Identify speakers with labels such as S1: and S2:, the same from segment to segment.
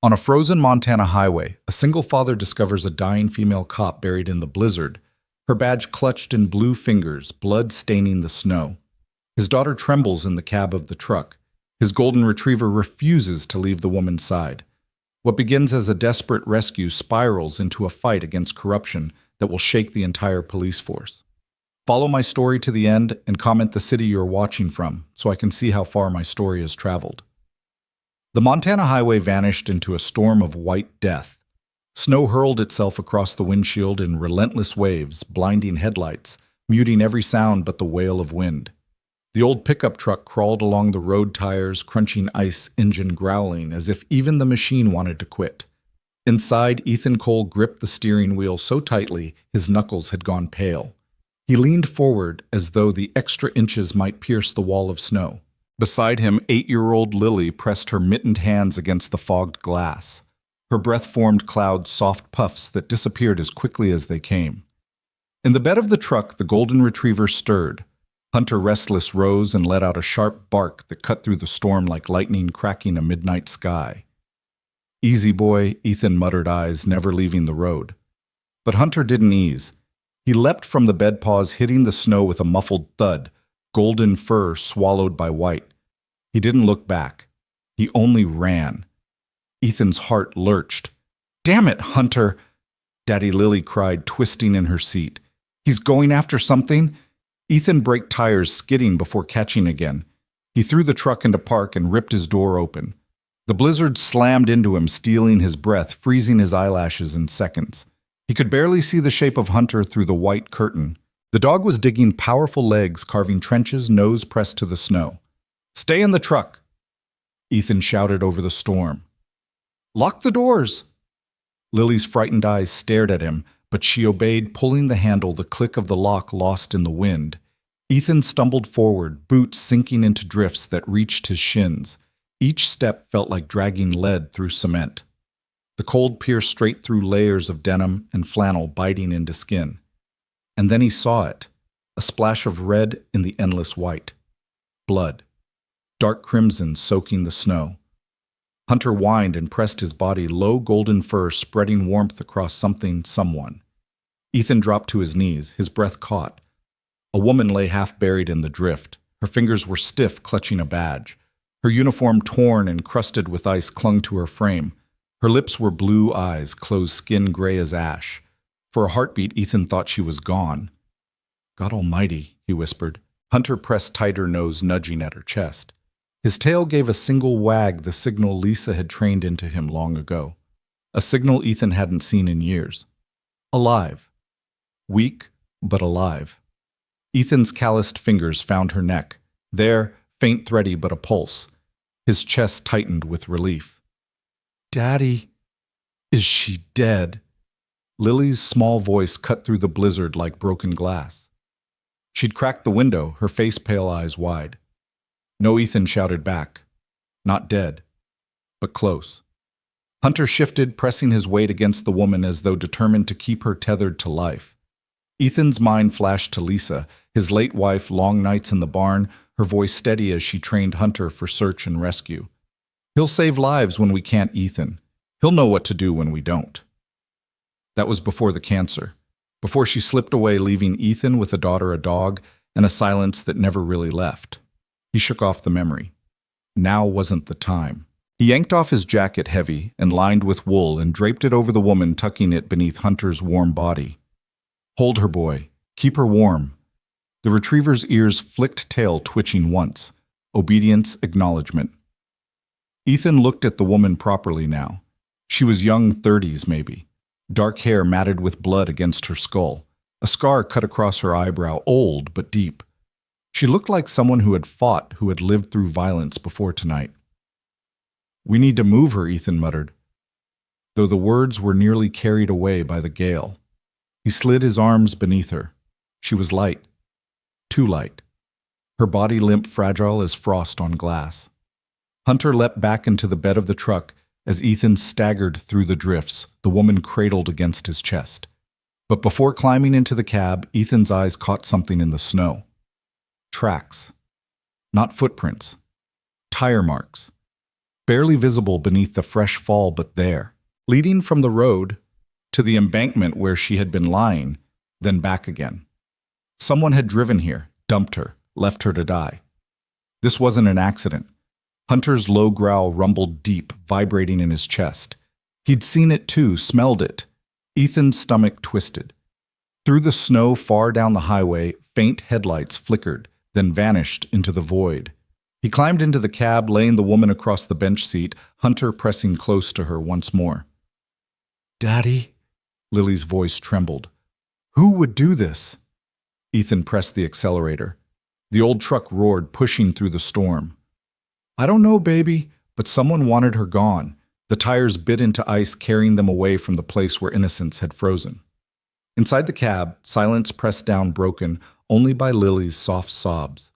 S1: On a frozen Montana highway, a single father discovers a dying female cop buried in the blizzard, her badge clutched in blue fingers, blood staining the snow. His daughter trembles in the cab of the truck. His golden retriever refuses to leave the woman's side. What begins as a desperate rescue spirals into a fight against corruption that will shake the entire police force. Follow my story to the end and comment the city you're watching from so I can see how far my story has traveled. The Montana highway vanished into a storm of white death. Snow hurled itself across the windshield in relentless waves, blinding headlights, muting every sound but the wail of wind. The old pickup truck crawled along the road tires, crunching ice, engine growling, as if even the machine wanted to quit. Inside, Ethan Cole gripped the steering wheel so tightly his knuckles had gone pale. He leaned forward as though the extra inches might pierce the wall of snow. Beside him, 8-year-old Lily pressed her mittened hands against the fogged glass. Her breath formed clouds, soft puffs that disappeared as quickly as they came. In the bed of the truck, the golden retriever stirred. Hunter, restless, rose and let out a sharp bark that cut through the storm like lightning cracking a midnight sky. "Easy, boy," Ethan muttered, eyes never leaving the road. But Hunter didn't ease. He leapt from the bedpaws, hitting the snow with a muffled thud, golden fur swallowed by white. He didn't look back. He only ran. Ethan's heart lurched. "Damn it, Hunter!" Daddy Lily cried, twisting in her seat. "He's going after something?" Ethan braked tires, skidding before catching again. He threw the truck into park and ripped his door open. The blizzard slammed into him, stealing his breath, freezing his eyelashes in seconds. He could barely see the shape of Hunter through the white curtain. The dog was digging powerful legs, carving trenches, nose pressed to the snow. "Stay in the truck!" Ethan shouted over the storm. "Lock the doors!" Lily's frightened eyes stared at him, but she obeyed, pulling the handle, the click of the lock lost in the wind. Ethan stumbled forward, boots sinking into drifts that reached his shins. Each step felt like dragging lead through cement. The cold pierced straight through layers of denim and flannel, biting into skin. And then he saw it, a splash of red in the endless white. Blood. Dark crimson soaking the snow. Hunter whined and pressed his body, low golden fur spreading warmth across someone. Ethan dropped to his knees, his breath caught. A woman lay half buried in the drift. Her fingers were stiff, clutching a badge. Her uniform, torn and crusted with ice, clung to her frame. Her lips were blue eyes, closed skin gray as ash. For a heartbeat, Ethan thought she was gone. "God almighty," he whispered. Hunter pressed tighter, nose nudging at her chest. His tail gave a single wag, the signal Lisa had trained into him long ago. A signal Ethan hadn't seen in years. Alive. Weak, but alive. Ethan's calloused fingers found her neck. There, faint thready but a pulse. His chest tightened with relief. "Daddy, is she dead?" Lily's small voice cut through the blizzard like broken glass. She'd cracked the window, her face pale, eyes wide. No, Ethan shouted back. Not dead, but close. Hunter shifted, pressing his weight against the woman as though determined to keep her tethered to life. Ethan's mind flashed to Lisa, his late wife, long nights in the barn, her voice steady as she trained Hunter for search and rescue. "He'll save lives when we can't, Ethan. He'll know what to do when we don't." That was before the cancer, before she slipped away, leaving Ethan with a daughter, a dog, and a silence that never really left. He shook off the memory. Now wasn't the time. He yanked off his jacket, heavy and lined with wool, and draped it over the woman, tucking it beneath Hunter's warm body. "Hold her, boy. Keep her warm." The retriever's ears flicked, tail twitching once. Obedience, acknowledgement. Ethan looked at the woman properly now. She was young 30s, maybe. Dark hair matted with blood against her skull. A scar cut across her eyebrow, old but deep. She looked like someone who had fought, who had lived through violence before tonight. "We need to move her," Ethan muttered, though the words were nearly carried away by the gale. He slid his arms beneath her. She was light. Too light. Her body limp, fragile as frost on glass. Hunter leapt back into the bed of the truck as Ethan staggered through the drifts, the woman cradled against his chest. But before climbing into the cab, Ethan's eyes caught something in the snow. Tracks. Not footprints. Tire marks. barely visible beneath the fresh fall, but there, leading from the road to the embankment where she had been lying, then back again. Someone had driven here, dumped her, left her to die. This wasn't an accident. Hunter's low growl rumbled deep, vibrating in his chest. He'd seen it too, smelled it. Ethan's stomach twisted. Through the snow far down the highway, faint headlights flickered, then vanished into the void. He climbed into the cab, laying the woman across the bench seat, Hunter pressing close to her once more. "Daddy?" Lily's voice trembled. "Who would do this?" Ethan pressed the accelerator. The old truck roared, pushing through the storm. "I don't know, baby, but someone wanted her gone." The tires bit into ice, carrying them away from the place where innocence had frozen. Inside the cab, silence pressed down, broken only by Lily's soft sobs,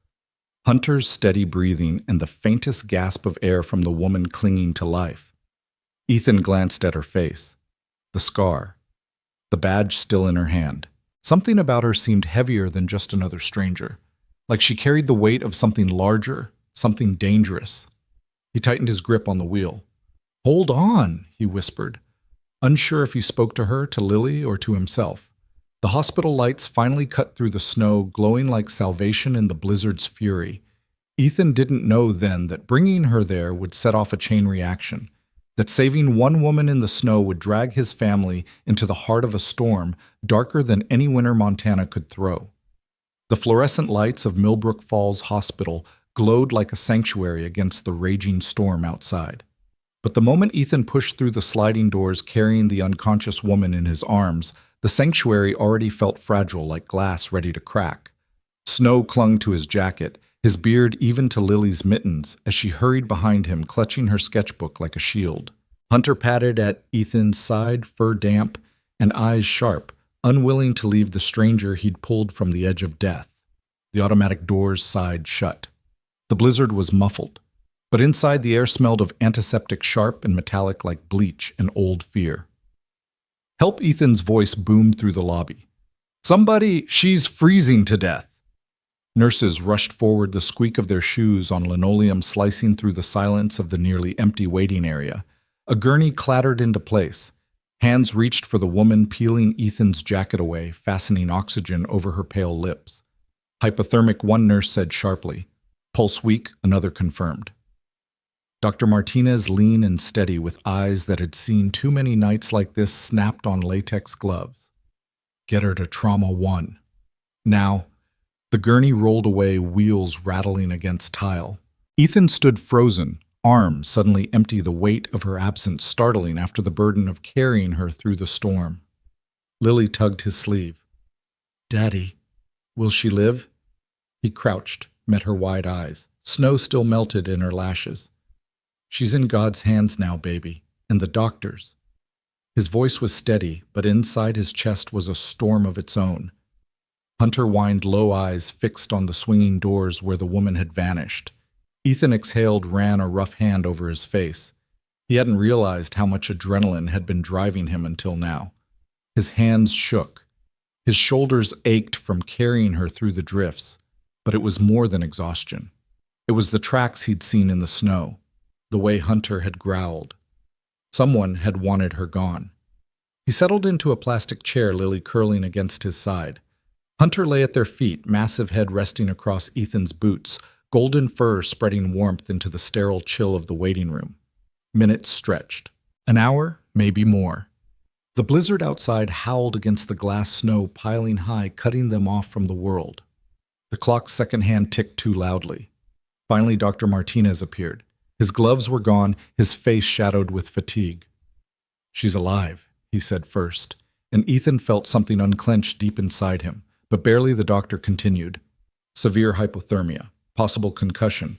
S1: Hunter's steady breathing, and the faintest gasp of air from the woman clinging to life. Ethan glanced at her face. The scar. The badge still in her hand. Something about her seemed heavier than just another stranger, like she carried the weight of something larger, something dangerous. He tightened his grip on the wheel. "Hold on," he whispered, unsure if he spoke to her, to Lily, or to himself. The hospital lights finally cut through the snow, glowing like salvation in the blizzard's fury. Ethan didn't know then that bringing her there would set off a chain reaction, that saving one woman in the snow would drag his family into the heart of a storm darker than any winter Montana could throw. The fluorescent lights of Millbrook Falls Hospital glowed like a sanctuary against the raging storm outside. But the moment Ethan pushed through the sliding doors carrying the unconscious woman in his arms, the sanctuary already felt fragile like glass ready to crack. Snow clung to his jacket, his beard even to Lily's mittens, as she hurried behind him, clutching her sketchbook like a shield. Hunter patted at Ethan's side, fur damp and eyes sharp, unwilling to leave the stranger he'd pulled from the edge of death. The automatic doors sighed shut. The blizzard was muffled, but inside the air smelled of antiseptic, sharp and metallic like bleach and old fear. "Help!" Ethan's voice boomed through the lobby. "Somebody, she's freezing to death!" Nurses rushed forward, the squeak of their shoes on linoleum slicing through the silence of the nearly empty waiting area. A gurney clattered into place. Hands reached for the woman, peeling Ethan's jacket away, fastening oxygen over her pale lips. "Hypothermic," one nurse said sharply. "Pulse weak," another confirmed. Dr. Martinez, lean and steady, with eyes that had seen too many nights like this, snapped on latex gloves. "Get her to Trauma 1. Now." The gurney rolled away, wheels rattling against tile. Ethan stood frozen, arms suddenly empty, the weight of her absence startling after the burden of carrying her through the storm. Lily tugged his sleeve. "Daddy, will she live?" He crouched, met her wide eyes. Snow still melted in her lashes. "She's in God's hands now, baby, and the doctors." His voice was steady, but inside his chest was a storm of its own. Hunter whined, low eyes fixed on the swinging doors where the woman had vanished. Ethan exhaled, ran a rough hand over his face. He hadn't realized how much adrenaline had been driving him until now. His hands shook. His shoulders ached from carrying her through the drifts, but it was more than exhaustion. It was the tracks he'd seen in the snow, the way Hunter had growled. Someone had wanted her gone. He settled into a plastic chair, Lily curling against his side. Hunter lay at their feet, massive head resting across Ethan's boots, golden fur spreading warmth into the sterile chill of the waiting room. Minutes stretched. An hour, maybe more. The blizzard outside howled against the glass snow piling high, cutting them off from the world. The clock's second hand ticked too loudly. Finally, Dr. Martinez appeared. His gloves were gone, his face shadowed with fatigue. "She's alive," he said first, and Ethan felt something unclench deep inside him. But barely. The doctor continued. "Severe hypothermia, possible concussion.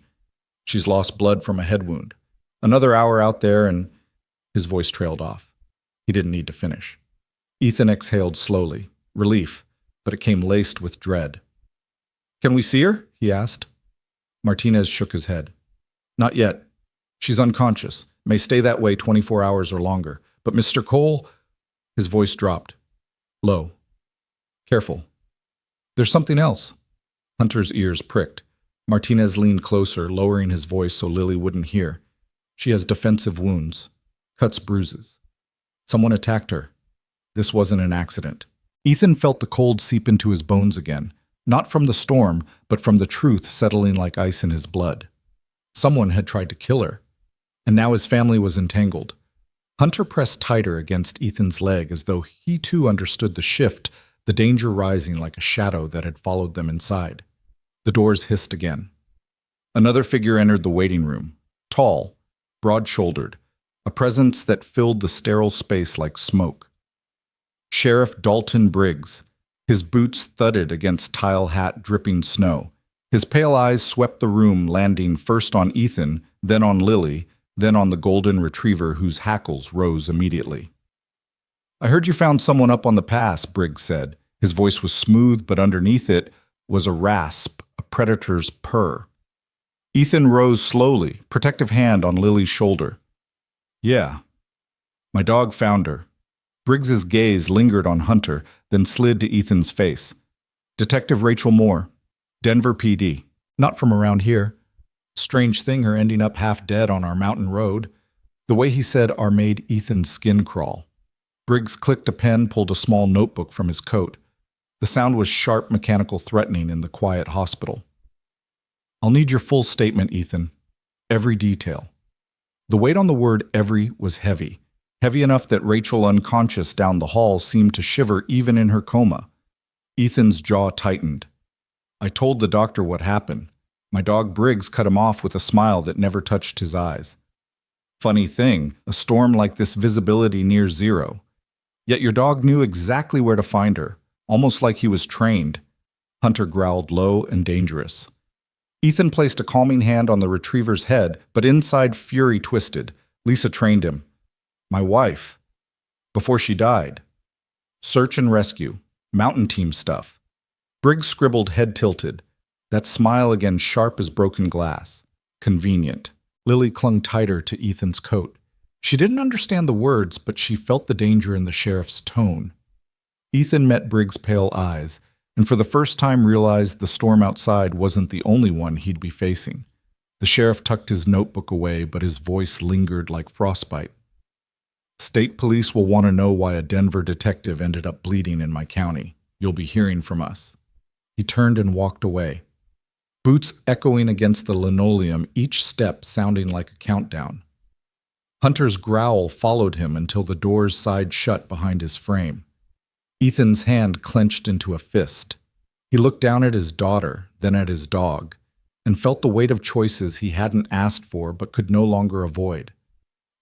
S1: She's lost blood from a head wound. Another hour out there and—" His voice trailed off. He didn't need to finish. Ethan exhaled slowly, relief, but it came laced with dread. "Can we see her?" he asked. Martinez shook his head. "Not yet. She's unconscious. May stay that way 24 hours or longer. But Mr. Cole—" His voice dropped. Low. "Careful. There's something else." Hunter's ears pricked. Martinez leaned closer, lowering his voice so Lily wouldn't hear. She has defensive wounds, cuts, bruises. Someone attacked her. This wasn't an accident. Ethan felt the cold seep into his bones again, not from the storm, but from the truth settling like ice in his blood. Someone had tried to kill her, and now his family was entangled. Hunter pressed tighter against Ethan's leg as though he too understood the shift, the danger rising like a shadow that had followed them inside. The doors hissed again. Another figure entered the waiting room, tall, broad-shouldered, a presence that filled the sterile space like smoke. Sheriff Dalton Briggs. His boots thudded against tile hat dripping snow. His pale eyes swept the room, landing first on Ethan, then on Lily, then on the golden retriever whose hackles rose immediately. "I heard you found someone up on the pass," Briggs said. His voice was smooth, but underneath it was a rasp, a predator's purr. Ethan rose slowly, protective hand on Lily's shoulder. "Yeah. My dog found her." Briggs's gaze lingered on Hunter, then slid to Ethan's face. "Detective Rachel Moore, Denver PD. Not from around here. Strange thing her ending up half dead on our mountain road." The way he said "our" made Ethan's skin crawl. Briggs clicked a pen, pulled a small notebook from his coat. The sound was sharp, mechanical, threatening in the quiet hospital. "I'll need your full statement, Ethan. Every detail." The weight on the word "every" was heavy. Heavy enough that Rachel, unconscious down the hall, seemed to shiver even in her coma. Ethan's jaw tightened. "I told the doctor what happened. My dog Briggs cut him off with a smile that never touched his eyes. Funny thing, a storm like this, visibility near zero. Yet your dog knew exactly where to find her, almost like he was trained." Hunter growled low and dangerous. Ethan placed a calming hand on the retriever's head, but inside fury twisted. Lisa trained him. "My wife. Before she died. Search and rescue. Mountain team stuff." Briggs scribbled, head tilted. That smile again sharp as broken glass. Convenient. Lily clung tighter to Ethan's coat. She didn't understand the words, but she felt the danger in the sheriff's tone. Ethan met Briggs' pale eyes, and for the first time realized the storm outside wasn't the only one he'd be facing. The sheriff tucked his notebook away, but his voice lingered like frostbite. "State police will want to know why a Denver detective ended up bleeding in my county. You'll be hearing from us." He turned and walked away. Boots echoing against the linoleum, each step sounding like a countdown. Hunter's growl followed him until the doors sighed shut behind his frame. Ethan's hand clenched into a fist. He looked down at his daughter, then at his dog, and felt the weight of choices he hadn't asked for but could no longer avoid.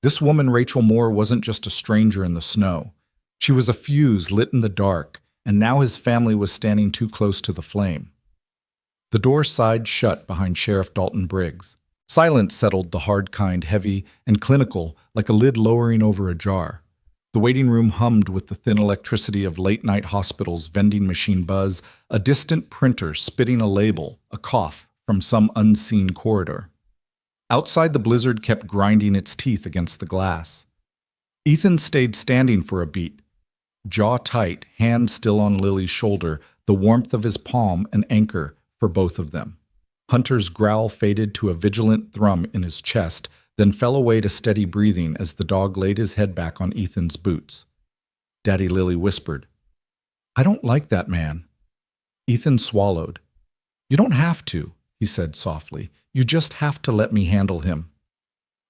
S1: This woman, Rachel Moore, wasn't just a stranger in the snow. She was a fuse lit in the dark, and now his family was standing too close to the flame. The door sighed shut behind Sheriff Dalton Briggs. Silence settled, the hard kind, heavy and clinical, like a lid lowering over a jar. The waiting room hummed with the thin electricity of late-night hospitals, vending machine buzz, a distant printer spitting a label, a cough from some unseen corridor. Outside, the blizzard kept grinding its teeth against the glass. Ethan stayed standing for a beat, jaw tight, hand still on Lily's shoulder, the warmth of his palm an anchor for both of them. Hunter's growl faded to a vigilant thrum in his chest, then fell away to steady breathing as the dog laid his head back on Ethan's boots. Daddy, Lily whispered, "I don't like that man." Ethan swallowed. "You don't have to," he said softly. "You just have to let me handle him."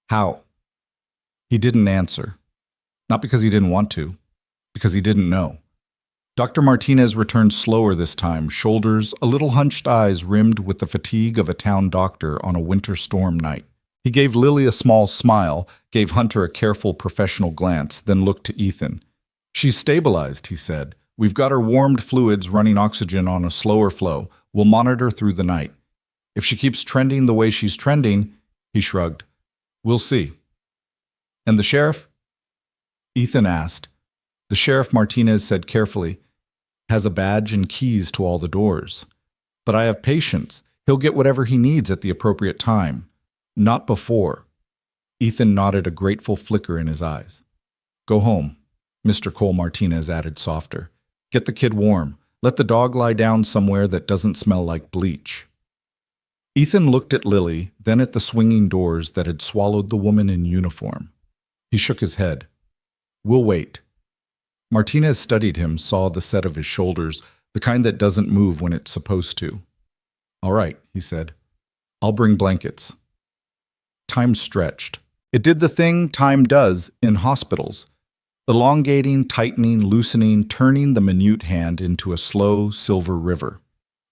S1: "How?" He didn't answer. Not because he didn't want to, because he didn't know. Dr. Martinez returned slower this time, shoulders, a little hunched, eyes rimmed with the fatigue of a town doctor on a winter storm night. He gave Lily a small smile, gave Hunter a careful professional glance, then looked to Ethan. "She's stabilized," he said. "We've got her warmed fluids running oxygen on a slower flow. We'll monitor through the night. If she keeps trending the way she's trending," he shrugged, "we'll see." "And the sheriff?" Ethan asked. The sheriff, Martinez said carefully, "has a badge and keys to all the doors. But I have patience. He'll get whatever he needs at the appropriate time. Not before." Ethan nodded, a grateful flicker in his eyes. "Go home," Mr. Cole Martinez added softer. "Get the kid warm. Let the dog lie down somewhere that doesn't smell like bleach." Ethan looked at Lily, then at the swinging doors that had swallowed the woman in uniform. He shook his head. "We'll wait." Martinez studied him, saw the set of his shoulders, the kind that doesn't move when it's supposed to. "All right," he said. "I'll bring blankets." Time stretched. It did the thing time does in hospitals, elongating, tightening, loosening, turning the minute hand into a slow silver river.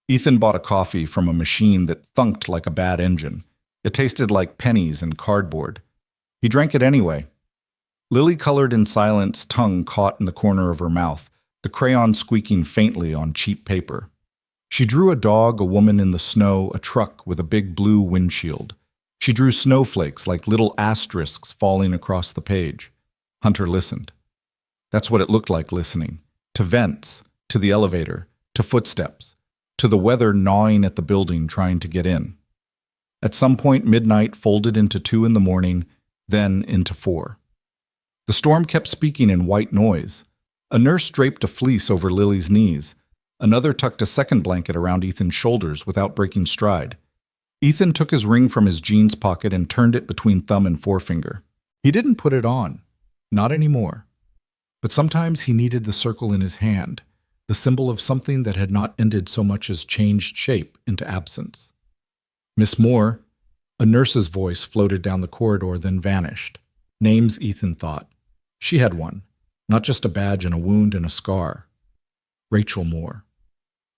S1: Ethan bought a coffee from a machine that thunked like a bad engine. It tasted like pennies and cardboard. He drank it anyway. Lily colored in silence, tongue caught in the corner of her mouth, the crayon squeaking faintly on cheap paper. She drew a dog, a woman in the snow, a truck with a big blue windshield. She drew snowflakes like little asterisks falling across the page. Hunter listened. That's what it looked like listening. To vents, to the elevator, to footsteps, to the weather gnawing at the building trying to get in. At some point, midnight folded into 2 in the morning, then into 4. The storm kept speaking in white noise. A nurse draped a fleece over Lily's knees. Another tucked a second blanket around Ethan's shoulders without breaking stride. Ethan took his ring from his jeans pocket and turned it between thumb and forefinger. He didn't put it on. Not anymore. But sometimes he needed the circle in his hand, the symbol of something that had not ended so much as changed shape into absence. "Miss Moore," a nurse's voice floated down the corridor, then vanished. Names, Ethan thought. She had one, not just a badge and a wound and a scar. Rachel Moore.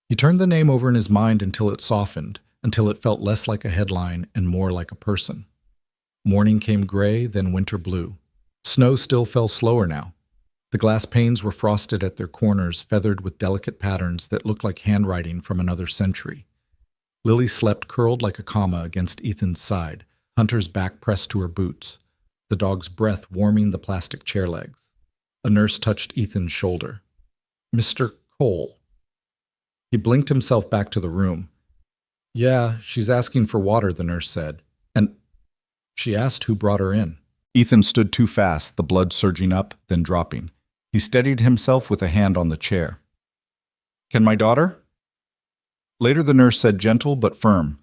S1: He turned the name over in his mind until it softened, until it felt less like a headline and more like a person. Morning came gray, then winter blue. Snow still fell slower now. The glass panes were frosted at their corners, feathered with delicate patterns that looked like handwriting from another century. Lily slept curled like a comma against Ethan's side, Hunter's back pressed to her boots, the dog's breath warming the plastic chair legs. A nurse touched Ethan's shoulder. "Mr. Cole." He blinked himself back to the room. "Yeah, she's asking for water," the nurse said. "And she asked who brought her in." Ethan stood too fast, the blood surging up, then dropping. He steadied himself with a hand on the chair. "Can my daughter?" Later the nurse said, gentle but firm.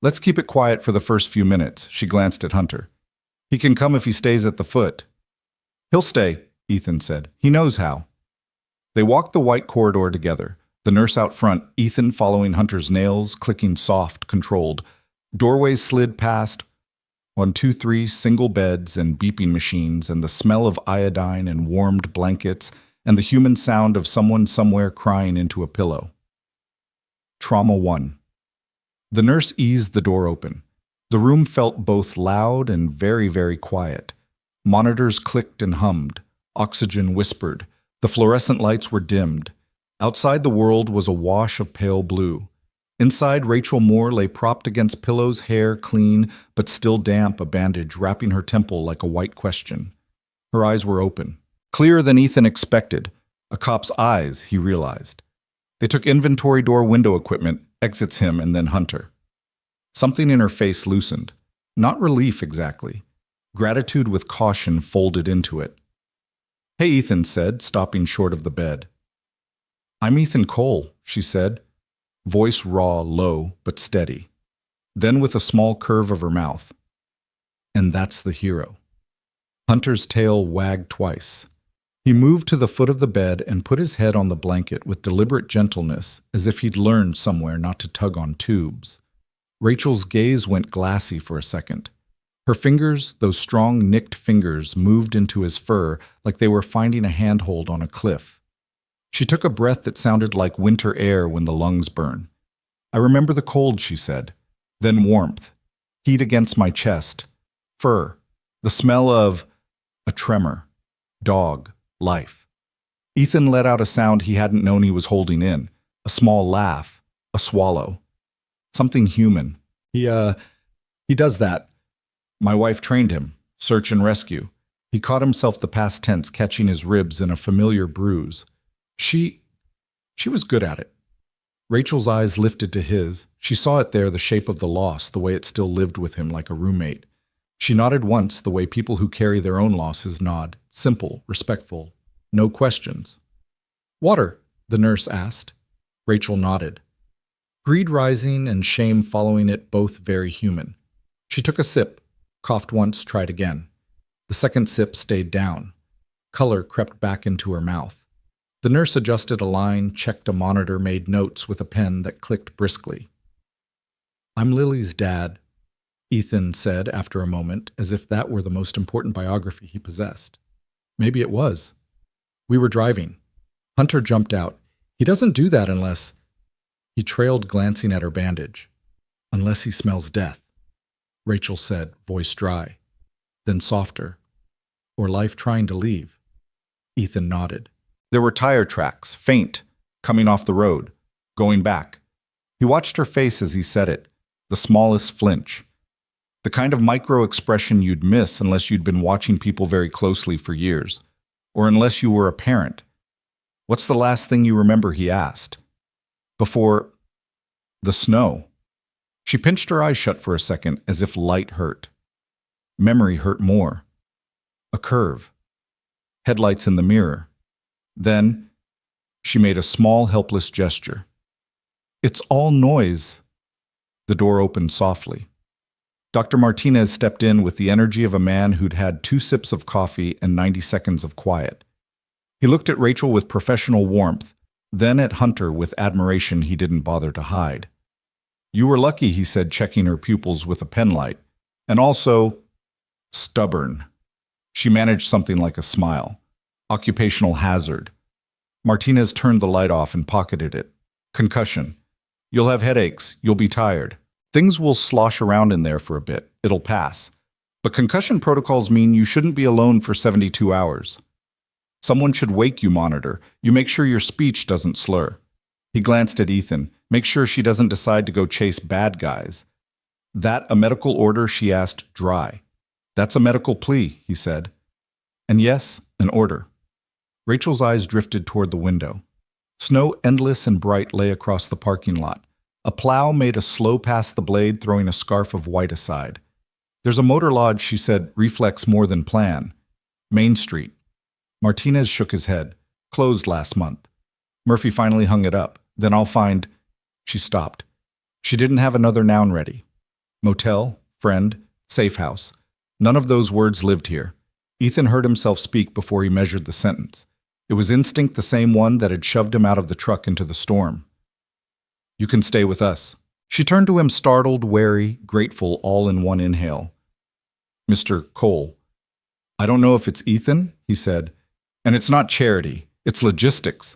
S1: "Let's keep it quiet for the first few minutes." She glanced at Hunter. "He can come if he stays at the foot." "He'll stay," Ethan said. "He knows how." They walked the white corridor together, the nurse out front, Ethan following Hunter's nails, clicking soft, controlled. Doorways slid past, 1, 2, 3 single beds and beeping machines, and the smell of iodine and warmed blankets, and the human sound of someone somewhere crying into a pillow. Trauma 1. The nurse eased the door open. The room felt both loud and very, very quiet. Monitors clicked and hummed. Oxygen whispered. The fluorescent lights were dimmed. Outside the world was a wash of pale blue. Inside, Rachel Moore lay propped against pillows, hair clean but still damp, a bandage wrapping her temple like a white question. Her eyes were open. Clearer than Ethan expected. A cop's eyes, he realized. They took inventory door window equipment, exits him and then Hunter. Something in her face loosened. Not relief exactly. Gratitude with caution folded into it. "Hey," Ethan said, stopping short of the bed. "I'm Ethan Cole," she said. Voice raw, low, but steady. Then with a small curve of her mouth. "And that's the hero." Hunter's tail wagged twice. He moved to the foot of the bed and put his head on the blanket with deliberate gentleness, as if he'd learned somewhere not to tug on tubes. Rachel's gaze went glassy for a second. Her fingers, those strong, nicked fingers, moved into his fur like they were finding a handhold on a cliff. She took a breath that sounded like winter air when the lungs burn. "I remember the cold," she said. Then warmth. Heat against my chest. Fur. The smell of a tremor. Dog. Life. Ethan let out a sound he hadn't known he was holding in. A small laugh. A swallow. Something human. He does that. My wife trained him. Search and rescue. He caught himself the past tense, catching his ribs in a familiar bruise. She was good at it. Rachel's eyes lifted to his. She saw it there, the shape of the loss, the way it still lived with him like a roommate. She nodded once, the way people who carry their own losses nod. Simple, respectful, no questions. "Water?" the nurse asked. Rachel nodded. Greed rising and shame following it, both very human. She took a sip, coughed once, tried again. The second sip stayed down. Color crept back into her mouth. The nurse adjusted a line, checked a monitor, made notes with a pen that clicked briskly. "I'm Lily's dad," Ethan said after a moment, as if that were the most important biography he possessed. Maybe it was. "We were driving." Hunter jumped out. "He doesn't do that unless—" He trailed, glancing at her bandage. "Unless he smells death," Rachel said, voice dry. Then softer. "Or life trying to leave." Ethan nodded. There were tire tracks, faint, coming off the road, going back. He watched her face as he said it, the smallest flinch. The kind of micro-expression you'd miss unless you'd been watching people very closely for years, or unless you were a parent. "What's the last thing you remember?" he asked. "Before the snow." She pinched her eyes shut for a second, as if light hurt. Memory hurt more. A curve. Headlights in the mirror. Then she made a small, helpless gesture. "It's all noise." The door opened softly. Dr. Martinez stepped in with the energy of a man who'd had 2 sips of coffee and 90 seconds of quiet. He looked at Rachel with professional warmth, then at Hunter with admiration he didn't bother to hide. "You were lucky," he said, checking her pupils with a penlight. "And also stubborn." She managed something like a smile. "Occupational hazard." Martinez turned the light off and pocketed it. "Concussion. You'll have headaches. You'll be tired. Things will slosh around in there for a bit. It'll pass. But concussion protocols mean you shouldn't be alone for 72 hours. Someone should wake you, monitor. You make sure your speech doesn't slur." He glanced at Ethan. "Make sure she doesn't decide to go chase bad guys." "That a medical order?" she asked, dry. "That's a medical plea," he said. "And yes, an order." Rachel's eyes drifted toward the window. Snow, endless and bright, lay across the parking lot. A plow made a slow pass the blade, throwing a scarf of white aside. "There's a motor lodge," she said, "reflex more than plan. Main Street." Martinez shook his head. "Closed last month." Murphy finally hung it up. "Then I'll find—" She stopped. She didn't have another noun ready. Motel, friend, safe house. None of those words lived here. Ethan heard himself speak before he measured the sentence. It was instinct, the same one that had shoved him out of the truck into the storm. "You can stay with us." She turned to him, startled, wary, grateful, all in one inhale. "Mr. Cole." "I don't know if it's Ethan," he said. "And it's not charity. It's logistics."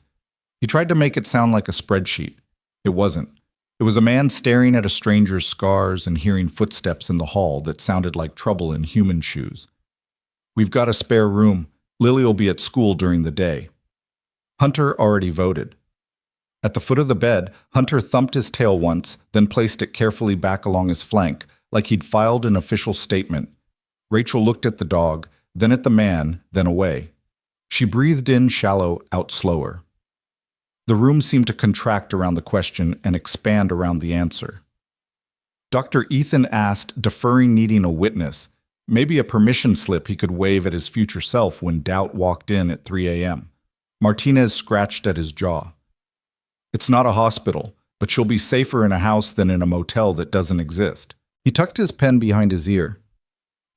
S1: He tried to make it sound like a spreadsheet. It wasn't. It was a man staring at a stranger's scars and hearing footsteps in the hall that sounded like trouble in human shoes. "We've got a spare room. Lily will be at school during the day." Hunter already voted. At the foot of the bed, Hunter thumped his tail once, then placed it carefully back along his flank, like he'd filed an official statement. Rachel looked at the dog, then at the man, then away. She breathed in shallow, out slower. The room seemed to contract around the question and expand around the answer. Dr. Ethan asked, deferring, needing a witness, maybe a permission slip he could wave at his future self when doubt walked in at 3 a.m. Martinez scratched at his jaw. "It's not a hospital, but she'll be safer in a house than in a motel that doesn't exist." He tucked his pen behind his ear.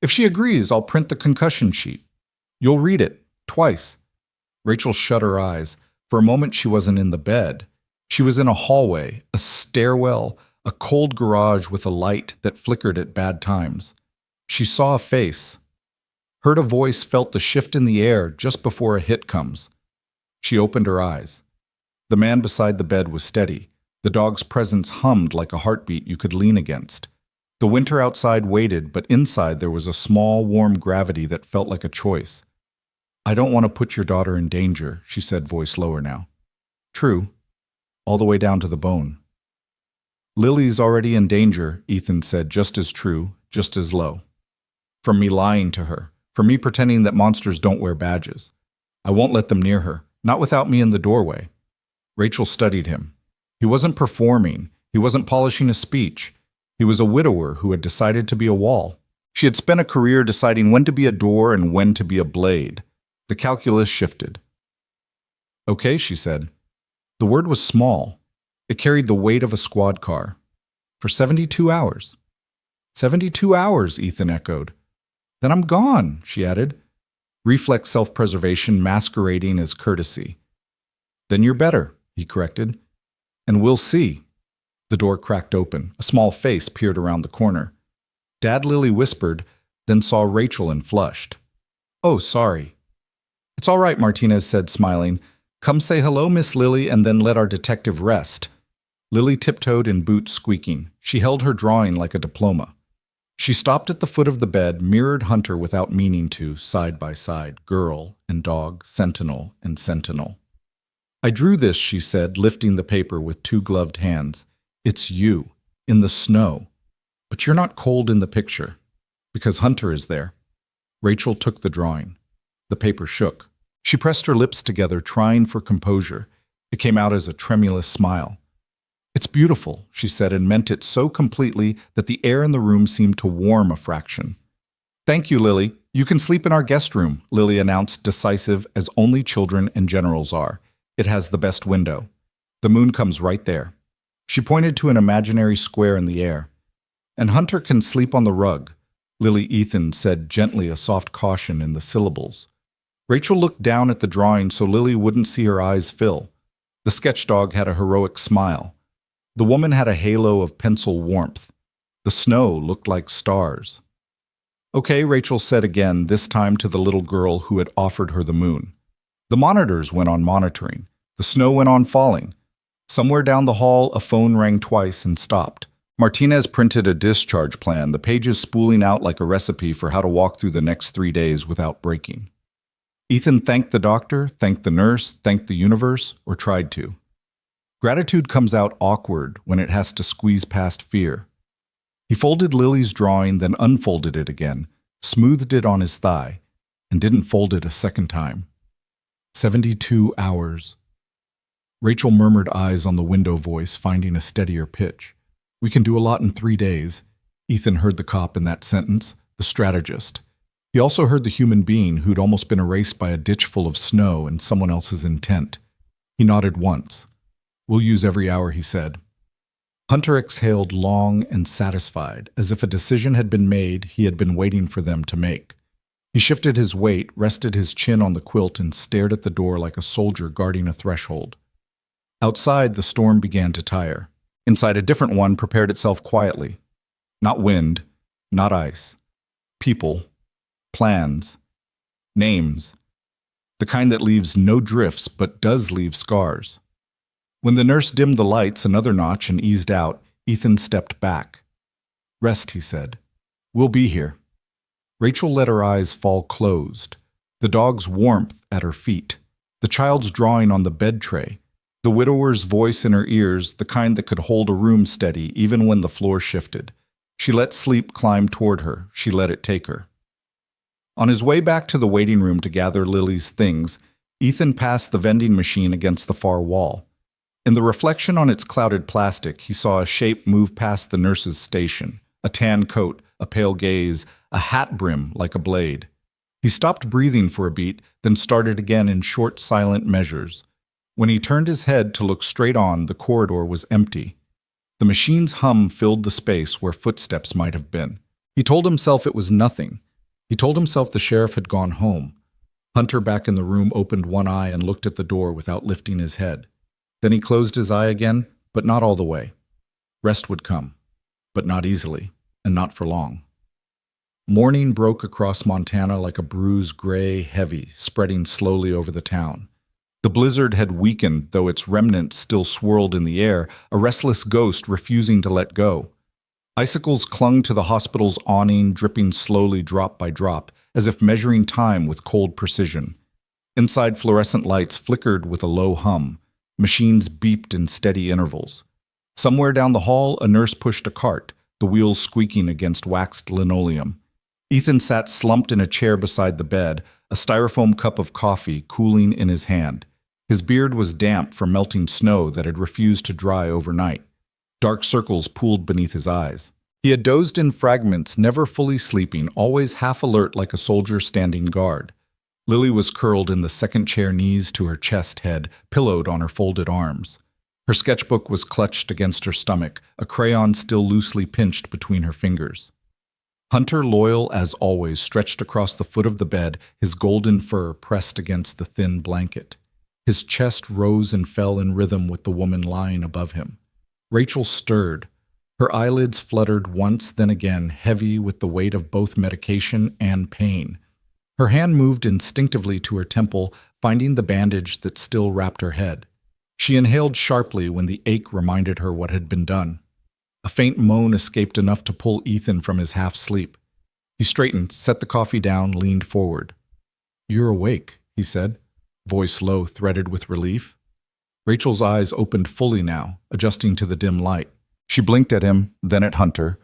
S1: "If she agrees, I'll print the concussion sheet. You'll read it, twice." Rachel shut her eyes. For a moment she wasn't in the bed. She was in a hallway, a stairwell, a cold garage with a light that flickered at bad times. She saw a face, heard a voice, felt the shift in the air just before a hit comes. She opened her eyes. The man beside the bed was steady. The dog's presence hummed like a heartbeat you could lean against. The winter outside waited, but inside there was a small, warm gravity that felt like a choice. "I don't want to put your daughter in danger," she said, voice lower now. "True. All the way down to the bone." "Lily's already in danger," Ethan said, just as true, just as low. "From me lying to her, from me pretending that monsters don't wear badges. I won't let them near her, not without me in the doorway." Rachel studied him. He wasn't performing. He wasn't polishing a speech. He was a widower who had decided to be a wall. She had spent a career deciding when to be a door and when to be a blade. The calculus shifted. "Okay," she said. The word was small. It carried the weight of a squad car. For 72 hours. 72 hours, Ethan echoed. Then I'm gone, she added. Reflex self-preservation masquerading as courtesy. Then you're better, he corrected. And we'll see. The door cracked open. A small face peered around the corner. Dad, Lily whispered, then saw Rachel and flushed. Oh, sorry. It's all right, Martinez said, smiling. Come say hello, Miss Lily, and then let our detective rest. Lily tiptoed in boots squeaking. She held her drawing like a diploma. She stopped at the foot of the bed, mirrored Hunter without meaning to, side by side, girl and dog, sentinel and sentinel. I drew this, she said, lifting the paper with two gloved hands. It's you, in the snow. But you're not cold in the picture, because Hunter is there. Rachel took the drawing. The paper shook. She pressed her lips together, trying for composure. It came out as a tremulous smile. It's beautiful, she said, and meant it so completely that the air in the room seemed to warm a fraction. Thank you, Lily. You can sleep in our guest room, Lily announced, decisive as only children and generals are. It has the best window. The moon comes right there. She pointed to an imaginary square in the air. And Hunter can sleep on the rug, Lily Ethan said gently, a soft caution in the syllables. Rachel looked down at the drawing so Lily wouldn't see her eyes fill. The sketch dog had a heroic smile. The woman had a halo of pencil warmth. The snow looked like stars. Okay, Rachel said again, this time to the little girl who had offered her the moon. The monitors went on monitoring. The snow went on falling. Somewhere down the hall, a phone rang twice and stopped. Martinez printed a discharge plan, the pages spooling out like a recipe for how to walk through the next 3 days without breaking. Ethan thanked the doctor, thanked the nurse, thanked the universe, or tried to. Gratitude comes out awkward when it has to squeeze past fear. He folded Lily's drawing, then unfolded it again, smoothed it on his thigh, and didn't fold it a second time. 72 hours. Rachel murmured, eyes on the window, voice finding a steadier pitch. We can do a lot in 3 days. Ethan heard the cop in that sentence, the strategist. He also heard the human being who'd almost been erased by a ditch full of snow and someone else's intent. He nodded once. We'll use every hour, he said. Hunter exhaled long and satisfied, as if a decision had been made he had been waiting for them to make. He shifted his weight, rested his chin on the quilt, and stared at the door like a soldier guarding a threshold. Outside, the storm began to tire. Inside, a different one prepared itself quietly. Not wind, not ice. People, plans, names. The kind that leaves no drifts but does leave scars. When the nurse dimmed the lights another notch and eased out, Ethan stepped back. Rest, he said. We'll be here. Rachel let her eyes fall closed. The dog's warmth at her feet. The child's drawing on the bed tray. The widower's voice in her ears, the kind that could hold a room steady even when the floor shifted. She let sleep climb toward her. She let it take her. On his way back to the waiting room to gather Lily's things, Ethan passed the vending machine against the far wall. In the reflection on its clouded plastic, he saw a shape move past the nurse's station, a tan coat, a pale gaze, a hat brim like a blade. He stopped breathing for a beat, then started again in short, silent measures. When he turned his head to look straight on, the corridor was empty. The machine's hum filled the space where footsteps might have been. He told himself it was nothing. He told himself the sheriff had gone home. Hunter, back in the room, opened one eye and looked at the door without lifting his head. Then he closed his eye again, but not all the way. Rest would come, but not easily, and not for long. Morning broke across Montana like a bruise, gray, heavy, spreading slowly over the town. The blizzard had weakened, though its remnants still swirled in the air, a restless ghost refusing to let go. Icicles clung to the hospital's awning, dripping slowly drop by drop, as if measuring time with cold precision. Inside, fluorescent lights flickered with a low hum. Machines beeped in steady intervals. Somewhere down the hall, a nurse pushed a cart, the wheels squeaking against waxed linoleum. Ethan sat slumped in a chair beside the bed, a styrofoam cup of coffee cooling in his hand. His beard was damp from melting snow that had refused to dry overnight. Dark circles pooled beneath his eyes. He had dozed in fragments, never fully sleeping, always half alert like a soldier standing guard. Lily was curled in the second chair, knees to her chest head, pillowed on her folded arms. Her sketchbook was clutched against her stomach, a crayon still loosely pinched between her fingers. Hunter, loyal as always, stretched across the foot of the bed, his golden fur pressed against the thin blanket. His chest rose and fell in rhythm with the woman lying above him. Rachel stirred. Her eyelids fluttered once, then again, heavy with the weight of both medication and pain. Her hand moved instinctively to her temple, finding the bandage that still wrapped her head. She inhaled sharply when the ache reminded her what had been done. A faint moan escaped enough to pull Ethan from his half-sleep. He straightened, set the coffee down, leaned forward. "You're awake," he said, voice low, threaded with relief. Rachel's eyes opened fully now, adjusting to the dim light. She blinked at him, then at Hunter,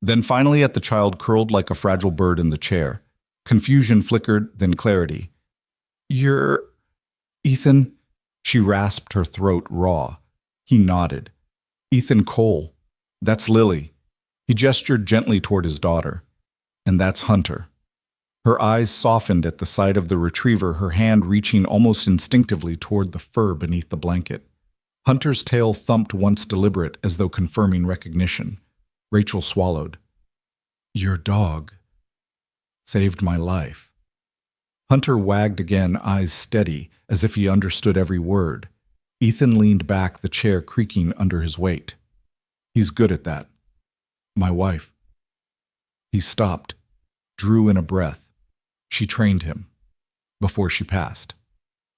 S1: then finally at the child curled like a fragile bird in the chair. Confusion flickered, then clarity. "You're... Ethan..." She rasped, her throat raw. He nodded. "Ethan Cole. That's Lily." He gestured gently toward his daughter. "And that's Hunter." Her eyes softened at the sight of the retriever, her hand reaching almost instinctively toward the fur beneath the blanket. Hunter's tail thumped once deliberate, as though confirming recognition. Rachel swallowed. "Your dog saved my life." Hunter wagged again, eyes steady, as if he understood every word. Ethan leaned back, the chair creaking under his weight. "He's good at that. My wife." He stopped, drew in a breath. She trained him. Before she passed.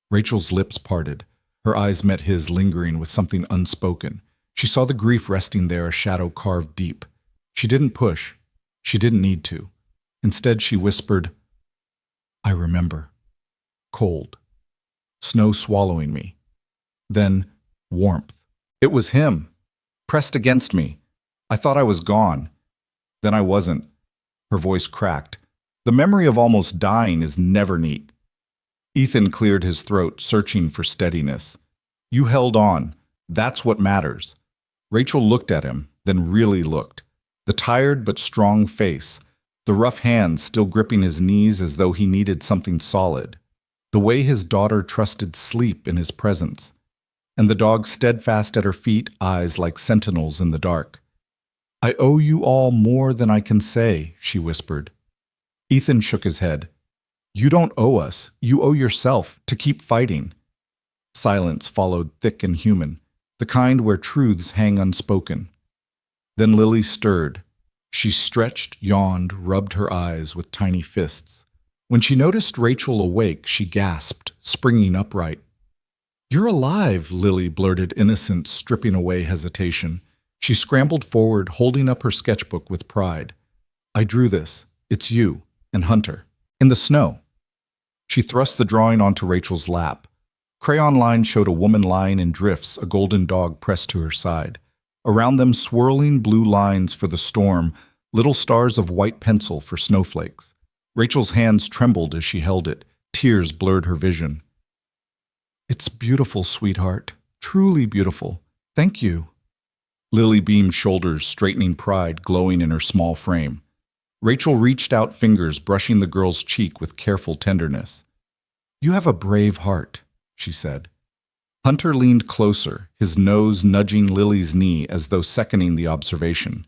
S1: Rachel's lips parted. Her eyes met his, lingering with something unspoken. She saw the grief resting there, a shadow carved deep. She didn't push. She didn't need to. Instead, she whispered, "I remember. Cold. Snow swallowing me. Then, warmth. It was him. Pressed against me. I thought I was gone. Then I wasn't." Her voice cracked. "The memory of almost dying is never neat." Ethan cleared his throat, searching for steadiness. "You held on. That's what matters." Rachel looked at him, then really looked. The tired but strong face, the rough hands still gripping his knees as though he needed something solid, the way his daughter trusted sleep in his presence, and the dog steadfast at her feet, eyes like sentinels in the dark. "I owe you all more than I can say," she whispered. Ethan shook his head. "You don't owe us. You owe yourself to keep fighting." Silence followed, thick and human, the kind where truths hang unspoken. Then Lily stirred. She stretched, yawned, rubbed her eyes with tiny fists. When she noticed Rachel awake, she gasped, springing upright. "You're alive," Lily blurted, innocent, stripping away hesitation. She scrambled forward, holding up her sketchbook with pride. "I drew this. It's you and Hunter. In the snow." She thrust the drawing onto Rachel's lap. Crayon lines showed a woman lying in drifts, a golden dog pressed to her side. Around them, swirling blue lines for the storm, little stars of white pencil for snowflakes. Rachel's hands trembled as she held it. Tears blurred her vision. "It's beautiful, sweetheart. Truly beautiful. Thank you." Lily beamed, shoulders straightening, pride glowing in her small frame. Rachel reached out fingers, brushing the girl's cheek with careful tenderness. "You have a brave heart," she said. Hunter leaned closer, his nose nudging Lily's knee as though seconding the observation.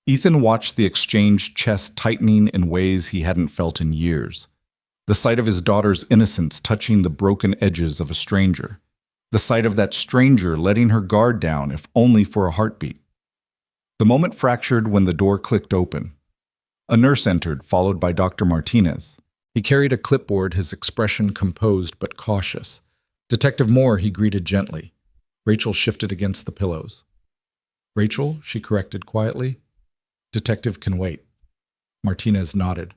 S1: Ethan watched the exchange, chest tightening in ways he hadn't felt in years. The sight of his daughter's innocence touching the broken edges of a stranger. The sight of that stranger letting her guard down, if only for a heartbeat. The moment fractured when the door clicked open. A nurse entered, followed by Dr. Martinez. He carried a clipboard, his expression composed but cautious. "Detective Moore," he greeted gently. Rachel shifted against the pillows. "Rachel," she corrected quietly. "Detective can wait." Martinez nodded.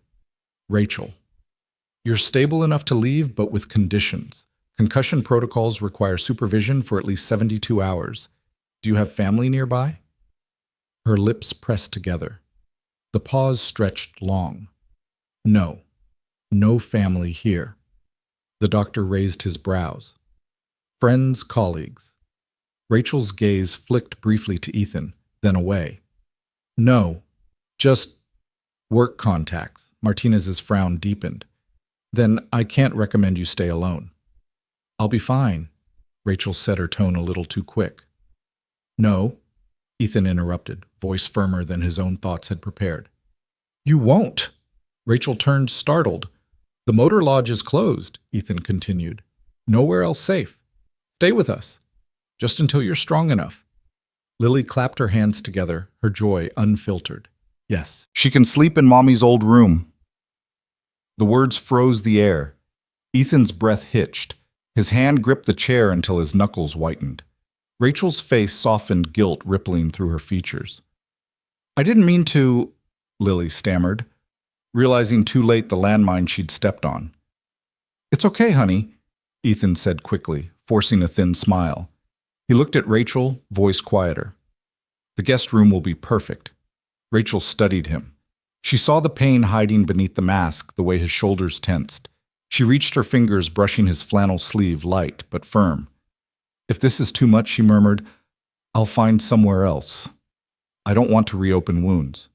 S1: "Rachel, you're stable enough to leave, but with conditions. Concussion protocols require supervision for at least 72 hours. Do you have family nearby?" Her lips pressed together. The pause stretched long. "No. No family here." The doctor raised his brows. "Friends, colleagues." Rachel's gaze flicked briefly to Ethan, then away. "No. Just work contacts." Martinez's frown deepened. "Then I can't recommend you stay alone." "I'll be fine," Rachel said, her tone a little too quick. No, Ethan interrupted, voice firmer than his own thoughts had prepared. You won't. Rachel turned, startled. The motor lodge is closed, Ethan continued. Nowhere else safe. Stay with us, just until you're strong enough. Lily clapped her hands together, her joy unfiltered. Yes, she can sleep in Mommy's old room. The words froze the air. Ethan's breath hitched. His hand gripped the chair until his knuckles whitened. Rachel's face softened, guilt rippling through her features. I didn't mean to, Lily stammered, realizing too late the landmine she'd stepped on. It's okay, honey, Ethan said quickly, forcing a thin smile. He looked at Rachel, voice quieter. The guest room will be perfect. Rachel studied him. She saw the pain hiding beneath the mask, the way his shoulders tensed. She reached her fingers, brushing his flannel sleeve, light but firm. If this is too much, she murmured, I'll find somewhere else. I don't want to reopen wounds.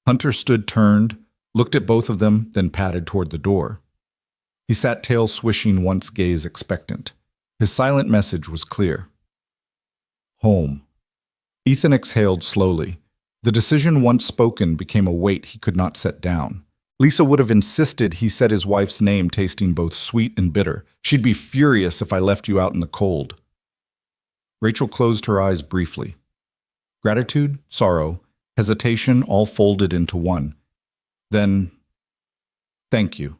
S1: Hunter stood turned, looked at both of them, then padded toward the door. He sat tail swishing, once gaze expectant. His silent message was clear. Home. Ethan exhaled slowly. The decision once spoken became a weight he could not set down. Lisa would have insisted he said his wife's name, tasting both sweet and bitter. She'd be furious if I left you out in the cold. Rachel closed her eyes briefly. Gratitude, sorrow, hesitation all folded into one. Then, thank you.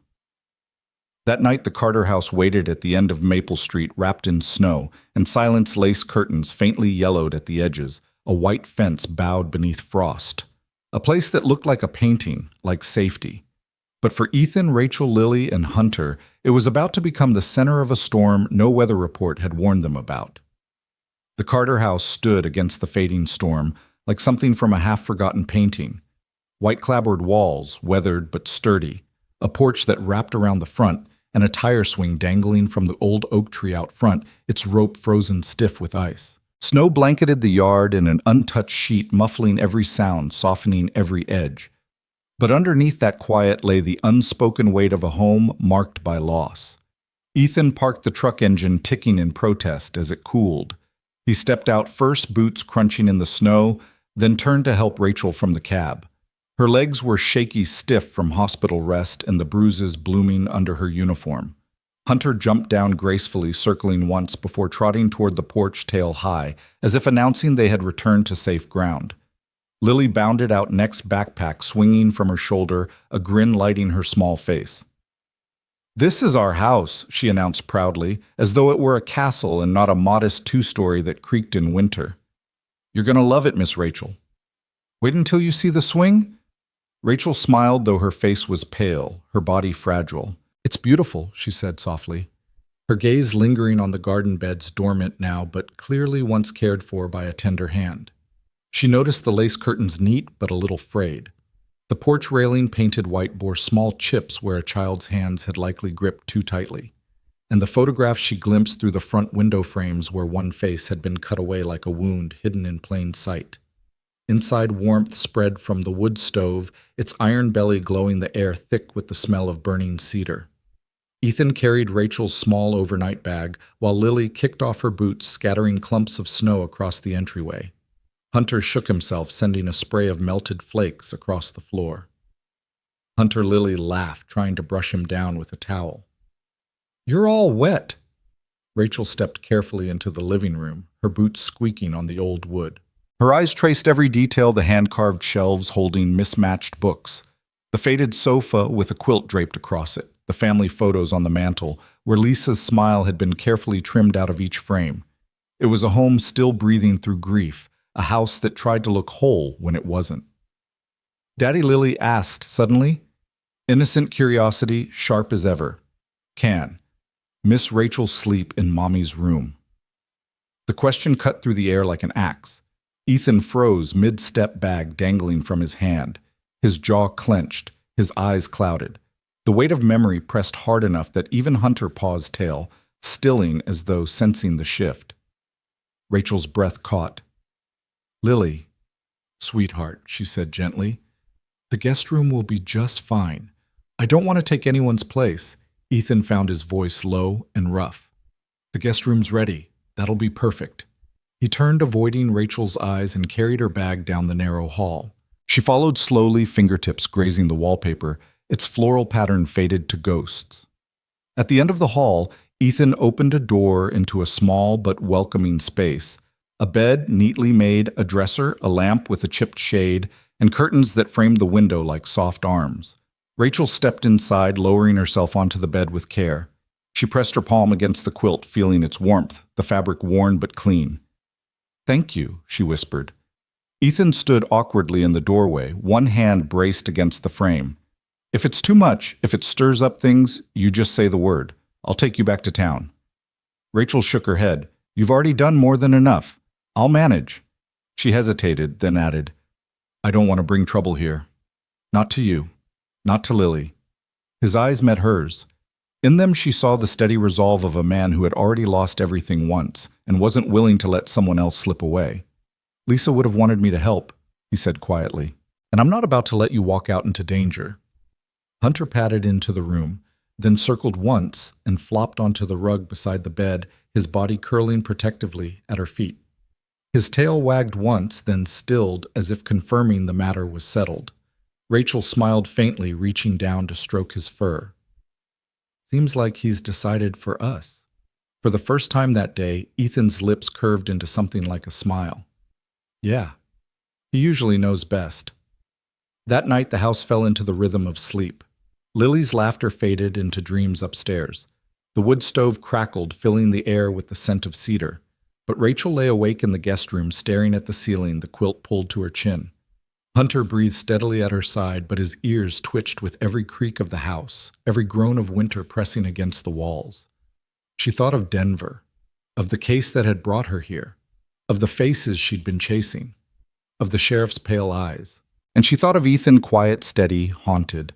S1: That night the Carter house waited at the end of Maple Street, wrapped in snow, and silence lace curtains faintly yellowed at the edges, a white fence bowed beneath frost. A place that looked like a painting, like safety. But for Ethan, Rachel, Lily, and Hunter, it was about to become the center of a storm no weather report had warned them about. The Carter house stood against the fading storm, like something from a half-forgotten painting. White-clapboard walls, weathered but sturdy, a porch that wrapped around the front, and a tire swing dangling from the old oak tree out front, its rope frozen stiff with ice. Snow blanketed the yard in an untouched sheet, muffling every sound, softening every edge. But underneath that quiet lay the unspoken weight of a home marked by loss. Ethan parked the truck engine, ticking in protest as it cooled. He stepped out first, boots crunching in the snow, then turned to help Rachel from the cab. Her legs were shaky stiff from hospital rest and the bruises blooming under her uniform. Hunter jumped down gracefully, circling once before trotting toward the porch tail high, as if announcing they had returned to safe ground. Lily bounded out next, backpack swinging from her shoulder, a grin lighting her small face. This is our house, she announced proudly, as though it were a castle and not a modest two-story that creaked in winter. You're going to love it, Miss Rachel. Wait until you see the swing? Rachel smiled, though her face was pale, her body fragile. It's beautiful, she said softly, her gaze lingering on the garden beds, dormant now, but clearly once cared for by a tender hand. She noticed the lace curtains neat but a little frayed. The porch railing, painted white, bore small chips where a child's hands had likely gripped too tightly, and the photographs she glimpsed through the front window frames where one face had been cut away like a wound hidden in plain sight. Inside, warmth spread from the wood stove, its iron belly glowing the air thick with the smell of burning cedar. Ethan carried Rachel's small overnight bag, while Lily kicked off her boots, scattering clumps of snow across the entryway. Hunter shook himself, sending a spray of melted flakes across the floor. Lily laughed, trying to brush him down with a towel. You're all wet. Rachel stepped carefully into the living room, her boots squeaking on the old wood. Her eyes traced every detail, the hand-carved shelves holding mismatched books, the faded sofa with a quilt draped across it, the family photos on the mantel, where Lisa's smile had been carefully trimmed out of each frame. It was a home still breathing through grief, a house that tried to look whole when it wasn't. Daddy, Lily asked suddenly, innocent curiosity, sharp as ever. Can Miss Rachel sleep in Mommy's room? The question cut through the air like an axe. Ethan froze, mid-step, bag dangling from his hand. His jaw clenched, his eyes clouded. The weight of memory pressed hard enough that even Hunter paused tail, stilling as though sensing the shift. Rachel's breath caught. Lily, sweetheart, she said gently, the guest room will be just fine. I don't want to take anyone's place. Ethan found his voice low and rough. The guest room's ready. That'll be perfect. He turned, avoiding Rachel's eyes, and carried her bag down the narrow hall. She followed slowly, fingertips grazing the wallpaper, its floral pattern faded to ghosts. At the end of the hall, Ethan opened a door into a small but welcoming space. A bed neatly made, a dresser, a lamp with a chipped shade, and curtains that framed the window like soft arms. Rachel stepped inside, lowering herself onto the bed with care. She pressed her palm against the quilt, feeling its warmth, the fabric worn but clean. "Thank you," she whispered. Ethan stood awkwardly in the doorway, one hand braced against the frame. "If it's too much, if it stirs up things, you just say the word. I'll take you back to town." Rachel shook her head. "You've already done more than enough. I'll manage." She hesitated, then added, "I don't want to bring trouble here. Not to you. Not to Lily." His eyes met hers. In them she saw the steady resolve of a man who had already lost everything once and wasn't willing to let someone else slip away. "Lisa would have wanted me to help," he said quietly, "and I'm not about to let you walk out into danger." Hunter padded into the room, then circled once and flopped onto the rug beside the bed, his body curling protectively at her feet. His tail wagged once, then stilled as if confirming the matter was settled. Rachel smiled faintly, reaching down to stroke his fur. "Seems like he's decided for us." For the first time that day, Ethan's lips curved into something like a smile. "Yeah, he usually knows best." That night the house fell into the rhythm of sleep. Lily's laughter faded into dreams upstairs. The wood stove crackled, filling the air with the scent of cedar. But Rachel lay awake in the guest room, staring at the ceiling, the quilt pulled to her chin. Hunter breathed steadily at her side, but his ears twitched with every creak of the house, every groan of winter pressing against the walls. She thought of Denver, of the case that had brought her here, of the faces she'd been chasing, of the sheriff's pale eyes. And she thought of Ethan, quiet, steady, haunted.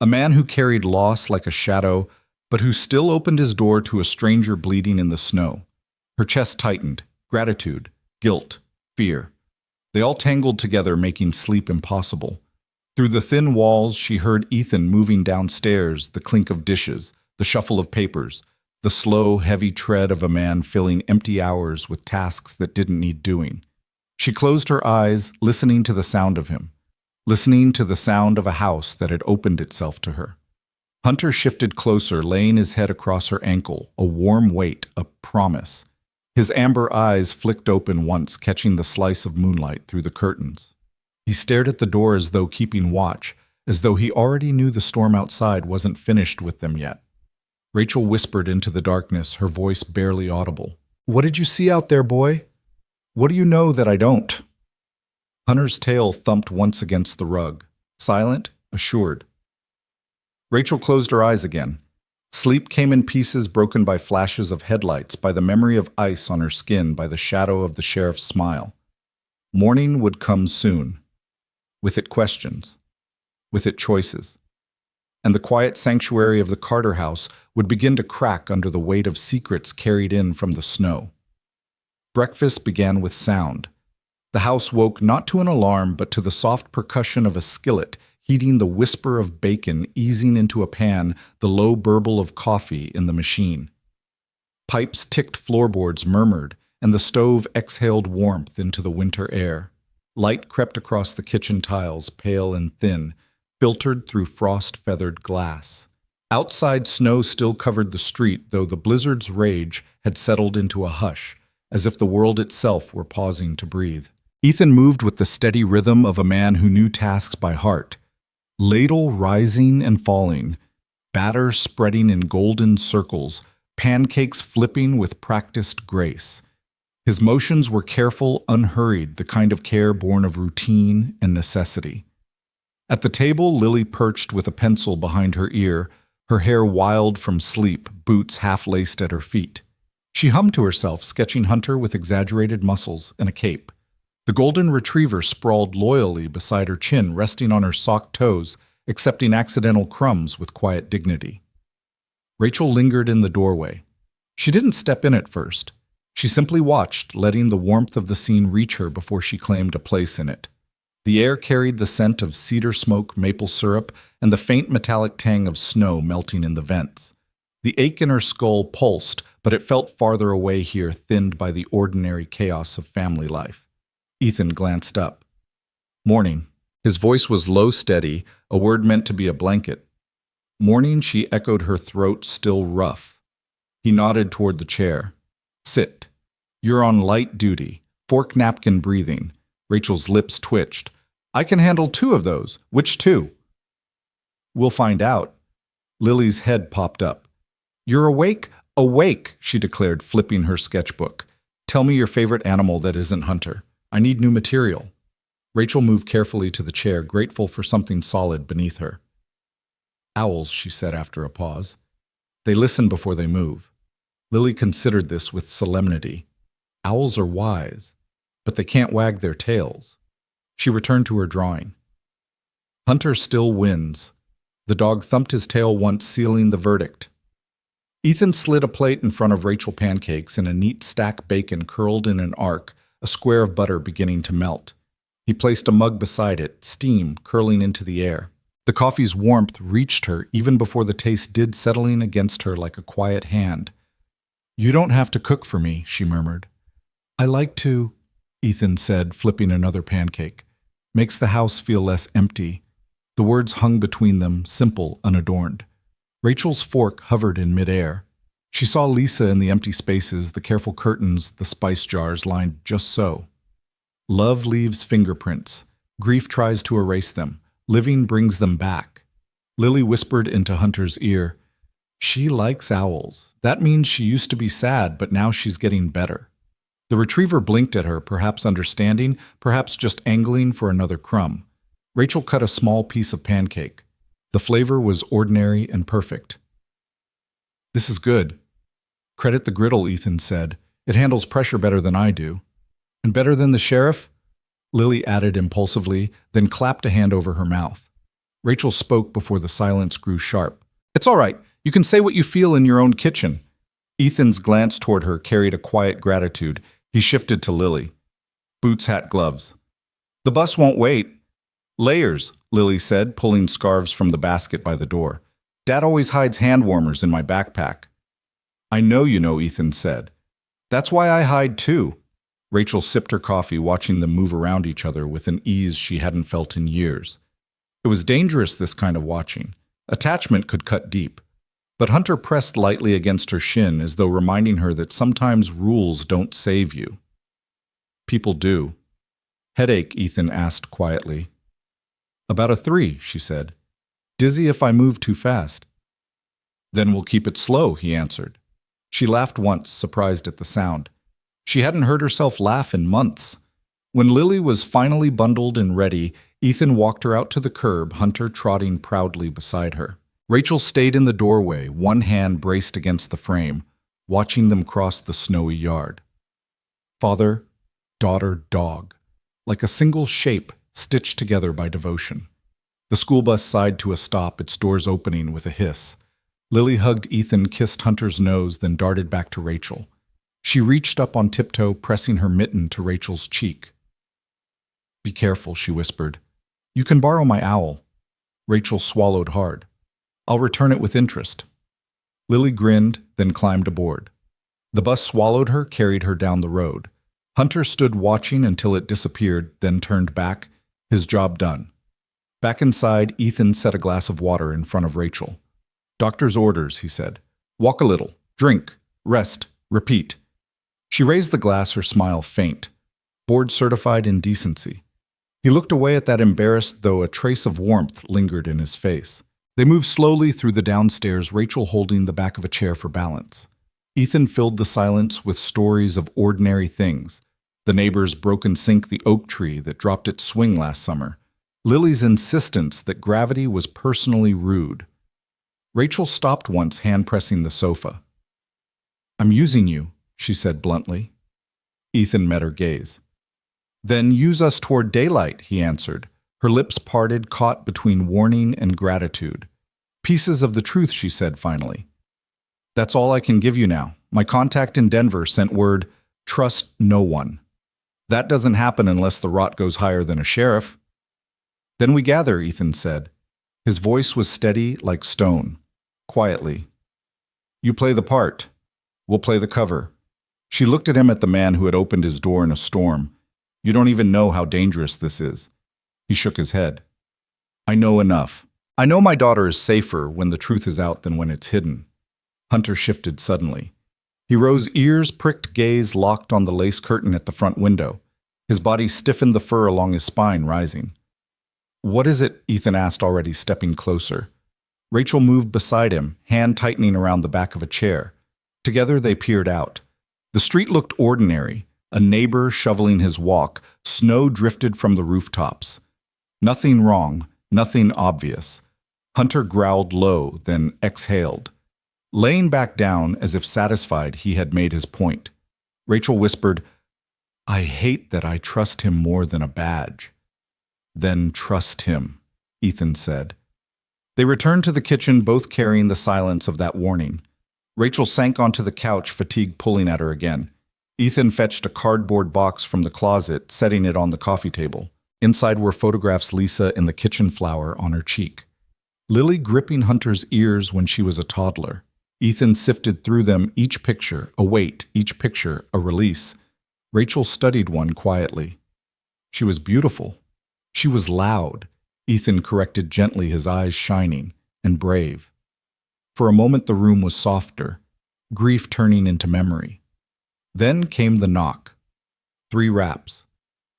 S1: A man who carried loss like a shadow, but who still opened his door to a stranger bleeding in the snow. Her chest tightened. Gratitude, guilt, fear. They all tangled together, making sleep impossible. Through the thin walls, she heard Ethan moving downstairs, the clink of dishes, the shuffle of papers, the slow, heavy tread of a man filling empty hours with tasks that didn't need doing. She closed her eyes, listening to the sound of him, listening to the sound of a house that had opened itself to her. Hunter shifted closer, laying his head across her ankle, a warm weight, a promise. His amber eyes flicked open once, catching the slice of moonlight through the curtains. He stared at the door as though keeping watch, as though he already knew the storm outside wasn't finished with them yet. Rachel whispered into the darkness, her voice barely audible. "What did you see out there, boy? What do you know that I don't?" Hunter's tail thumped once against the rug, silent, assured. Rachel closed her eyes again. Sleep came in pieces, broken by flashes of headlights, by the memory of ice on her skin, by the shadow of the sheriff's smile. Morning would come soon. With it questions. With it choices. And the quiet sanctuary of the Carter house would begin to crack under the weight of secrets carried in from the snow. Breakfast began with sound. The house woke not to an alarm, but to the soft percussion of a skillet, heating the whisper of bacon easing into a pan, the low burble of coffee in the machine. Pipes ticked, floorboards murmured, and the stove exhaled warmth into the winter air. Light crept across the kitchen tiles, pale and thin, filtered through frost-feathered glass. Outside, snow still covered the street, though the blizzard's rage had settled into a hush, as if the world itself were pausing to breathe. Ethan moved with the steady rhythm of a man who knew tasks by heart. Ladle rising and falling, batter spreading in golden circles, pancakes flipping with practiced grace. His motions were careful, unhurried, the kind of care born of routine and necessity. At the table, Lily perched with a pencil behind her ear, her hair wild from sleep, boots half-laced at her feet. She hummed to herself, sketching Hunter with exaggerated muscles and a cape. The golden retriever sprawled loyally beside her chin, resting on her socked toes, accepting accidental crumbs with quiet dignity. Rachel lingered in the doorway. She didn't step in at first. She simply watched, letting the warmth of the scene reach her before she claimed a place in it. The air carried the scent of cedar smoke, maple syrup, and the faint metallic tang of snow melting in the vents. The ache in her skull pulsed, but it felt farther away here, thinned by the ordinary chaos of family life. Ethan glanced up. "Morning." His voice was low, steady, a word meant to be a blanket. "Morning," she echoed, her throat still rough. He nodded toward the chair. "Sit. You're on light duty. Fork napkin breathing." Rachel's lips twitched. "I can handle 2 of those. Which 2? "We'll find out." Lily's head popped up. "You're awake?" "Awake," she declared, flipping her sketchbook. "Tell me your favorite animal that isn't Hunter. I need new material." Rachel moved carefully to the chair, grateful for something solid beneath her. "Owls," she said after a pause. "They listen before they move." Lily considered this with solemnity. Owls are wise, but they can't wag their tails. She returned to her drawing. Hunter still wins. The dog thumped his tail once, sealing the verdict. Ethan slid a plate in front of Rachel pancakes and a neat stack bacon curled in an arc, a square of butter beginning to melt. He placed a mug beside it, steam curling into the air. The coffee's warmth reached her even before the taste did, settling against her like a quiet hand. "You don't have to cook for me," she murmured. "I like to," Ethan said, flipping another pancake. "Makes the house feel less empty." The words hung between them, simple, unadorned. Rachel's fork hovered in midair. She saw Lisa in the empty spaces, the careful curtains, the spice jars lined just so. Love leaves fingerprints. Grief tries to erase them. Living brings them back. Lily whispered into Hunter's ear, "She likes owls. That means she used to be sad, but now she's getting better." The retriever blinked at her, perhaps understanding, perhaps just angling for another crumb. Rachel cut a small piece of pancake. The flavor was ordinary and perfect. "This is good." "Credit the griddle," Ethan said. "It handles pressure better than I do." "And better than the sheriff?" Lily added impulsively, then clapped a hand over her mouth. Rachel spoke before the silence grew sharp. "It's all right. You can say what you feel in your own kitchen." Ethan's glance toward her carried a quiet gratitude. He shifted to Lily. "Boots, hat, gloves." "The bus won't wait." "Layers," Lily said, pulling scarves from the basket by the door. "Dad always hides hand warmers in my backpack." "I know you know," Ethan said. "That's why I hide too." Rachel sipped her coffee, watching them move around each other with an ease she hadn't felt in years. It was dangerous, this kind of watching. Attachment could cut deep. But Hunter pressed lightly against her shin, as though reminding her that sometimes rules don't save you. "People do." "Headache?" Ethan asked quietly. "About a 3, she said. "Dizzy if I move too fast." "Then we'll keep it slow," he answered. She laughed once, surprised at the sound. She hadn't heard herself laugh in months. When Lily was finally bundled and ready, Ethan walked her out to the curb, Hunter trotting proudly beside her. Rachel stayed in the doorway, one hand braced against the frame, watching them cross the snowy yard. Father, daughter, dog, like a single shape stitched together by devotion. The school bus sighed to a stop, its doors opening with a hiss. Lily hugged Ethan, kissed Hunter's nose, then darted back to Rachel. She reached up on tiptoe, pressing her mitten to Rachel's cheek. "Be careful," she whispered. "You can borrow my owl." Rachel swallowed hard. "I'll return it with interest." Lily grinned, then climbed aboard. The bus swallowed her, carried her down the road. Hunter stood watching until it disappeared, then turned back, his job done. Back inside, Ethan set a glass of water in front of Rachel. "Doctor's orders," he said. "Walk a little, drink, rest, repeat." She raised the glass, her smile faint. Board-certified in decency. He looked away at that, embarrassed, though a trace of warmth lingered in his face. They moved slowly through the downstairs, Rachel holding the back of a chair for balance. Ethan filled the silence with stories of ordinary things. The neighbor's broken sink, the oak tree that dropped its swing last summer. Lily's insistence that gravity was personally rude. Rachel stopped once, hand-pressing the sofa. "I'm using you," she said bluntly. Ethan met her gaze. "Then use us toward daylight," he answered. Her lips parted, caught between warning and gratitude. "Pieces of the truth," she said finally. "That's all I can give you now. My contact in Denver sent word, trust no one. That doesn't happen unless the rot goes higher than a sheriff." "Then we gather," Ethan said. His voice was steady like stone. Quietly. "You play the part. We'll play the cover." She looked at him at the man who had opened his door in a storm. "You don't even know how dangerous this is." He shook his head. "I know enough. I know my daughter is safer when the truth is out than when it's hidden." Hunter shifted suddenly. He rose, ears, pricked gaze locked on the lace curtain at the front window. His body stiffened, the fur along his spine rising. "What is it?" Ethan asked, already stepping closer. Rachel moved beside him, hand tightening around the back of a chair. Together they peered out. The street looked ordinary, a neighbor shoveling his walk, snow drifted from the rooftops. Nothing wrong, nothing obvious. Hunter growled low, then exhaled, laying back down as if satisfied he had made his point. Rachel whispered, "I hate that I trust him more than a badge." "Then trust him," Ethan said. They returned to the kitchen, both carrying the silence of that warning. Rachel sank onto the couch, fatigue pulling at her again. Ethan fetched a cardboard box from the closet, setting it on the coffee table. Inside were photographs Lisa in the kitchen flower on her cheek. Lily gripping Hunter's ears when she was a toddler. Ethan sifted through them, each picture a weight, each picture a release. Rachel studied one quietly. She was beautiful. She was loud. Ethan corrected gently, his eyes shining, and brave. For a moment the room was softer, grief turning into memory. Then came the knock. 3 raps.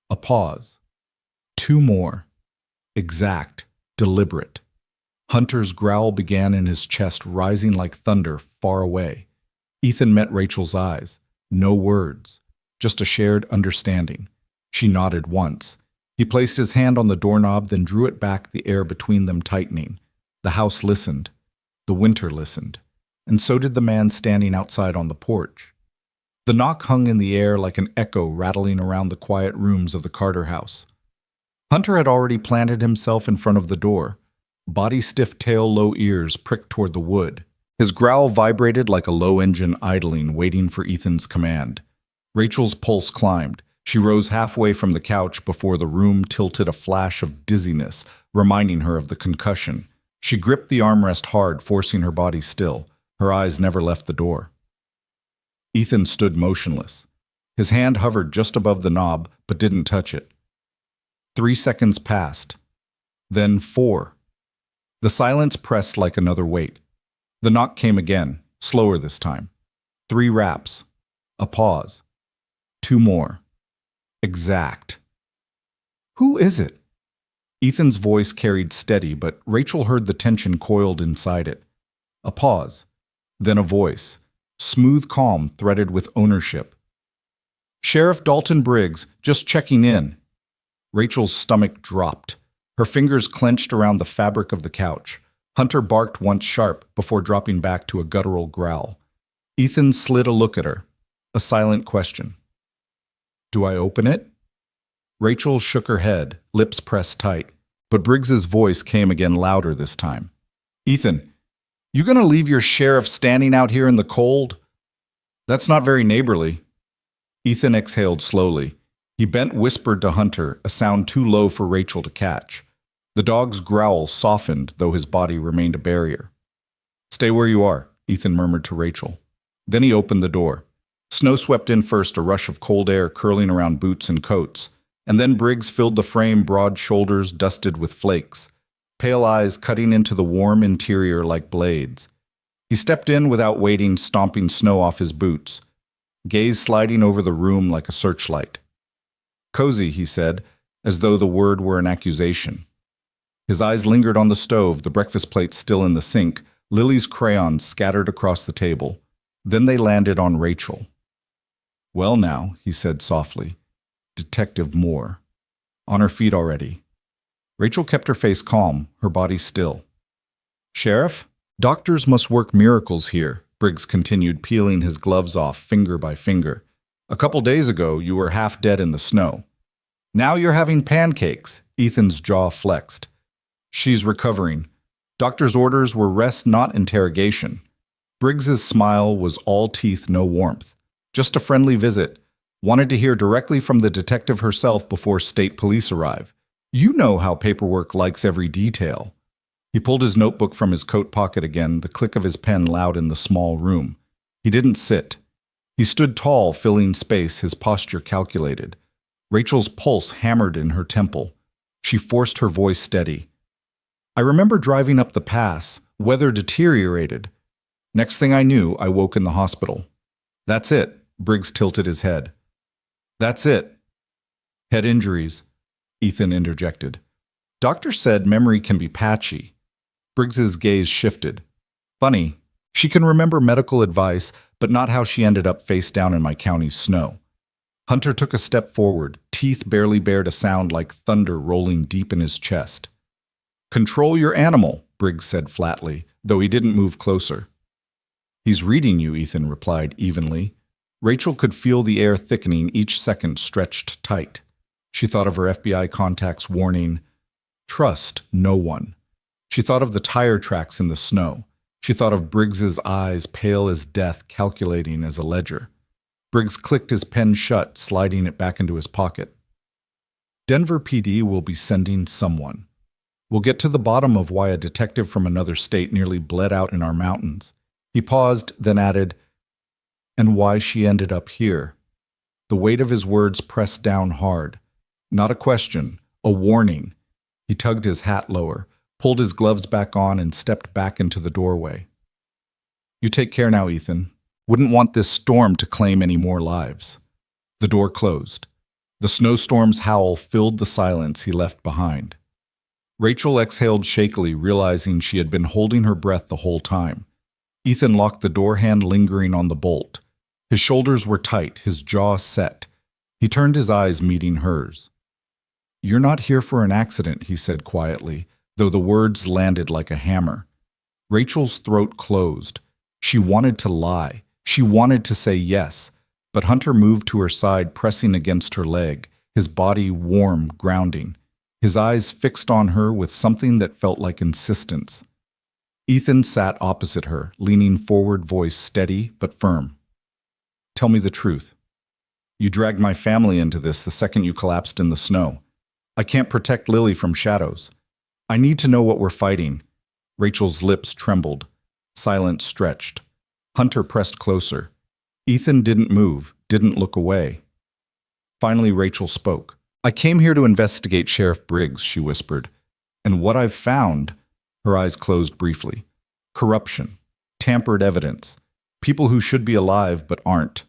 S1: A pause. 2 more. Exact, deliberate. Hunter's growl began in his chest, rising like thunder far away. Ethan met Rachel's eyes. No words, just a shared understanding. She nodded once. He placed his hand on the doorknob, then drew it back, the air between them tightening. The house listened. The winter listened. And so did the man standing outside on the porch. The knock hung in the air like an echo rattling around the quiet rooms of the Carter house. Hunter had already planted himself in front of the door. Body stiff, tail low, ears pricked toward the wood. His growl vibrated like a low engine idling, waiting for Ethan's command. Rachel's pulse climbed. She rose halfway from the couch before the room tilted, a flash of dizziness, reminding her of the concussion. She gripped the armrest hard, forcing her body still. Her eyes never left the door. Ethan stood motionless. His hand hovered just above the knob, but didn't touch it. 3 seconds passed. Then 4. The silence pressed like another weight. The knock came again, slower this time. 3 raps. A pause. 2 more. Exact. "Who is it?" Ethan's voice carried steady, but Rachel heard the tension coiled inside it. A pause. Then a voice. Smooth calm, threaded with ownership. "Sheriff Dalton Briggs, just checking in." Rachel's stomach dropped. Her fingers clenched around the fabric of the couch. Hunter barked once sharp before dropping back to a guttural growl. Ethan slid a look at her. A silent question. "Do I open it?" Rachel shook her head, lips pressed tight, but Briggs's voice came again, louder this time. "Ethan, you gonna leave your sheriff standing out here in the cold? That's not very neighborly." Ethan exhaled slowly. He bent, whispered to Hunter, a sound too low for Rachel to catch. The dog's growl softened, though his body remained a barrier. "Stay where you are," Ethan murmured to Rachel. Then he opened the door. Snow swept in first, a rush of cold air curling around boots and coats, and then Briggs filled the frame, broad shoulders dusted with flakes, pale eyes cutting into the warm interior like blades. He stepped in without waiting, stomping snow off his boots, gaze sliding over the room like a searchlight. "Cozy," he said, as though the word were an accusation. His eyes lingered on the stove, the breakfast plate still in the sink, Lily's crayons scattered across the table. Then they landed on Rachel. "Well now," he said softly. "Detective Moore. On her feet already." Rachel kept her face calm, her body still. "Sheriff? Doctors must work miracles here," Briggs continued, peeling his gloves off, finger by finger. "A couple days ago, you were half dead in the snow. Now you're having pancakes." Ethan's jaw flexed. "She's recovering. Doctor's orders were rest, not interrogation." Briggs's smile was all teeth, no warmth. Just a friendly visit. Wanted to hear directly from the detective herself before state police arrive. "You know how paperwork likes every detail." He pulled his notebook from his coat pocket again, the click of his pen loud in the small room. He didn't sit. He stood tall, filling space, his posture calculated. Rachel's pulse hammered in her temple. She forced her voice steady. I remember driving up the pass. Weather deteriorated. Next thing I knew, I woke in the hospital. That's it. Briggs tilted his head. That's it. Head injuries, Ethan interjected. Doctor said memory can be patchy. Briggs's gaze shifted. Funny, she can remember medical advice, but not how she ended up face down in my county's snow. Hunter took a step forward, teeth barely bared a sound like thunder rolling deep in his chest. Control your animal, Briggs said flatly, though he didn't move closer. He's reading you, Ethan replied evenly. Rachel could feel the air thickening, each second stretched tight. She thought of her FBI contact's warning, trust no one. She thought of the tire tracks in the snow. She thought of Briggs's eyes, pale as death, calculating as a ledger. Briggs clicked his pen shut, sliding it back into his pocket. Denver PD will be sending someone. We'll get to the bottom of why a detective from another state nearly bled out in our mountains. He paused, then added, and why she ended up here. The weight of his words pressed down hard. Not a question, a warning. He tugged his hat lower, pulled his gloves back on, and stepped back into the doorway. You take care now, Ethan. Wouldn't want this storm to claim any more lives. The door closed. The snowstorm's howl filled the silence he left behind. Rachel exhaled shakily, realizing she had been holding her breath the whole time. Ethan locked the door hand lingering on the bolt. His shoulders were tight, his jaw set. He turned his eyes, meeting hers. You're not here for an accident, he said quietly, though the words landed like a hammer. Rachel's throat closed. She wanted to lie. She wanted to say yes, but Hunter moved to her side, pressing against her leg, his body warm, grounding, his eyes fixed on her with something that felt like insistence. Ethan sat opposite her, leaning forward, voice steady but firm. Tell me the truth. You dragged my family into this the second you collapsed in the snow. I can't protect Lily from shadows. I need to know what we're fighting. Rachel's lips trembled. Silence stretched. Hunter pressed closer. Ethan didn't move, didn't look away. Finally, Rachel spoke. I came here to investigate Sheriff Briggs, she whispered. And what I've found, her eyes closed briefly. Corruption. Tampered evidence. People who should be alive but aren't.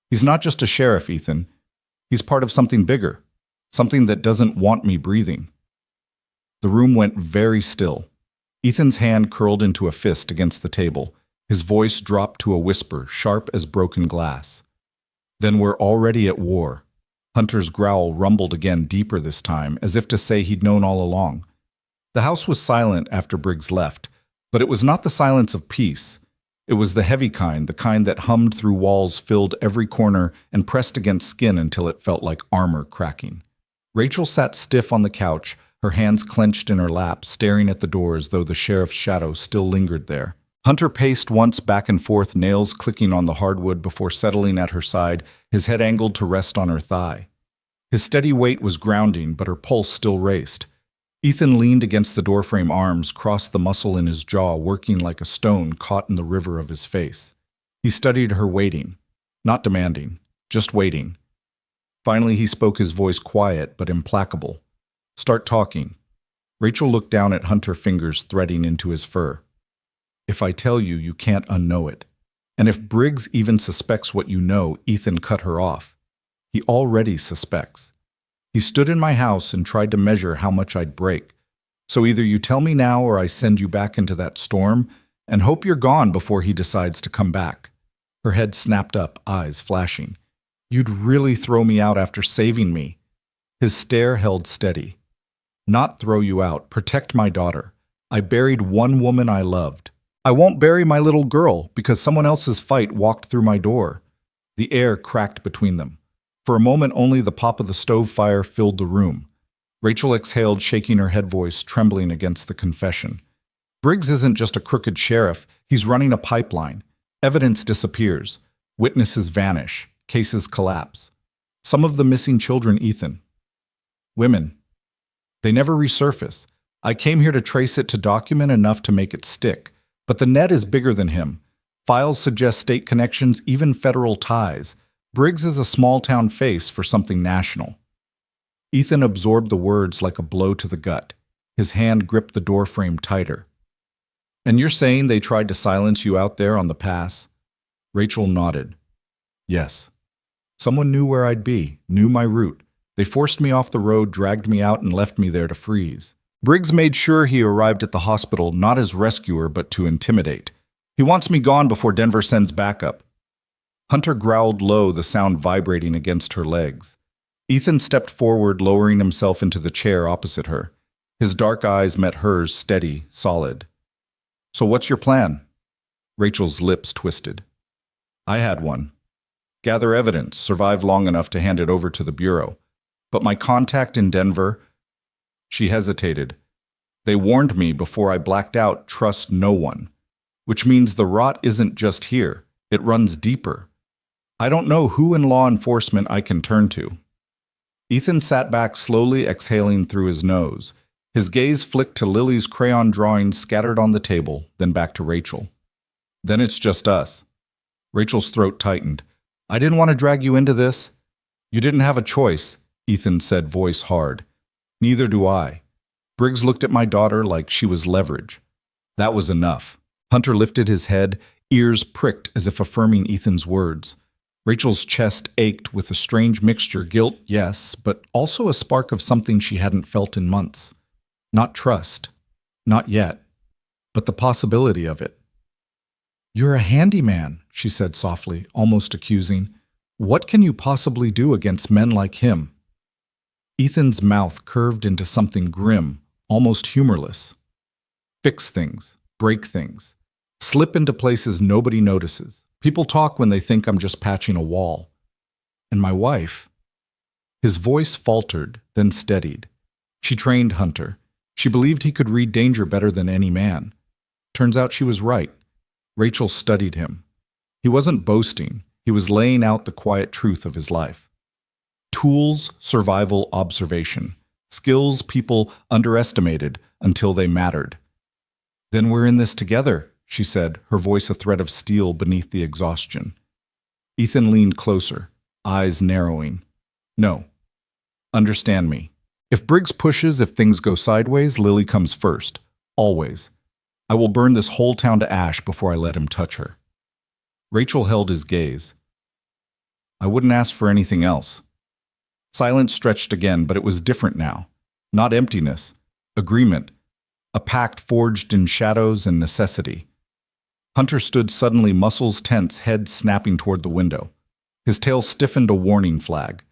S1: He's not just a sheriff, Ethan. He's part of something bigger. Something that doesn't want me breathing. The room went very still. Ethan's hand curled into a fist against the table. His voice dropped to a whisper, sharp as broken glass. Then we're already at war. Hunter's growl rumbled again, deeper this time, as if to say he'd known all along. The house was silent after Briggs left, but it was not the silence of peace. It was the heavy kind, the kind that hummed through walls, filled every corner, and pressed against skin until it felt like armor cracking. Rachel sat stiff on the couch, her hands clenched in her lap, staring at the door as though the sheriff's shadow still lingered there. Hunter paced once back and forth, nails clicking on the hardwood before settling at her side, his head angled to rest on her thigh. His steady weight was grounding, but her pulse still raced. Ethan leaned against the doorframe, arms crossed, the muscle in his jaw working like a stone caught in the river of his face. He studied her, waiting. Not demanding, just waiting. Finally, he spoke, his voice quiet but implacable. Start talking. Rachel looked down at Hunter, fingers threading into his fur. If I tell you, you can't unknow it. And if Briggs even suspects what you know, Ethan cut her off. He already suspects. He stood in my house and tried to measure how much I'd break. So either you tell me now or I send you back into that storm and hope you're gone before he decides to come back. Her head snapped up, eyes flashing. You'd really throw me out after saving me. His stare held steady. Not throw you out, protect my daughter. I buried one woman I loved. I won't bury my little girl because someone else's fight walked through my door. The air cracked between them. For a moment, only the pop of the stove fire filled the room. Rachel exhaled, shaking her head, voice trembling against the confession. Briggs isn't just a crooked sheriff. He's running a pipeline. Evidence disappears. Witnesses vanish. Cases collapse. Some of the missing children, Ethan. Women. They never resurface. I came here to trace it, to document enough to make it stick. But the net is bigger than him. Files suggest state connections, even federal ties. Briggs is a small-town face for something national. Ethan absorbed the words like a blow to the gut. His hand gripped the doorframe tighter. "And you're saying they tried to silence you out there on the pass?" Rachel nodded. "Yes. Someone knew where I'd be, knew my route. They forced me off the road, dragged me out, and left me there to freeze." Briggs made sure he arrived at the hospital not as rescuer but to intimidate. "He wants me gone before Denver sends backup." Hunter growled low, the sound vibrating against her legs. Ethan stepped forward, lowering himself into the chair opposite her. His dark eyes met hers, steady, solid. "So what's your plan?" Rachel's lips twisted. "I had one. Gather evidence, survive long enough to hand it over to the Bureau. But my contact in Denver..." She hesitated. "They warned me before I blacked out, trust no one. Which means the rot isn't just here. It runs deeper. I don't know who in law enforcement I can turn to." Ethan sat back, slowly exhaling through his nose. His gaze flicked to Lily's crayon drawings scattered on the table, then back to Rachel. "Then it's just us." Rachel's throat tightened. "I didn't want to drag you into this." "You didn't have a choice," Ethan said, voice hard. "Neither do I." Briggs looked at my daughter like she was leverage. That was enough. Hunter lifted his head, ears pricked as if affirming Ethan's words. Rachel's chest ached with a strange mixture, guilt, yes, but also a spark of something she hadn't felt in months. Not trust. Not yet. But the possibility of it. "You're a handyman," she said softly, almost accusing. "What can you possibly do against men like him?" Ethan's mouth curved into something grim, almost humorless. "Fix things. Break things. Slip into places nobody notices. People talk when they think I'm just patching a wall. And my wife..." His voice faltered, then steadied. She trained Hunter. She believed he could read danger better than any man. Turns out she was right. Rachel studied him. He wasn't boasting. He was laying out the quiet truth of his life. Tools, survival, observation. Skills people underestimated until they mattered. "Then we're in this together," she said, her voice a thread of steel beneath the exhaustion. Ethan leaned closer, eyes narrowing. "No. Understand me. If Briggs pushes, if things go sideways, Lily comes first. Always. I will burn this whole town to ash before I let him touch her." Rachel held his gaze. "I wouldn't ask for anything else." Silence stretched again, but it was different now. Not emptiness. Agreement. A pact forged in shadows and necessity. Hunter stood suddenly, muscles tense, head snapping toward the window. His tail stiffened, a warning flag.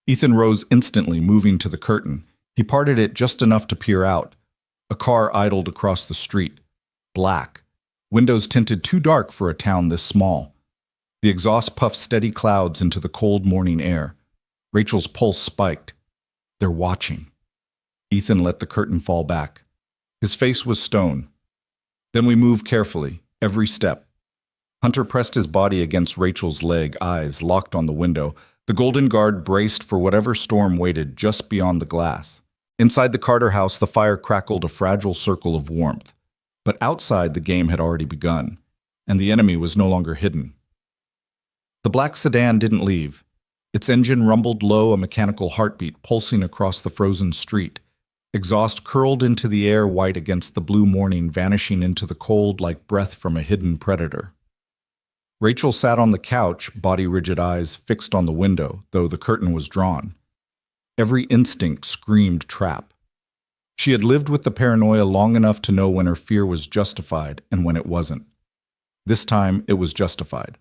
S1: Ethan rose instantly, moving to the curtain. He parted it just enough to peer out. A car idled across the street. Black. Windows tinted too dark for a town this small. The exhaust puffed steady clouds into the cold morning air. Rachel's pulse spiked. They're watching. Ethan let the curtain fall back. His face was stone. Then we moved carefully, every step. Hunter pressed his body against Rachel's leg, eyes locked on the window. The Golden Guard braced for whatever storm waited just beyond the glass. Inside the Carter house, the fire crackled, a fragile circle of warmth. But outside, the game had already begun, and the enemy was no longer hidden. The black sedan didn't leave. Its engine rumbled low, a mechanical heartbeat pulsing across the frozen street. Exhaust curled into the air, white against the blue morning, vanishing into the cold like breath from a hidden predator. Rachel sat on the couch, body rigid, eyes fixed on the window, though the curtain was drawn. Every instinct screamed trap. She had lived with the paranoia long enough to know when her fear was justified and when it wasn't. This time, it was justified.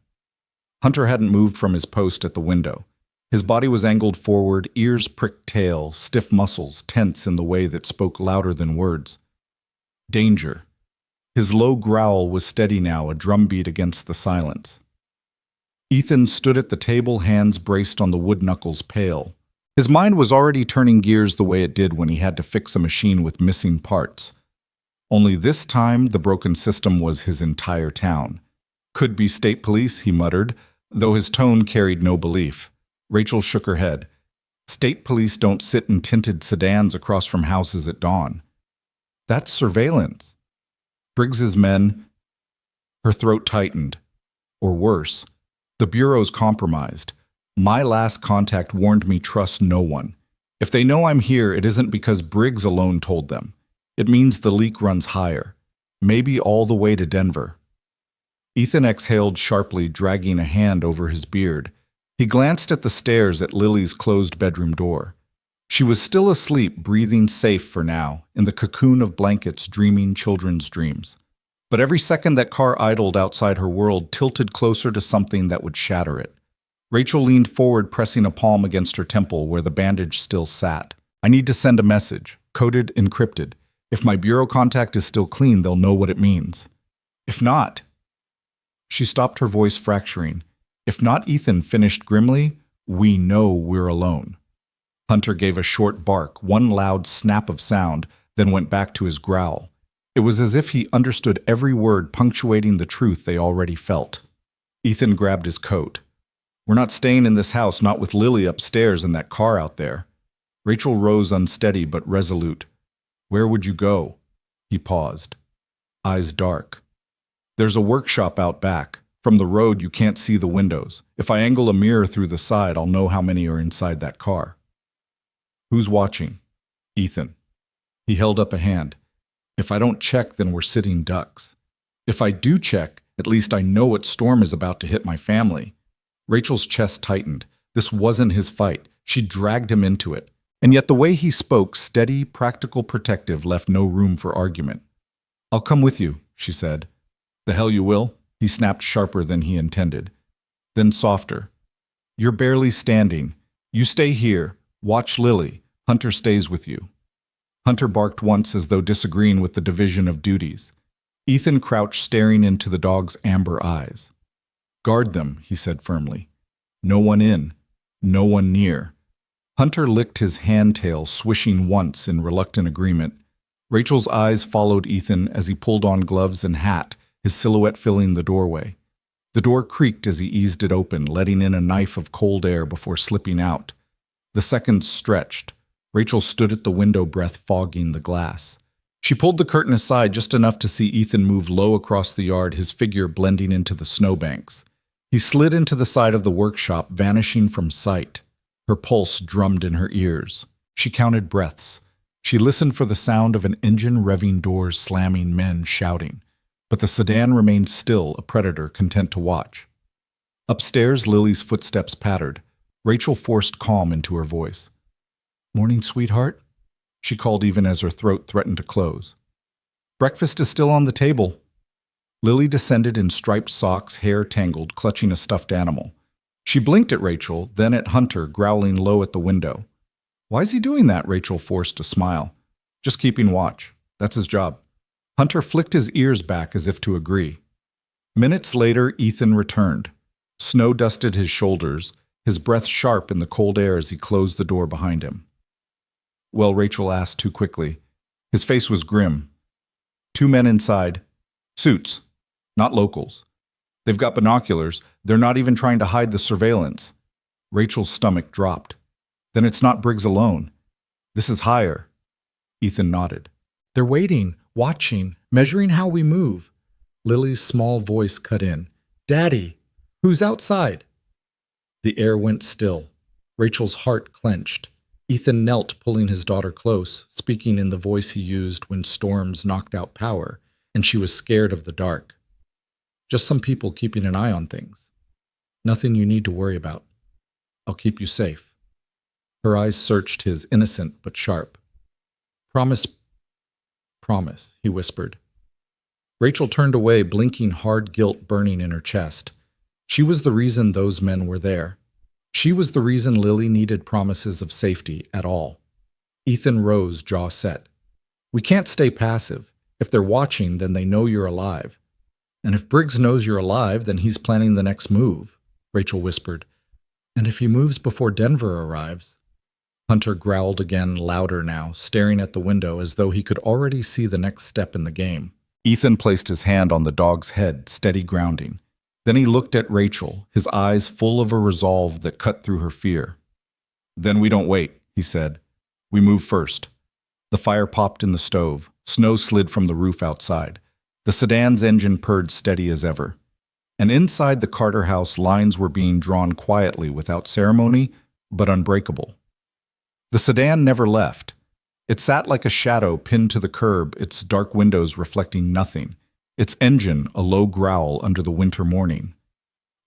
S1: Hunter hadn't moved from his post at the window. His body was angled forward, ears pricked tail, stiff muscles tense in the way that spoke louder than words. Danger. His low growl was steady now, a drumbeat against the silence. Ethan stood at the table, hands braced on the wood knuckles, pale. His mind was already turning gears the way it did when he had to fix a machine with missing parts. Only this time, the broken system was his entire town. "Could be state police," he muttered, though his tone carried no belief. Rachel shook her head. "State police don't sit in tinted sedans across from houses at dawn. That's surveillance." Briggs's men... Her throat tightened. or worse. The Bureau's compromised. My last contact warned me trust no one. If they know I'm here, it isn't because Briggs alone told them. It means the leak runs higher. Maybe all the way to Denver. Ethan exhaled sharply, dragging a hand over his beard. He glanced at the stairs at Lily's closed bedroom door. She was still asleep, breathing safe for now, in the cocoon of blankets, dreaming children's dreams. But every second that car idled outside her world tilted closer to something that would shatter it. Rachel leaned forward, pressing a palm against her temple where the bandage still sat. I need to send a message, coded, encrypted. If my Bureau contact is still clean, they'll know what it means. If not... She stopped, her voice fracturing. If not, Ethan finished grimly, we know we're alone. Hunter gave a short bark, one loud snap of sound, then went back to his growl. It was as if he understood every word, punctuating the truth they already felt. Ethan grabbed his coat. We're not staying in this house, not with Lily upstairs and that car out there. Rachel rose unsteady but resolute. Where would you go? He paused. Eyes dark. There's a workshop out back. From the road, you can't see the windows. If I angle a mirror through the side, I'll know how many are inside that car. Who's watching? Ethan. He held up a hand. If I don't check, then we're sitting ducks. If I do check, at least I know what storm is about to hit my family. Rachel's chest tightened. This wasn't his fight. She dragged him into it. And yet the way he spoke, steady, practical, protective, left no room for argument. I'll come with you, she said. The hell you will? He snapped, sharper than he intended. Then softer. You're barely standing. You stay here. Watch Lily. Hunter stays with you. Hunter barked once as though disagreeing with the division of duties. Ethan crouched, staring into the dog's amber eyes. Guard them, he said firmly. No one in. No one near. Hunter licked his hand-tail, swishing once in reluctant agreement. Rachel's eyes followed Ethan as he pulled on gloves and hat, his silhouette filling the doorway. The door creaked as he eased it open, letting in a knife of cold air before slipping out. The seconds stretched. Rachel stood at the window, breath fogging the glass. She pulled the curtain aside just enough to see Ethan move low across the yard, his figure blending into the snowbanks. He slid into the side of the workshop, vanishing from sight. Her pulse drummed in her ears. She counted breaths. She listened for the sound of an engine revving, doors slamming, men shouting. But the sedan remained still, a predator content to watch. Upstairs, Lily's footsteps pattered. Rachel forced calm into her voice. Morning, sweetheart? She called even as her throat threatened to close. Breakfast is still on the table. Lily descended in striped socks, hair tangled, clutching a stuffed animal. She blinked at Rachel, then at Hunter, growling low at the window. Why's he doing that? Rachel forced a smile. Just keeping watch. That's his job. Hunter flicked his ears back as if to agree. Minutes later, Ethan returned. Snow dusted his shoulders, his breath sharp in the cold air as he closed the door behind him. Well, Rachel asked too quickly. His face was grim. Two men inside. Suits. Not locals. They've got binoculars. They're not even trying to hide the surveillance. Rachel's stomach dropped. Then it's not Briggs alone. This is higher. Ethan nodded. They're waiting, watching, measuring how we move. Lily's small voice cut in. Daddy, who's outside? The air went still. Rachel's heart clenched. Ethan knelt, pulling his daughter close, speaking in the voice he used when storms knocked out power, and she was scared of the dark. Just some people keeping an eye on things. Nothing you need to worry about. I'll keep you safe. Her eyes searched his, innocent but sharp. Promise, he whispered. Rachel turned away, blinking, hard guilt burning in her chest. She was the reason those men were there. She was the reason Lily needed promises of safety at all. Ethan rose, jaw set. We can't stay passive. If they're watching, then they know you're alive. And if Briggs knows you're alive, then he's planning the next move, Rachel whispered. And if he moves before Denver arrives? Hunter growled again, louder now, staring at the window as though he could already see the next step in the game. Ethan placed his hand on the dog's head, steady grounding. Then he looked at Rachel, his eyes full of a resolve that cut through her fear. Then we don't wait, he said. We move first. The fire popped in the stove. Snow slid from the roof outside. The sedan's engine purred steady as ever. And inside the Carter house, lines were being drawn quietly without ceremony, but unbreakable. The sedan never left. It sat like a shadow pinned to the curb, its dark windows reflecting nothing, its engine a low growl under the winter morning.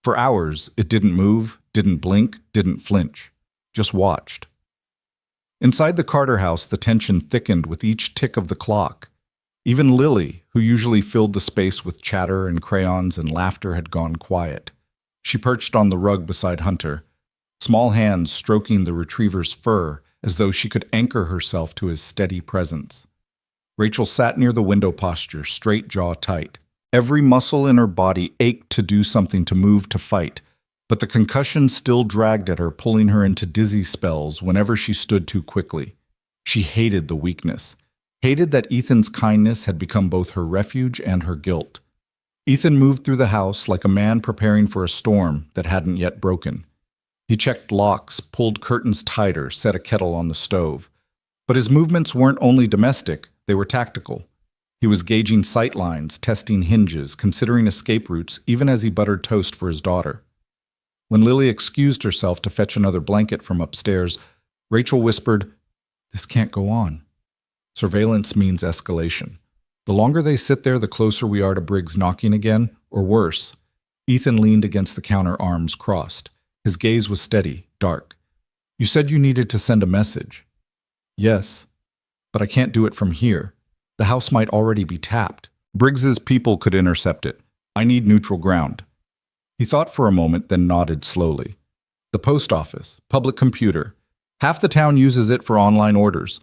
S1: For hours, it didn't move, didn't blink, didn't flinch, just watched. Inside the Carter house, the tension thickened with each tick of the clock. Even Lily, who usually filled the space with chatter and crayons and laughter, had gone quiet. She perched on the rug beside Hunter, small hands stroking the retriever's fur as though she could anchor herself to his steady presence. Rachel sat near the window posture, straight jaw tight. Every muscle in her body ached to do something, to move, to fight, but the concussion still dragged at her, pulling her into dizzy spells whenever she stood too quickly. She hated the weakness, hated that Ethan's kindness had become both her refuge and her guilt. Ethan moved through the house like a man preparing for a storm that hadn't yet broken. He checked locks, pulled curtains tighter, set a kettle on the stove. But his movements weren't only domestic, they were tactical. He was gauging sight lines, testing hinges, considering escape routes, even as he buttered toast for his daughter. When Lily excused herself to fetch another blanket from upstairs, Rachel whispered, "This can't go on." Surveillance means escalation. The longer they sit there, the closer we are to Briggs knocking again, or worse. Ethan leaned against the counter, arms crossed. His gaze was steady, dark. "You said you needed to send a message." "Yes, but I can't do it from here. The house might already be tapped. Briggs's people could intercept it. I need neutral ground." He thought for a moment, then nodded slowly. "The post office, public computer. Half the town uses it for online orders.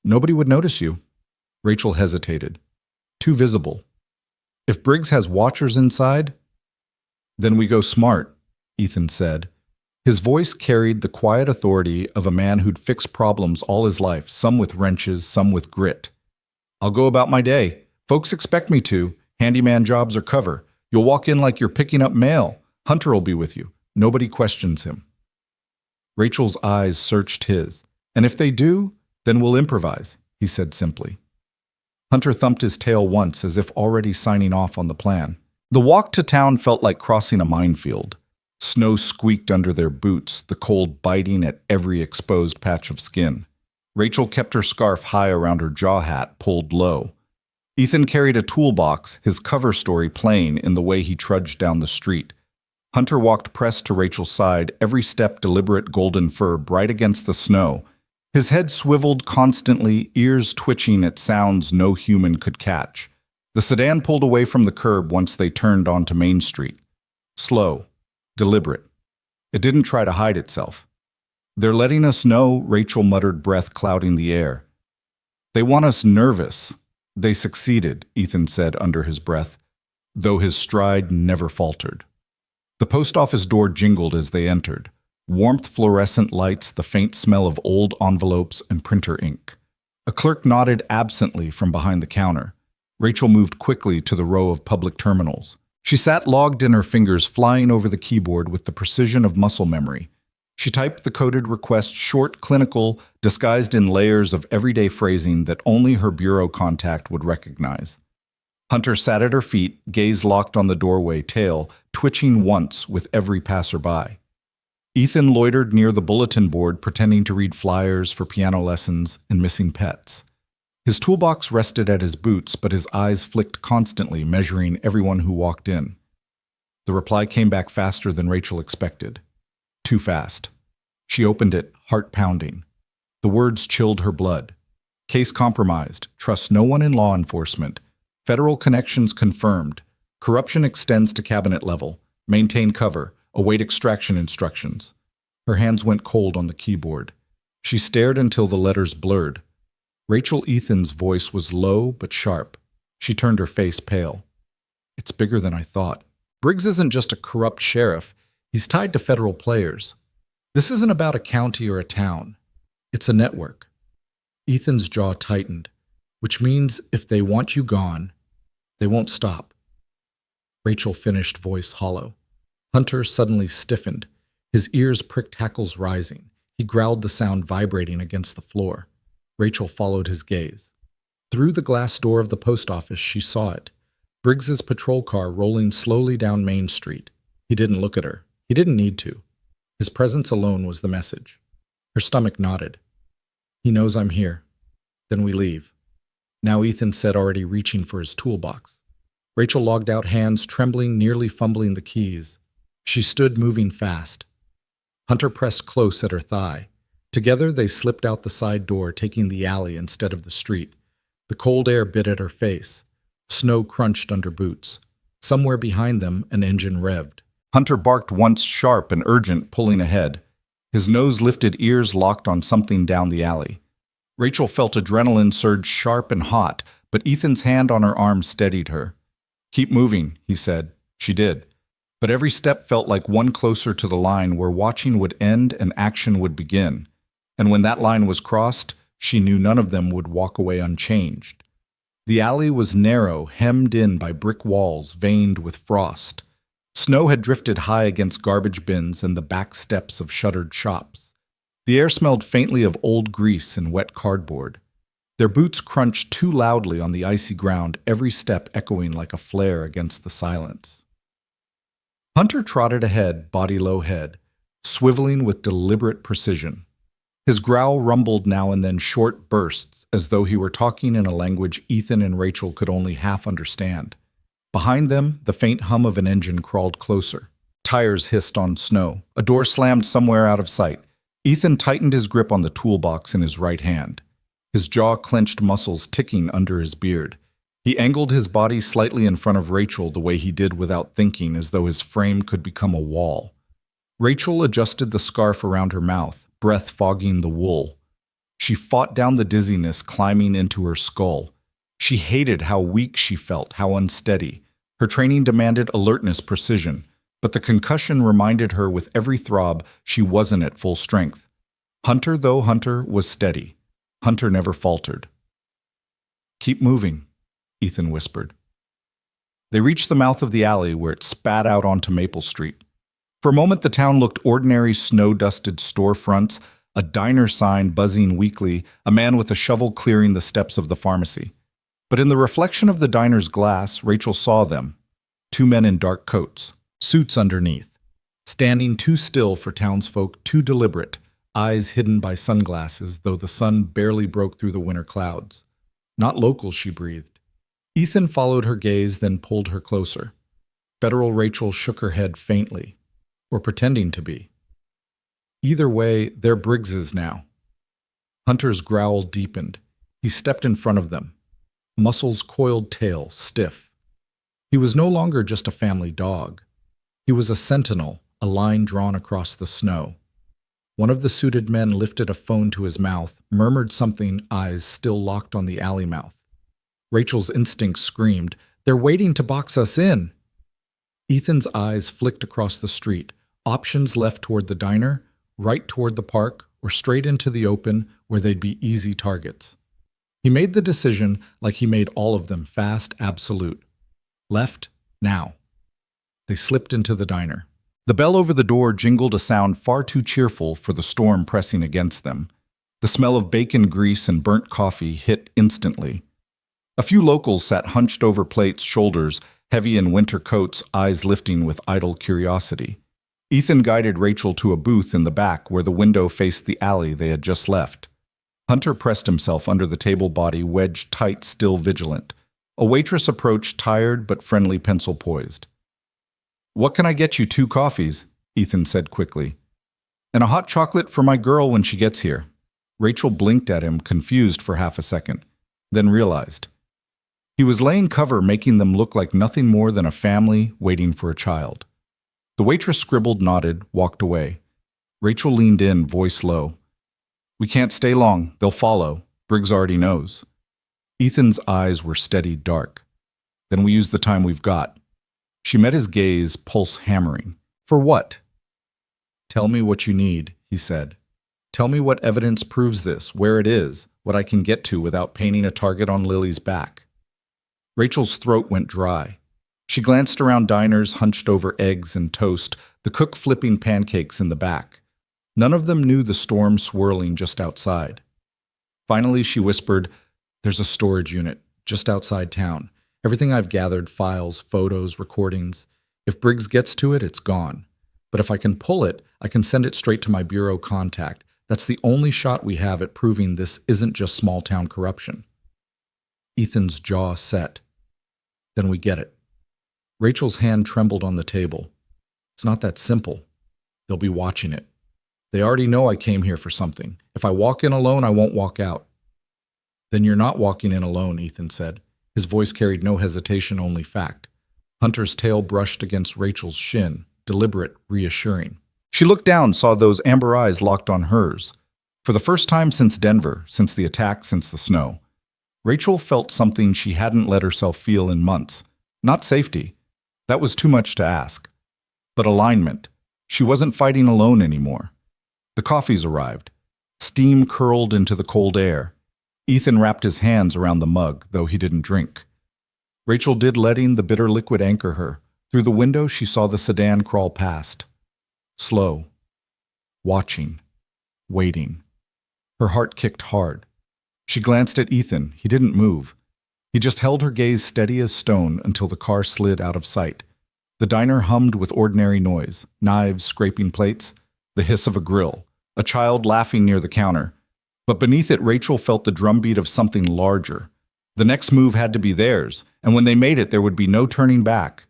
S1: Nobody would notice you." Rachel hesitated. "Too visible. If Briggs has watchers inside?" "Then we go smart," Ethan said. His voice carried the quiet authority of a man who'd fixed problems all his life, some with wrenches, some with grit. "I'll go about my day. Folks expect me to. Handyman jobs are cover. You'll walk in like you're picking up mail. Hunter will be with you. Nobody questions him." Rachel's eyes searched his. "And if they do, then we'll improvise," he said simply. Hunter thumped his tail once, as if already signing off on the plan. The walk to town felt like crossing a minefield. Snow squeaked under their boots, the cold biting at every exposed patch of skin. Rachel kept her scarf high around her jaw hat, pulled low. Ethan carried a toolbox, his cover story plain in the way he trudged down the street. Hunter walked pressed to Rachel's side, every step deliberate golden fur bright against the snow. His head swiveled constantly, ears twitching at sounds no human could catch. The sedan pulled away from the curb once they turned onto Main Street. Slow, deliberate. It didn't try to hide itself. "They're letting us know," Rachel muttered, breath clouding the air. "They want us nervous." "They succeeded," Ethan said under his breath, though his stride never faltered. The post office door jingled as they entered. Warmth, fluorescent lights, the faint smell of old envelopes and printer ink. A clerk nodded absently from behind the counter. Rachel moved quickly to the row of public terminals. She sat logged in, her fingers flying over the keyboard with the precision of muscle memory. She typed the coded request, short, clinical, disguised in layers of everyday phrasing that only her bureau contact would recognize. Hunter sat at her feet, gaze locked on the doorway, tail twitching once with every passerby. Ethan loitered near the bulletin board, pretending to read flyers for piano lessons and missing pets. His toolbox rested at his boots, but his eyes flicked constantly, measuring everyone who walked in. The reply came back faster than Rachel expected. Too fast. She opened it, heart pounding. The words chilled her blood. Case compromised. Trust no one in law enforcement. Federal connections confirmed. Corruption extends to cabinet level. Maintain cover. Await extraction instructions. Her hands went cold on the keyboard. She stared until the letters blurred. Rachel Ethan's voice was low but sharp. She turned her face pale. "It's bigger than I thought. Briggs isn't just a corrupt sheriff. He's tied to federal players. This isn't about a county or a town. It's a network." Ethan's jaw tightened, which means if they want you gone, they won't stop. Rachel finished, voice hollow. Hunter suddenly stiffened. His ears pricked, hackles rising. He growled, the sound vibrating against the floor. Rachel followed his gaze. Through the glass door of the post office, she saw it. Briggs's patrol car rolling slowly down Main Street. He didn't look at her. He didn't need to. His presence alone was the message. Her stomach nodded. He knows I'm here. Then we leave. Now Ethan said, already reaching for his toolbox. Rachel logged out, hands trembling, nearly fumbling the keys. She stood moving fast. Hunter pressed close at her thigh. Together they slipped out the side door, taking the alley instead of the street. The cold air bit at her face. Snow crunched under boots. Somewhere behind them, an engine revved. Hunter barked once, sharp and urgent, pulling ahead. His nose lifted, ears locked on something down the alley. Rachel felt adrenaline surge sharp and hot, but Ethan's hand on her arm steadied her. "Keep moving," he said. She did. But every step felt like one closer to the line where watching would end and action would begin. And when that line was crossed, she knew none of them would walk away unchanged. The alley was narrow, hemmed in by brick walls veined with frost. Snow had drifted high against garbage bins and the back steps of shuttered shops. The air smelled faintly of old grease and wet cardboard. Their boots crunched too loudly on the icy ground, every step echoing like a flare against the silence. Hunter trotted ahead, body low head, swiveling with deliberate precision. His growl rumbled now and then, short bursts, as though he were talking in a language Ethan and Rachel could only half understand. Behind them, the faint hum of an engine crawled closer. Tires hissed on snow. A door slammed somewhere out of sight. Ethan tightened his grip on the toolbox in his right hand. His jaw clenched, muscles ticking under his beard. He angled his body slightly in front of Rachel the way he did without thinking, as though his frame could become a wall. Rachel adjusted the scarf around her mouth, breath fogging the wool. She fought down the dizziness climbing into her skull. She hated how weak she felt, how unsteady. Her training demanded alertness, precision, but the concussion reminded her with every throb she wasn't at full strength. Hunter, though Hunter, was steady. Hunter never faltered. "Keep moving," Ethan whispered. They reached the mouth of the alley where it spat out onto Maple Street. For a moment the town looked ordinary, snow-dusted storefronts, a diner sign buzzing weakly, a man with a shovel clearing the steps of the pharmacy. But in the reflection of the diner's glass, Rachel saw them. Two men in dark coats, suits underneath, standing too still for townsfolk, too deliberate, eyes hidden by sunglasses, though the sun barely broke through the winter clouds. Not locals, she breathed. Ethan followed her gaze, then pulled her closer. Federal Rachel shook her head faintly, or pretending to be. Either way, they're Briggses now. Hunter's growl deepened. He stepped in front of them. Muscles coiled, tail stiff. He was no longer just a family dog. He was a sentinel, a line drawn across the snow. One of the suited men lifted a phone to his mouth, murmured something, eyes still locked on the alley mouth. Rachel's instincts screamed, "They're waiting to box us in!" Ethan's eyes flicked across the street, options left toward the diner, right toward the park, or straight into the open where they'd be easy targets. He made the decision like he made all of them, fast, absolute. Left, now. They slipped into the diner. The bell over the door jingled, a sound far too cheerful for the storm pressing against them. The smell of bacon grease and burnt coffee hit instantly. A few locals sat hunched over plates, shoulders heavy in winter coats, eyes lifting with idle curiosity. Ethan guided Rachel to a booth in the back where the window faced the alley they had just left. Hunter pressed himself under the table body, wedged tight, still vigilant. A waitress approached, tired but friendly, pencil poised. "What can I get you? 2 coffees, Ethan said quickly. "And a hot chocolate for my girl when she gets here." Rachel blinked at him, confused for half a second, then realized. He was laying cover, making them look like nothing more than a family waiting for a child. The waitress scribbled, nodded, walked away. Rachel leaned in, voice low. "We can't stay long. They'll follow. Briggs already knows." Ethan's eyes were steady, dark. "Then we use the time we've got." She met his gaze, pulse hammering. "For what?" "Tell me what you need," he said. "Tell me what evidence proves this, where it is, what I can get to without painting a target on Lily's back." Rachel's throat went dry. She glanced around diners, hunched over eggs and toast, the cook flipping pancakes in the back. None of them knew the storm swirling just outside. Finally, she whispered, "There's a storage unit just outside town. Everything I've gathered, files, photos, recordings. If Briggs gets to it, it's gone. But if I can pull it, I can send it straight to my bureau contact. That's the only shot we have at proving this isn't just small-town corruption. Ethan's jaw set. Then we get it. Rachel's hand trembled on the table. It's not that simple. They'll be watching it. They already know I came here for something. If I walk in alone, I won't walk out. Then you're not walking in alone, Ethan said. His voice carried no hesitation, only fact. Hunter's tail brushed against Rachel's shin, deliberate, reassuring. She looked down, saw those amber eyes locked on hers. For the first time since Denver, since the attack, since the snow, Rachel felt something she hadn't let herself feel in months. Not safety. That was too much to ask. But alignment. She wasn't fighting alone anymore. The coffees arrived. Steam curled into the cold air. Ethan wrapped his hands around the mug, though he didn't drink. Rachel did, letting the bitter liquid anchor her. Through the window, she saw the sedan crawl past. Slow. Watching. Waiting. Her heart kicked hard. She glanced at Ethan. He didn't move. He just held her gaze steady as stone until the car slid out of sight. The diner hummed with ordinary noise, knives scraping plates, the hiss of a grill, a child laughing near the counter. But beneath it, Rachel felt the drumbeat of something larger. The next move had to be theirs, and when they made it, there would be no turning back.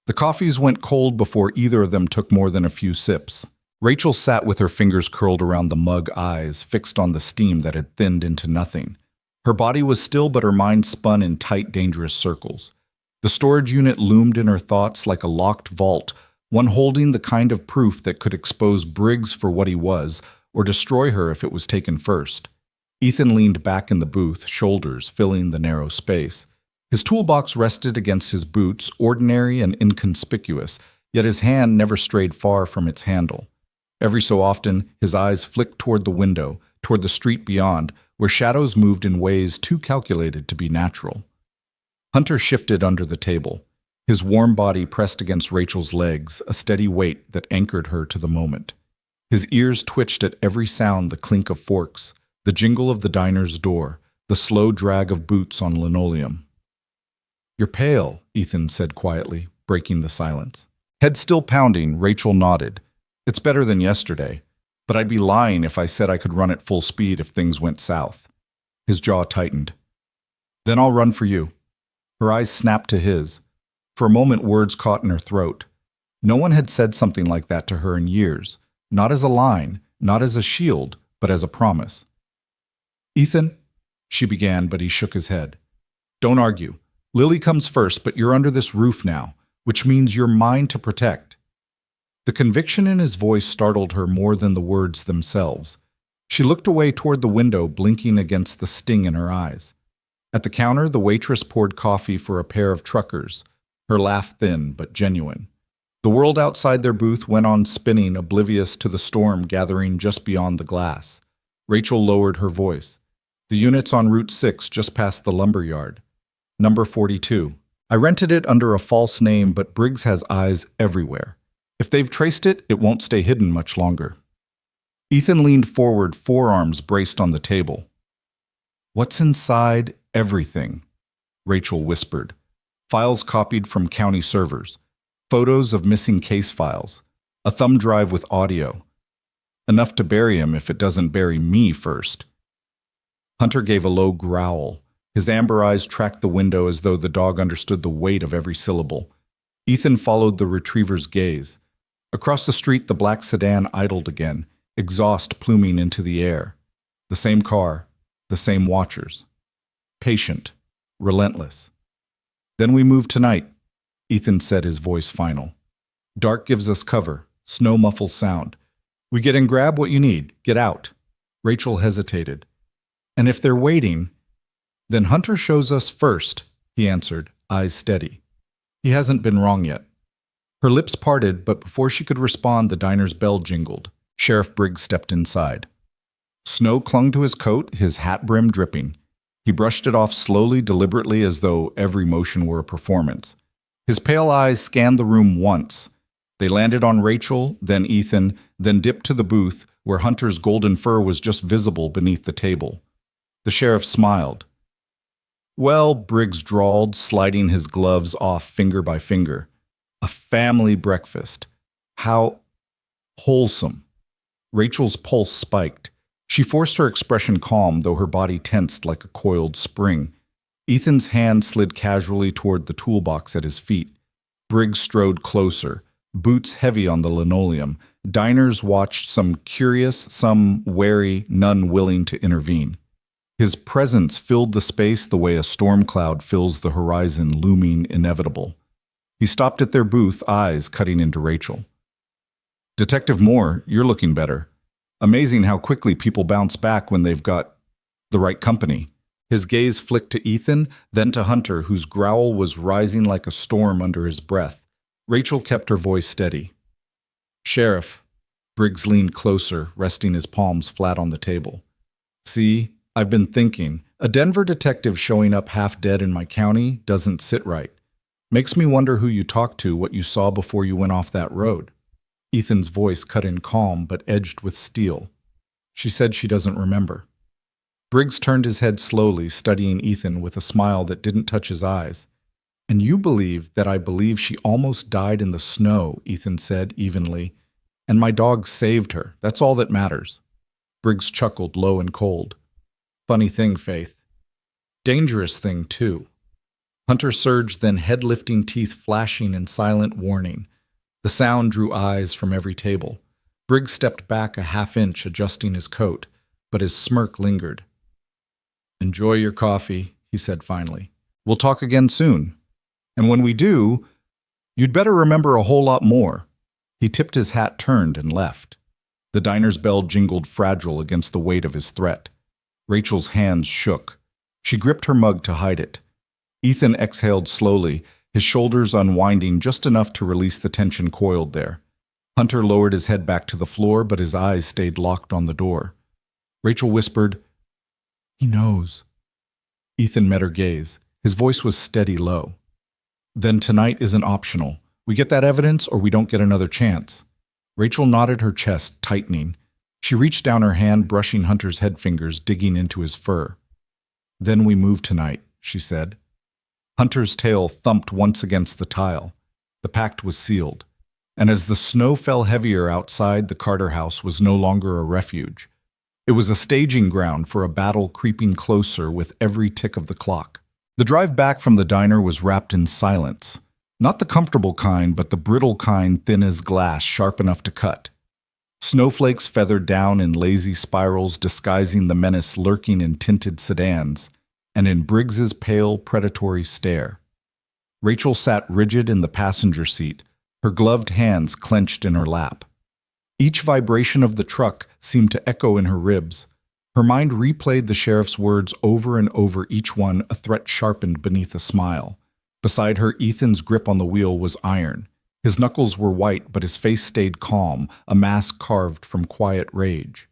S1: The coffees went cold before either of them took more than a few sips. Rachel sat with her fingers curled around the mug eyes, fixed on the steam that had thinned into nothing. Her body was still, but her mind spun in tight, dangerous circles. The storage unit loomed in her thoughts like a locked vault, one holding the kind of proof that could expose Briggs for what he was, or destroy her if it was taken first. Ethan leaned back in the booth, shoulders filling the narrow space. His toolbox rested against his boots, ordinary and inconspicuous, yet his hand never strayed far from its handle. Every so often, his eyes flicked toward the window, toward the street beyond, where shadows moved in ways too calculated to be natural. Hunter shifted under the table, his warm body pressed against Rachel's legs, a steady weight that anchored her to the moment. His ears twitched at every sound, the clink of forks, the jingle of the diner's door, the slow drag of boots on linoleum. "You're pale," Ethan said quietly, breaking the silence. Head still pounding, Rachel nodded. "It's better than yesterday, but I'd be lying if I said I could run at full speed if things went south." His jaw tightened. "Then I'll run for you." Her eyes snapped to his. For a moment, words caught in her throat. No one had said something like that to her in years, not as a line, not as a shield, but as a promise. "Ethan," she began, but he shook his head. "Don't argue. Lily comes first, but you're under this roof now, which means you're mine to protect." The conviction in his voice startled her more than the words themselves. She looked away toward the window, blinking against the sting in her eyes. At the counter, the waitress poured coffee for a pair of truckers, her laugh thin but genuine. The world outside their booth went on spinning, oblivious to the storm gathering just beyond the glass. Rachel lowered her voice. "The unit's on Route 6, just past the lumber yard. Number 42. I rented it under a false name, but Briggs has eyes everywhere. If they've traced it, it won't stay hidden much longer." Ethan leaned forward, forearms braced on the table. "What's inside everything?" Rachel whispered. "Files copied from county servers. Photos of missing case files. A thumb drive with audio. Enough to bury him if it doesn't bury me first." Hunter gave a low growl. His amber eyes tracked the window as though the dog understood the weight of every syllable. Ethan followed the retriever's gaze. Across the street, the black sedan idled again, exhaust pluming into the air. The same car, the same watchers. Patient, relentless. "Then we move tonight," Ethan said, his voice final. "Dark gives us cover, snow muffles sound. We get in, grab what you need, get out." Rachel hesitated. "And if they're waiting, then Hunter shows us first," he answered, eyes steady. He hasn't been wrong yet. Her lips parted, but before she could respond, the diner's bell jingled. Sheriff Briggs stepped inside. Snow clung to his coat, his hat brim dripping. He brushed it off slowly, deliberately, as though every motion were a performance. His pale eyes scanned the room once. They landed on Rachel, then Ethan, then dipped to the booth, where Hunter's golden fur was just visible beneath the table. The sheriff smiled. Well, Briggs drawled, sliding his gloves off finger by finger. A family breakfast. How wholesome. Rachel's pulse spiked. She forced her expression calm, though her body tensed like a coiled spring. Ethan's hand slid casually toward the toolbox at his feet. Briggs strode closer, boots heavy on the linoleum. Diners watched, some curious, some wary, none willing to intervene. His presence filled the space the way a storm cloud fills the horizon, looming inevitable. He stopped at their booth, eyes cutting into Rachel. "Detective Moore, you're looking better. Amazing how quickly people bounce back when they've got the right company." His gaze flicked to Ethan, then to Hunter, whose growl was rising like a storm under his breath. Rachel kept her voice steady. "Sheriff." Briggs leaned closer, resting his palms flat on the table. "See, I've been thinking. A Denver detective showing up half dead in my county doesn't sit right. Makes me wonder who you talked to, what you saw before you went off that road." Ethan's voice cut in calm but edged with steel. "She said she doesn't remember." Briggs turned his head slowly, studying Ethan with a smile that didn't touch his eyes. "And you believe that I believe she almost died in the snow," Ethan said evenly. "And my dog saved her. That's all that matters." Briggs chuckled, low and cold. "Funny thing, Faith. Dangerous thing, too." Hunter surged, then head-lifting teeth flashing in silent warning. The sound drew eyes from every table. Briggs stepped back a half-inch, adjusting his coat, but his smirk lingered. "Enjoy your coffee," he said finally. "We'll talk again soon. And when we do, you'd better remember a whole lot more." He tipped his hat, turned, and left. The diner's bell jingled fragile against the weight of his threat. Rachel's hands shook. She gripped her mug to hide it. Ethan exhaled slowly, his shoulders unwinding just enough to release the tension coiled there. Hunter lowered his head back to the floor, but his eyes stayed locked on the door. Rachel whispered, "He knows." Ethan met her gaze. His voice was steady low. "Then tonight isn't optional. We get that evidence or we don't get another chance." Rachel nodded, her chest tightening. She reached down her hand, brushing Hunter's head fingers, digging into his fur. "Then we move tonight," she said. Hunter's tail thumped once against the tile. The pact was sealed. And as the snow fell heavier outside, the Carter house was no longer a refuge. It was a staging ground for a battle creeping closer with every tick of the clock. The drive back from the diner was wrapped in silence. Not the comfortable kind, but the brittle kind, thin as glass, sharp enough to cut. Snowflakes feathered down in lazy spirals, disguising the menace lurking in tinted sedans, and in Briggs's pale, predatory stare. Rachel sat rigid in the passenger seat, her gloved hands clenched in her lap. Each vibration of the truck seemed to echo in her ribs. Her mind replayed the sheriff's words over and over, each one a threat sharpened beneath a smile. Beside her, Ethan's grip on the wheel was iron. His knuckles were white, but his face stayed calm, a mask carved from quiet rage.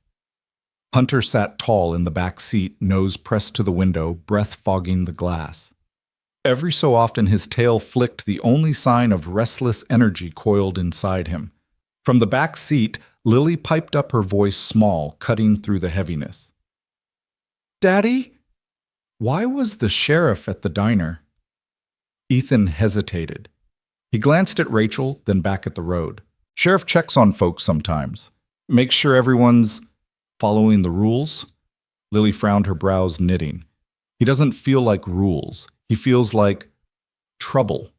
S1: Hunter sat tall in the back seat, nose pressed to the window, breath fogging the glass. Every so often his tail flicked, the only sign of restless energy coiled inside him. From the back seat, Lily piped up, her voice small, cutting through the heaviness. "Daddy? Why was the sheriff at the diner?" Ethan hesitated. He glanced at Rachel, then back at the road. "Sheriff checks on folks sometimes. Makes sure everyone's following the rules." Lily frowned, her brows knitting. "He doesn't feel like rules. He feels like trouble."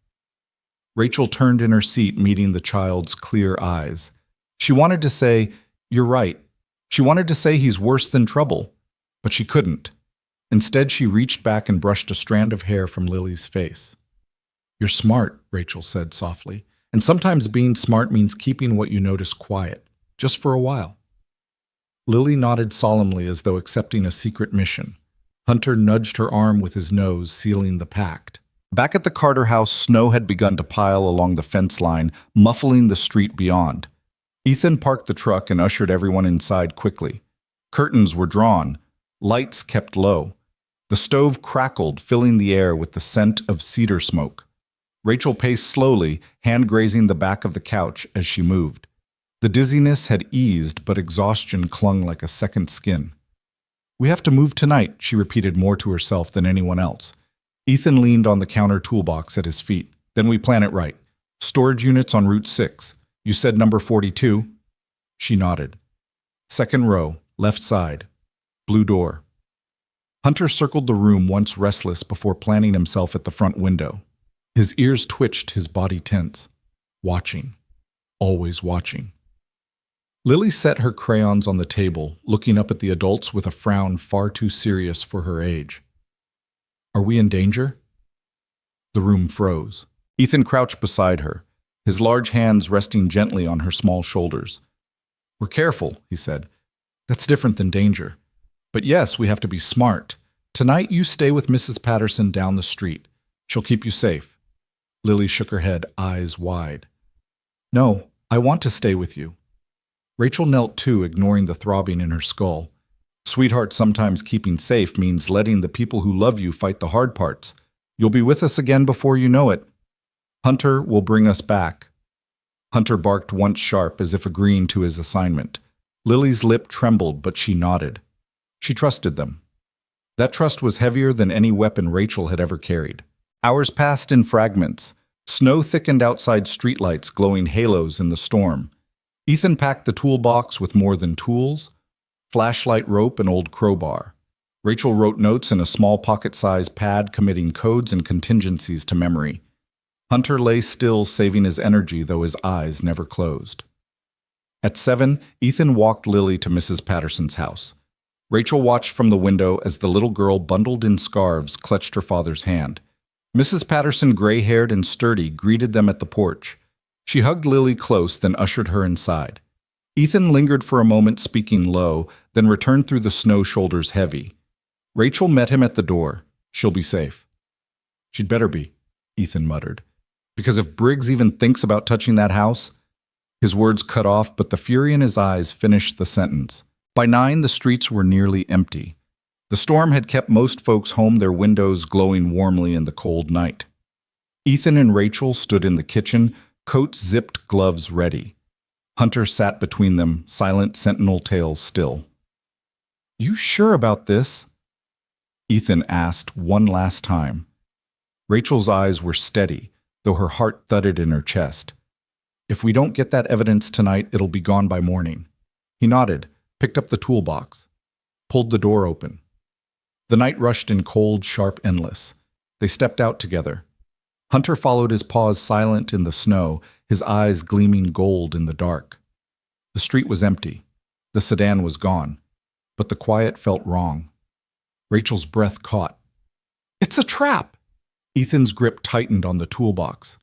S1: Rachel turned in her seat, meeting the child's clear eyes. She wanted to say, "You're right." She wanted to say he's worse than trouble, but she couldn't. Instead, she reached back and brushed a strand of hair from Lily's face. "You're smart," Rachel said softly, "and sometimes being smart means keeping what you notice quiet, just for a while." Lily nodded solemnly as though accepting a secret mission. Hunter nudged her arm with his nose, sealing the pact. Back at the Carter house, snow had begun to pile along the fence line, muffling the street beyond. Ethan parked the truck and ushered everyone inside quickly. Curtains were drawn, lights kept low. The stove crackled, filling the air with the scent of cedar smoke. Rachel paced slowly, hand grazing the back of the couch as she moved. The dizziness had eased, but exhaustion clung like a second skin. "We have to move tonight," she repeated more to herself than anyone else. Ethan leaned on the counter toolbox at his feet. Then we plan it right. Storage units on Route 6. You said number 42? She nodded. Second row, left side. Blue door. Hunter circled the room once restless before planting himself at the front window. His ears twitched, his body tense. Watching. Always watching. Lily set her crayons on the table, looking up at the adults with a frown far too serious for her age. Are we in danger? The room froze. Ethan crouched beside her, his large hands resting gently on her small shoulders. We're careful, he said. That's different than danger. But yes, we have to be smart. Tonight you stay with Mrs. Patterson down the street. She'll keep you safe. Lily shook her head, eyes wide. No, I want to stay with you. Rachel knelt too, ignoring the throbbing in her skull. Sweetheart, sometimes keeping safe means letting the people who love you fight the hard parts. You'll be with us again before you know it. Hunter will bring us back. Hunter barked once sharp, as if agreeing to his assignment. Lily's lip trembled, but she nodded. She trusted them. That trust was heavier than any weapon Rachel had ever carried. Hours passed in fragments. Snow thickened outside streetlights, glowing halos in the storm. Ethan packed the toolbox with more than tools, flashlight, rope, and old crowbar. Rachel wrote notes in a small pocket-sized pad, committing codes and contingencies to memory. Hunter lay still, saving his energy, though his eyes never closed. At 7, Ethan walked Lily to Mrs. Patterson's house. Rachel watched from the window as the little girl, bundled in scarves, clutched her father's hand. Mrs. Patterson, gray-haired and sturdy, greeted them at the porch. She hugged Lily close, then ushered her inside. Ethan lingered for a moment, speaking low, then returned through the snow, shoulders heavy. Rachel met him at the door. She'll be safe. She'd better be, Ethan muttered. Because if Briggs even thinks about touching that house... His words cut off, but the fury in his eyes finished the sentence. By 9, the streets were nearly empty. The storm had kept most folks home, their windows glowing warmly in the cold night. Ethan and Rachel stood in the kitchen, coats zipped, gloves ready. Hunter sat between them, silent, sentinel tail still. You sure about this? Ethan asked one last time. Rachel's eyes were steady, though her heart thudded in her chest. If we don't get that evidence tonight, it'll be gone by morning. He nodded, picked up the toolbox, pulled the door open. The night rushed in cold, sharp, endless. They stepped out together. Hunter followed his paws silent in the snow, his eyes gleaming gold in the dark. The street was empty. The sedan was gone. But the quiet felt wrong. Rachel's breath caught. It's a trap! Ethan's grip tightened on the toolbox.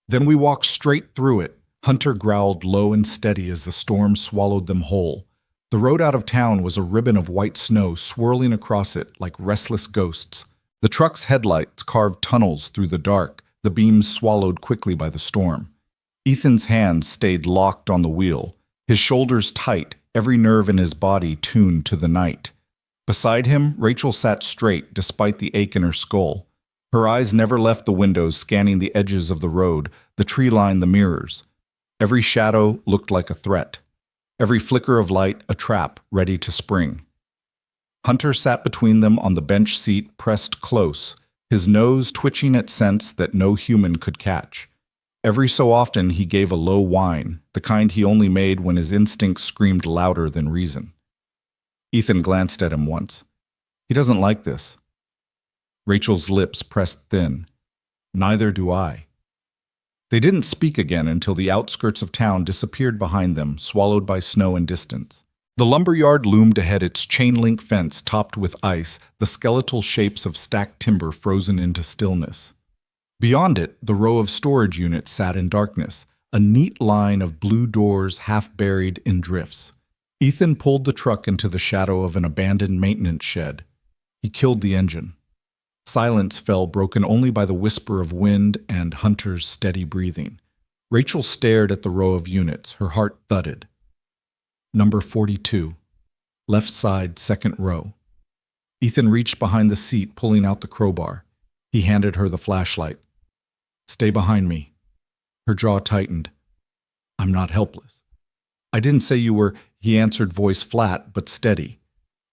S1: Then we walked straight through it. Hunter growled low and steady as the storm swallowed them whole. The road out of town was a ribbon of white snow swirling across it like restless ghosts. The truck's headlights carved tunnels through the dark, the beams swallowed quickly by the storm. Ethan's hands stayed locked on the wheel, his shoulders tight, every nerve in his body tuned to the night. Beside him, Rachel sat straight despite the ache in her skull. Her eyes never left the windows, scanning the edges of the road, the tree line, the mirrors. Every shadow looked like a threat. Every flicker of light a trap ready to spring. Hunter sat between them on the bench seat, pressed close, his nose twitching at scents that no human could catch. Every so often he gave a low whine, the kind he only made when his instincts screamed louder than reason. Ethan glanced at him once. He doesn't like this. Rachel's lips pressed thin. Neither do I. They didn't speak again until the outskirts of town disappeared behind them, swallowed by snow and distance. The lumberyard loomed ahead, its chain-link fence topped with ice, the skeletal shapes of stacked timber frozen into stillness. Beyond it, the row of storage units sat in darkness, a neat line of blue doors half buried in drifts. Ethan pulled the truck into the shadow of an abandoned maintenance shed. He killed the engine. Silence fell, broken only by the whisper of wind and Hunter's steady breathing. Rachel stared at the row of units, her heart thudded. Number 42. Left side, second row. Ethan reached behind the seat, pulling out the crowbar. He handed her the flashlight. Stay behind me. Her jaw tightened. I'm not helpless. I didn't say you were, he answered, voice flat but steady.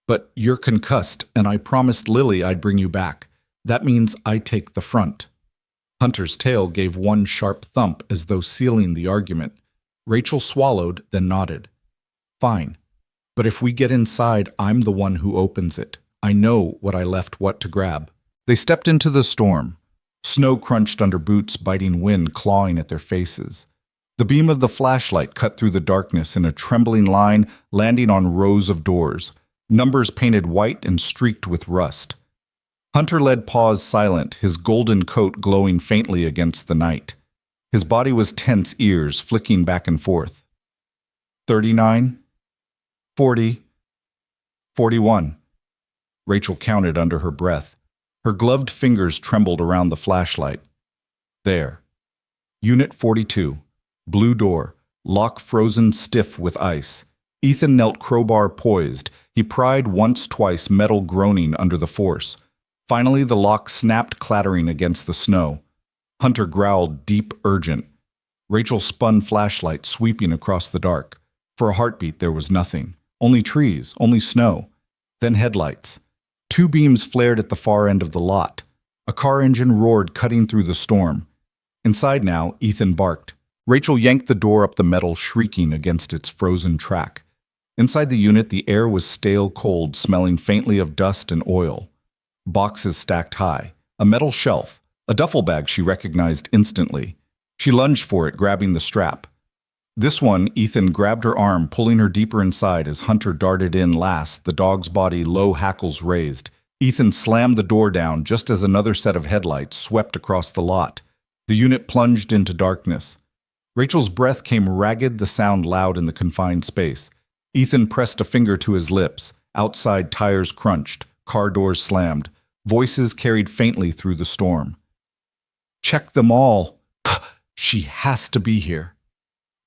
S1: But you're concussed, and I promised Lily I'd bring you back. That means I take the front. Hunter's tail gave one sharp thump as though sealing the argument. Rachel swallowed, then nodded. Fine. But if we get inside, I'm the one who opens it. I know what I left what to grab. They stepped into the storm. Snow crunched under boots, biting wind clawing at their faces. The beam of the flashlight cut through the darkness in a trembling line, landing on rows of doors, numbers painted white and streaked with rust. Hunter led Paws silent, his golden coat glowing faintly against the night. His body was tense, ears flicking back and forth. 39, 40, 41. Rachel counted under her breath. Her gloved fingers trembled around the flashlight. There. Unit 42. Blue door. Lock frozen stiff with ice. Ethan knelt, crowbar poised. He pried once, twice, metal groaning under the force. Finally, the lock snapped, clattering against the snow. Hunter growled, deep, urgent. Rachel spun flashlight, sweeping across the dark. For a heartbeat, there was nothing. Only trees, only snow. Then headlights. Two beams flared at the far end of the lot. A car engine roared, cutting through the storm. Inside now, Ethan barked. Rachel yanked the door up the metal, shrieking against its frozen track. Inside the unit, the air was stale cold, smelling faintly of dust and oil. Boxes stacked high. A metal shelf. A duffel bag she recognized instantly. She lunged for it, grabbing the strap. This one, Ethan grabbed her arm, pulling her deeper inside as Hunter darted in last, the dog's body low, hackles raised. Ethan slammed the door down just as another set of headlights swept across the lot. The unit plunged into darkness. Rachel's breath came ragged, the sound loud in the confined space. Ethan pressed a finger to his lips. Outside, tires crunched. Car doors slammed. Voices carried faintly through the storm. Check them all. She has to be here.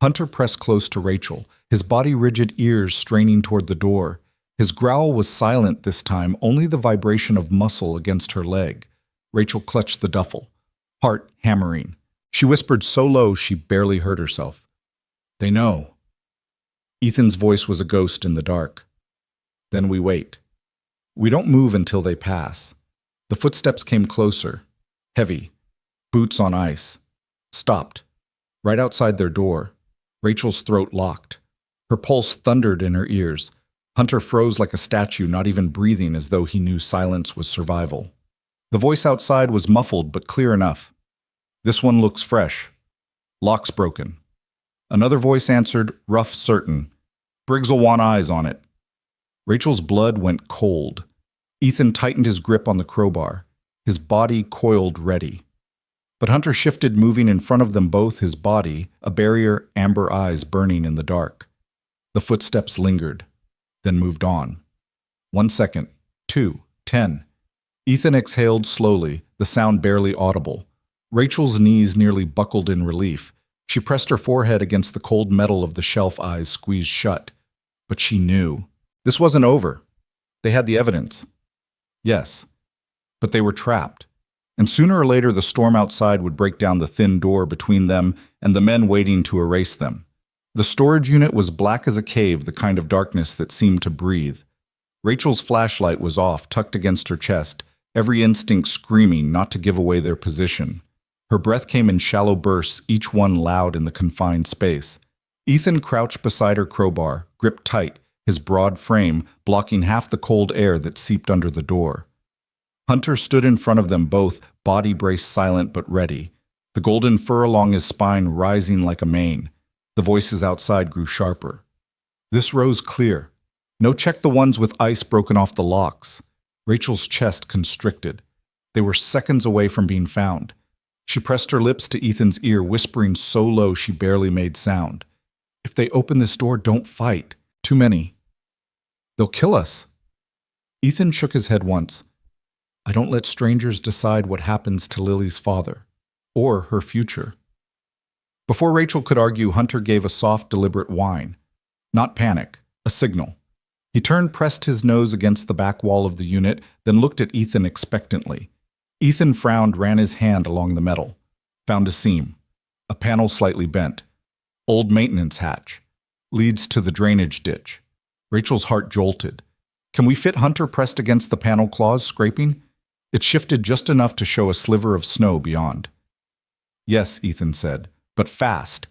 S1: Hunter pressed close to Rachel, his body rigid, ears straining toward the door. His growl was silent this time, only the vibration of muscle against her leg. Rachel clutched the duffel, heart hammering. She whispered so low she barely heard herself. They know. Ethan's voice was a ghost in the dark. Then we wait. We don't move until they pass. The footsteps came closer, heavy, boots on ice. Stopped, right outside their door. Rachel's throat locked. Her pulse thundered in her ears. Hunter froze like a statue, not even breathing, as though he knew silence was survival. The voice outside was muffled but clear enough. This one looks fresh. Lock's broken. Another voice answered, rough, certain. Briggs'll want eyes on it. Rachel's blood went cold. Ethan tightened his grip on the crowbar. His body coiled ready. But Hunter shifted, moving in front of them both, his body, a barrier, amber eyes burning in the dark. The footsteps lingered, then moved on. 1 second, 2, 10. Ethan exhaled slowly, the sound barely audible. Rachel's knees nearly buckled in relief. She pressed her forehead against the cold metal of the shelf, eyes squeezed shut. But she knew. This wasn't over. They had the evidence. Yes, but they were trapped. And sooner or later the storm outside would break down the thin door between them and the men waiting to erase them. The storage unit was black as a cave, the kind of darkness that seemed to breathe. Rachel's flashlight was off, tucked against her chest, every instinct screaming not to give away their position. Her breath came in shallow bursts, each one loud in the confined space. Ethan crouched beside her crowbar, gripped tight, his broad frame blocking half the cold air that seeped under the door. Hunter stood in front of them both, body braced, silent but ready, the golden fur along his spine rising like a mane. The voices outside grew sharper. This rose clear. No, check the ones with ice broken off the locks. Rachel's chest constricted. They were seconds away from being found. She pressed her lips to Ethan's ear, whispering so low she barely made sound. If they open this door, don't fight. Too many. They'll kill us. Ethan shook his head once. I don't let strangers decide what happens to Lily's father, or her future. Before Rachel could argue, Hunter gave a soft, deliberate whine. Not panic, a signal. He turned, pressed his nose against the back wall of the unit, then looked at Ethan expectantly. Ethan frowned, ran his hand along the metal. Found a seam. A panel slightly bent. Old maintenance hatch. Leads to the drainage ditch. Rachel's heart jolted. Can we fit Hunter pressed against the panel claws, scraping? It shifted just enough to show a sliver of snow beyond. "Yes," Ethan said, "but fast."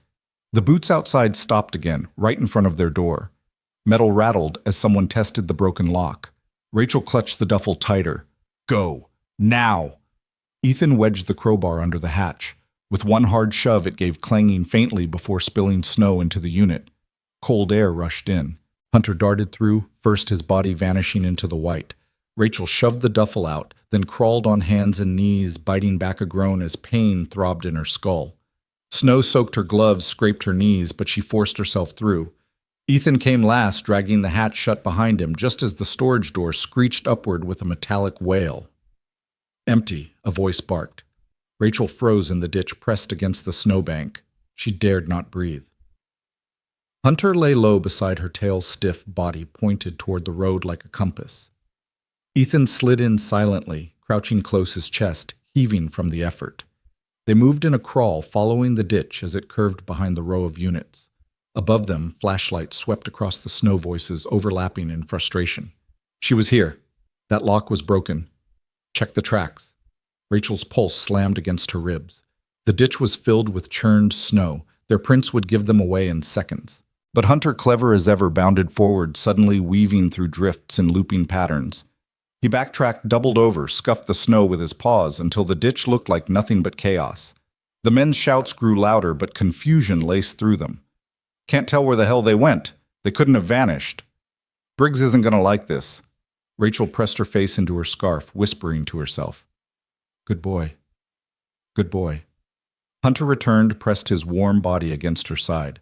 S1: The boots outside stopped again, right in front of their door. Metal rattled as someone tested the broken lock. Rachel clutched the duffel tighter. "Go! Now!" Ethan wedged the crowbar under the hatch. With one hard shove, it gave clanging faintly before spilling snow into the unit. Cold air rushed in. Hunter darted through, first his body vanishing into the white. Rachel shoved the duffel out, then crawled on hands and knees, biting back a groan as pain throbbed in her skull. Snow soaked her gloves, scraped her knees, but she forced herself through. Ethan came last, dragging the hatch shut behind him, just as the storage door screeched upward with a metallic wail. "Empty," a voice barked. Rachel froze in the ditch, pressed against the snowbank. She dared not breathe. Hunter lay low beside her, tail stiff, body pointed toward the road like a compass. Ethan slid in silently, crouching close, his chest heaving from the effort. They moved in a crawl, following the ditch as it curved behind the row of units. Above them, flashlights swept across the snow, voices overlapping in frustration. "She was here. That lock was broken. Check the tracks." Rachel's pulse slammed against her ribs. The ditch was filled with churned snow. Their prints would give them away in seconds. But Hunter, clever as ever, bounded forward, suddenly weaving through drifts in looping patterns. He backtracked, doubled over, scuffed the snow with his paws until the ditch looked like nothing but chaos. The men's shouts grew louder, but confusion laced through them. "Can't tell where the hell they went. They couldn't have vanished. Briggs isn't going to like this." Rachel pressed her face into her scarf, whispering to herself. "Good boy. Good boy." Hunter returned, pressed his warm body against her side.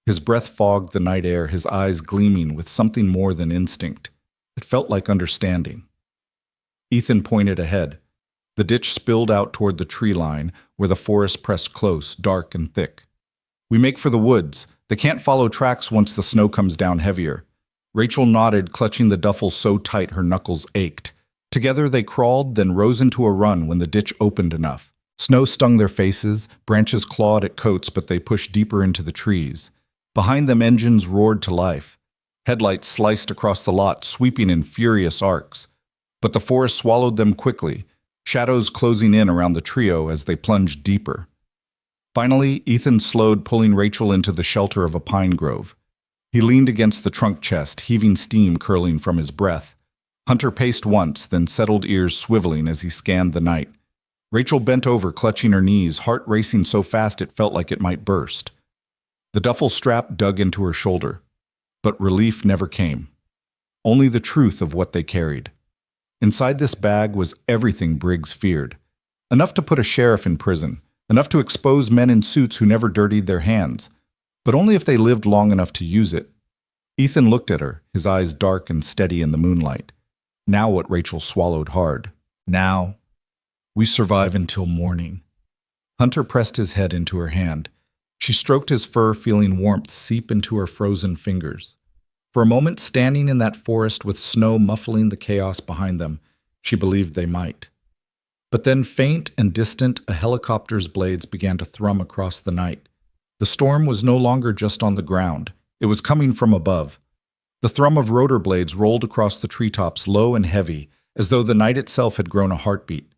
S1: His breath fogged the night air, his eyes gleaming with something more than instinct. It felt like understanding. Ethan pointed ahead. The ditch spilled out toward the tree line, where the forest pressed close, dark and thick. "We make for the woods. They can't follow tracks once the snow comes down heavier." Rachel nodded, clutching the duffel so tight her knuckles ached. Together they crawled, then rose into a run when the ditch opened enough. Snow stung their faces, branches clawed at coats, but they pushed deeper into the trees. Behind them, engines roared to life. Headlights sliced across the lot, sweeping in furious arcs. But the forest swallowed them quickly, shadows closing in around the trio as they plunged deeper. Finally, Ethan slowed, pulling Rachel into the shelter of a pine grove. He leaned against the trunk chest, heaving steam curling from his breath. Hunter paced once, then settled, ears swiveling as he scanned the night. Rachel bent over, clutching her knees, heart racing so fast it felt like it might burst. The duffel strap dug into her shoulder, but relief never came. Only the truth of what they carried. Inside this bag was everything Briggs feared. Enough to put a sheriff in prison, enough to expose men in suits who never dirtied their hands, but only if they lived long enough to use it. Ethan looked at her, his eyes dark and steady in the moonlight. Now what Rachel swallowed hard. Now, we survive until morning. Hunter pressed his head into her hand. She stroked his fur, feeling warmth seep into her frozen fingers. For a moment, standing in that forest with snow muffling the chaos behind them, she believed they might. But then, faint and distant, a helicopter's blades began to thrum across the night. The storm was no longer just on the ground. It was coming from above. The thrum of rotor blades rolled across the treetops, low and heavy, as though the night itself had grown a heartbeat.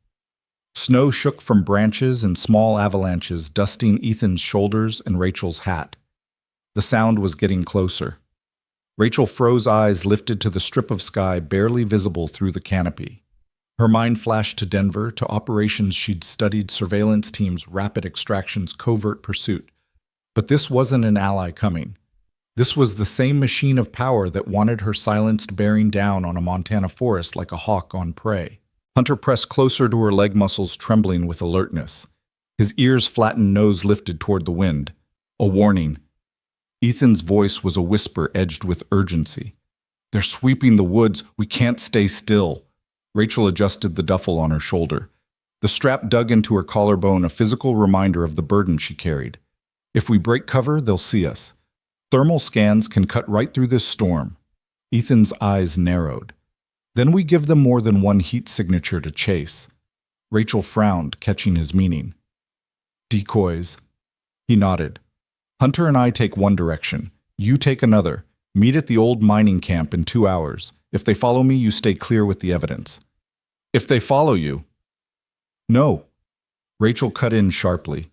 S1: Snow shook from branches in small avalanches, dusting Ethan's shoulders and Rachel's hat. The sound was getting closer. Rachel froze, eyes lifted to the strip of sky barely visible through the canopy. Her mind flashed to Denver, to operations she'd studied, surveillance teams, rapid extractions, covert pursuit. But this wasn't an ally coming. This was the same machine of power that wanted her silenced, bearing down on a Montana forest like a hawk on prey. Hunter pressed closer to her, leg muscles trembling with alertness. His ears flattened, nose lifted toward the wind. A warning. Ethan's voice was a whisper edged with urgency. "They're sweeping the woods. We can't stay still." Rachel adjusted the duffel on her shoulder. The strap dug into her collarbone, a physical reminder of the burden she carried. "If we break cover, they'll see us. Thermal scans can cut right through this storm." Ethan's eyes narrowed. "Then we give them more than one heat signature to chase." Rachel frowned, catching his meaning. "Decoys." He nodded. "Hunter and I take one direction. You take another. Meet at the old mining camp in 2 hours. If they follow me, you stay clear with the evidence." If they follow you. No. Rachel cut in sharply.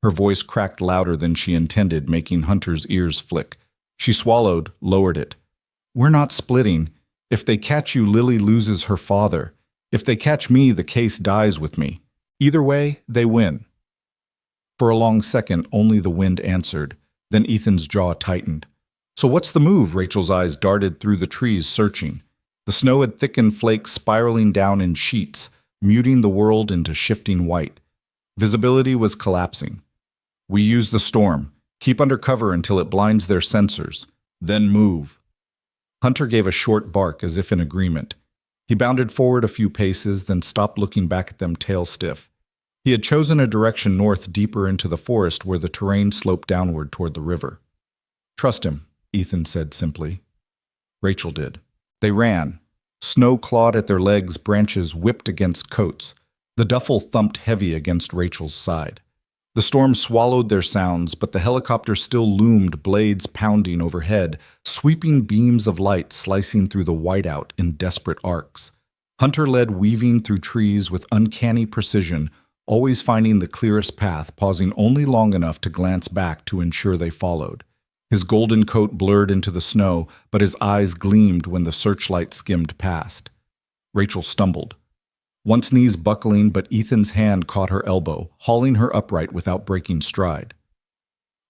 S1: Her voice cracked louder than she intended, making Hunter's ears flick. She swallowed, lowered it. We're not splitting. If they catch you, Lily loses her father. If they catch me, the case dies with me. Either way, they win. For a long second, only the wind answered. Then Ethan's jaw tightened. So what's the move? Rachel's eyes darted through the trees, searching. The snow had thickened flakes spiraling down in sheets, muting the world into shifting white. Visibility was collapsing. We use the storm. Keep under cover until it blinds their sensors. Then move. Hunter gave a short bark as if in agreement. He bounded forward a few paces, then stopped, looking back at them, tail stiff. He had chosen a direction north, deeper into the forest where the terrain sloped downward toward the river. Trust him, Ethan said simply. Rachel did. They ran. Snow clawed at their legs, branches whipped against coats. The duffel thumped heavy against Rachel's side. The storm swallowed their sounds, but the helicopter still loomed, blades pounding overhead, sweeping beams of light slicing through the whiteout in desperate arcs. Hunter led, weaving through trees with uncanny precision, always finding the clearest path, pausing only long enough to glance back to ensure they followed. His golden coat blurred into the snow, but his eyes gleamed when the searchlight skimmed past. Rachel stumbled. Once knees buckling, but Ethan's hand caught her elbow, hauling her upright without breaking stride.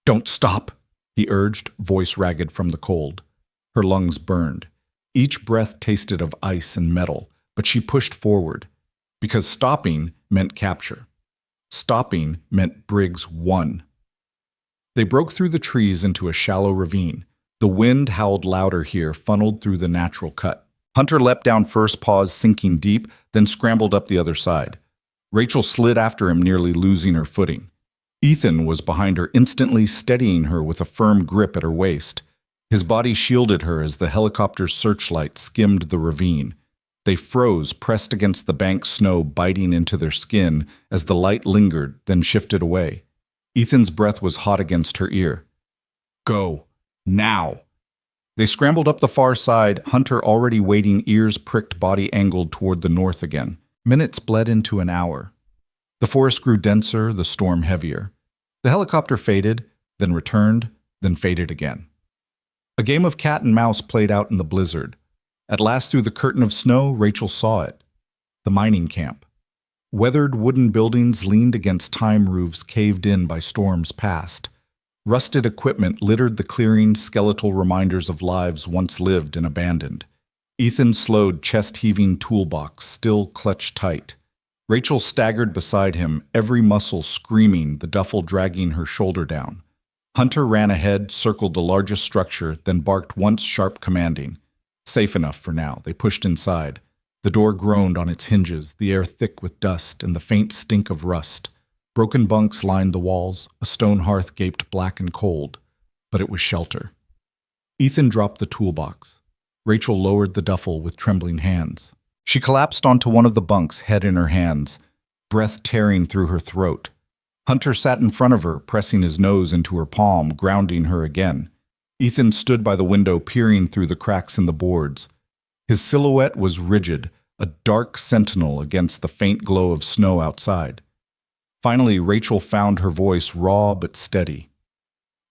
S1: Don't stop, he urged, voice ragged from the cold. Her lungs burned. Each breath tasted of ice and metal, but she pushed forward. Because stopping meant capture. Stopping meant Briggs won. They broke through the trees into a shallow ravine. The wind howled louder here, funneled through the natural cut. Hunter leapt down first, paws sinking deep, then scrambled up the other side. Rachel slid after him, nearly losing her footing. Ethan was behind her, instantly steadying her with a firm grip at her waist. His body shielded her as the helicopter's searchlight skimmed the ravine. They froze, pressed against the banked snow, biting into their skin as the light lingered, then shifted away. Ethan's breath was hot against her ear. Go. Now. They scrambled up the far side, Hunter already waiting, ears pricked, body angled toward the north again. Minutes bled into an hour. The forest grew denser, the storm heavier. The helicopter faded, then returned, then faded again. A game of cat and mouse played out in the blizzard. At last, through the curtain of snow, Rachel saw it. The mining camp. Weathered wooden buildings leaned against time roofs caved in by storms past. Rusted equipment littered the clearing, skeletal reminders of lives once lived and abandoned. Ethan slowed, chest-heaving toolbox, still clutched tight. Rachel staggered beside him, every muscle screaming, the duffel dragging her shoulder down. Hunter ran ahead, circled the largest structure, then barked once, sharp, commanding. Safe enough for now. They pushed inside. The door groaned on its hinges, the air thick with dust and the faint stink of rust. Broken bunks lined the walls, a stone hearth gaped black and cold, but it was shelter. Ethan dropped the toolbox. Rachel lowered the duffel with trembling hands. She collapsed onto one of the bunks, head in her hands, breath tearing through her throat. Hunter sat in front of her, pressing his nose into her palm, grounding her again. Ethan stood by the window, peering through the cracks in the boards. His silhouette was rigid, a dark sentinel against the faint glow of snow outside. Finally, Rachel found her voice, raw but steady.